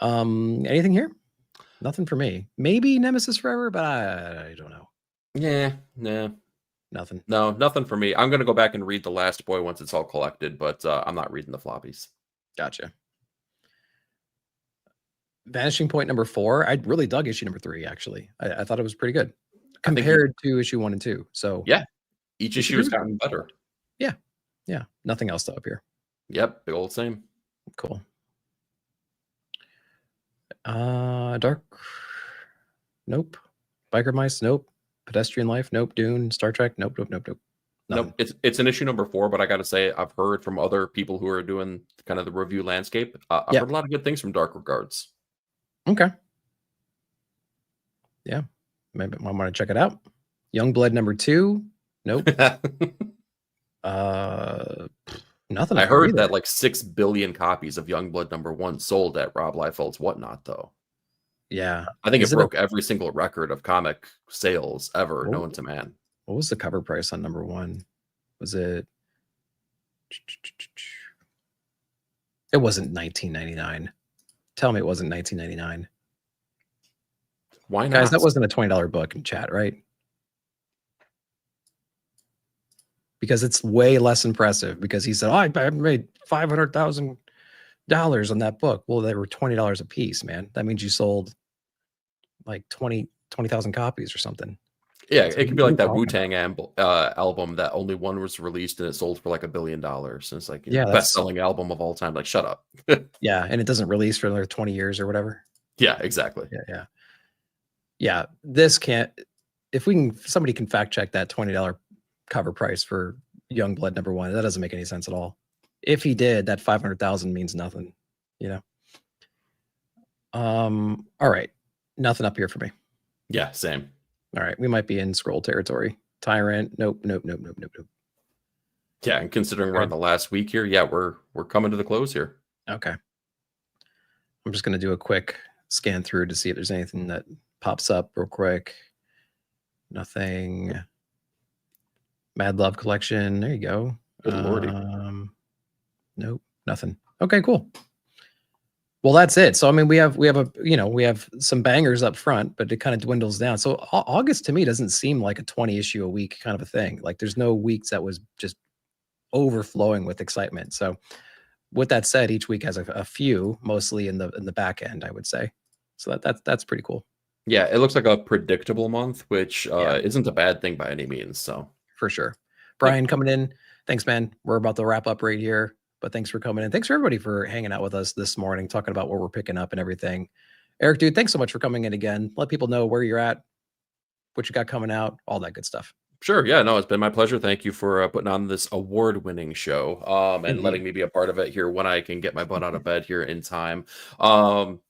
A: Anything here? Nothing for me. Maybe Nemesis Forever, but I don't know.
B: Yeah, nah.
A: Nothing.
B: No, nothing for me. I'm gonna go back and read The Last Boy once it's all collected, but I'm not reading the floppies.
A: Gotcha. Vanishing Point #4. I really dug issue #3. Actually, I thought it was pretty good compared to issue 1 and 2. So
B: yeah, each issue has gotten better.
A: Yeah. Nothing else up here.
B: Yep, big old same.
A: Cool. Dark. Nope. Biker Mice. Nope. Pedestrian Life. Nope. Dune. Star Trek. Nope.
B: Nope. It's an issue #4, but I got to say, I've heard from other people who are doing kind of the review landscape. I've heard a lot of good things from Dark Regards.
A: Okay. Yeah. Maybe I want to check it out. Youngblood #2. Nope. Nothing.
B: I heard that like 6 billion copies of Youngblood #1 sold at Rob Liefeld's Whatnot, though.
A: Yeah.
B: I think it broke every single record of comic sales ever known to man.
A: What was the cover price on #1? Was it? It wasn't $19.99. Tell me it wasn't $19.99.
B: Why not?
A: Guys, that wasn't a $20 book in chat, right? Because it's way less impressive because he said, I made $500,000 on that book. Well, they were $20 a piece, man. That means you sold like 20,000 copies or something.
B: Yeah, it could be like that Wu-Tang album that only one was released and it sold for like $1 billion. And it's like best-selling album of all time. Like, shut up.
A: Yeah, and it doesn't release for another 20 years or whatever.
B: Yeah, exactly.
A: Yeah. This can't. If somebody can fact check that $20 cover price for Youngblood #1, that doesn't make any sense at all. If he did, that 500,000 means nothing. All right, nothing up here for me.
B: Yeah, same.
A: All right, we might be in scroll territory. Tyrant, nope.
B: Yeah, and considering we're on the last week here, yeah, we're coming to the close here.
A: Okay, I'm just gonna do a quick scan through to see if there's anything that pops up real quick. Nothing. Mad Love Collection. There you go.
B: Good lordy.
A: Nope, nothing. Okay, cool. Well, that's it. So I mean, we have some bangers up front, but it kind of dwindles down. So August to me doesn't seem like a 20 issue a week kind of a thing. Like there's no weeks that was just overflowing with excitement. So with that said, each week has a few, mostly in the back end, I would say. So that's pretty cool.
B: Yeah, it looks like a predictable month, which
A: Yeah.
B: isn't a bad thing by any means. So
A: For sure. Brian coming in. Thanks, man. We're about to wrap up right here, but thanks for coming in. Thanks for everybody for hanging out with us this morning, talking about what we're picking up and everything. Eric, dude, thanks so much for coming in again. Let people know where you're at, what you got coming out, all that good stuff.
B: Sure. Yeah, no, it's been my pleasure. Thank you for putting on this award-winning show and letting me be a part of it here when I can get my butt out of bed here in time.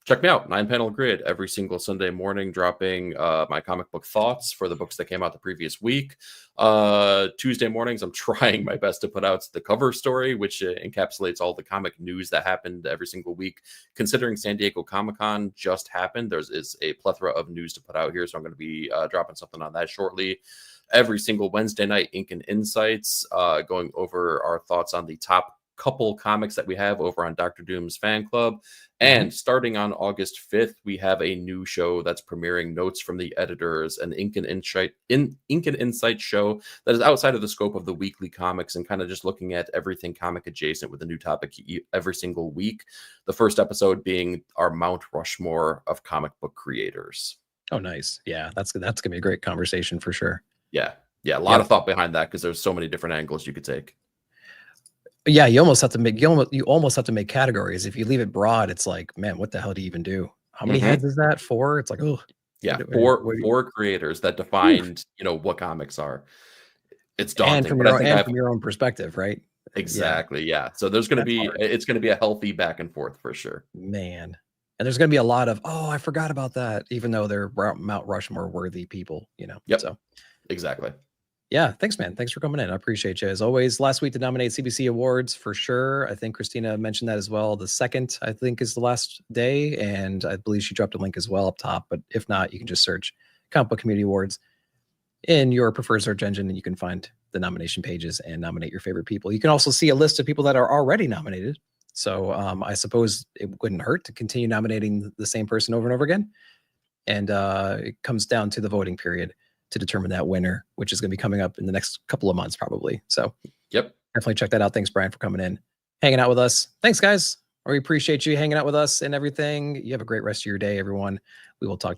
B: Check me out, 9-panel grid every single Sunday morning, dropping my comic book thoughts for the books that came out the previous week. Tuesday mornings, I'm trying my best to put out the cover story, which encapsulates all the comic news that happened every single week. Considering San Diego Comic-Con just happened, is a plethora of news to put out here, so I'm going to be dropping something on that shortly. Every single Wednesday night, Ink and Insights, going over our thoughts on the top couple comics that we have over on Dr. Doom's fan club. And starting on August 5th, we have a new show that's premiering, Notes from the Editors, an Ink and Insight show that is outside of the scope of the weekly comics and kind of just looking at everything comic adjacent with a new topic every single week. The first episode being our Mount Rushmore of comic book creators.
A: Oh, nice. Yeah, that's gonna be a great conversation for sure.
B: Yeah, a lot of thought behind that because there's so many different angles you could take.
A: Yeah, you almost have to make categories. If you leave it broad, it's like, man, what the hell do you even do? How many heads is that? 4? It's like, oh,
B: yeah, four creators that defined, what comics are. It's daunting,
A: and from your own perspective, right?
B: Exactly. Yeah. So there's going to be it's going to be a healthy back and forth for sure.
A: Man. And there's going to be a lot of, oh, I forgot about that, even though they're Mount Rushmore worthy people,
B: Yep.
A: So
B: exactly.
A: Yeah, thanks, man. Thanks for coming in. I appreciate you as always. Last week to nominate CBC awards for sure. I think Christina mentioned that as well. The 2nd, I think, is the last day, and I believe she dropped a link as well up top. But if not, you can just search Comic Book Community Awards in your preferred search engine, and you can find the nomination pages and nominate your favorite people. You can also see a list of people that are already nominated. So I suppose it wouldn't hurt to continue nominating the same person over and over again. And it comes down to the voting period to determine that winner, which is going to be coming up in the next couple of months, probably. So definitely check that out. Thanks, Brian, for coming in, hanging out with us. Thanks, guys. We appreciate you hanging out with us and everything. You have a great rest of your day, everyone. We will talk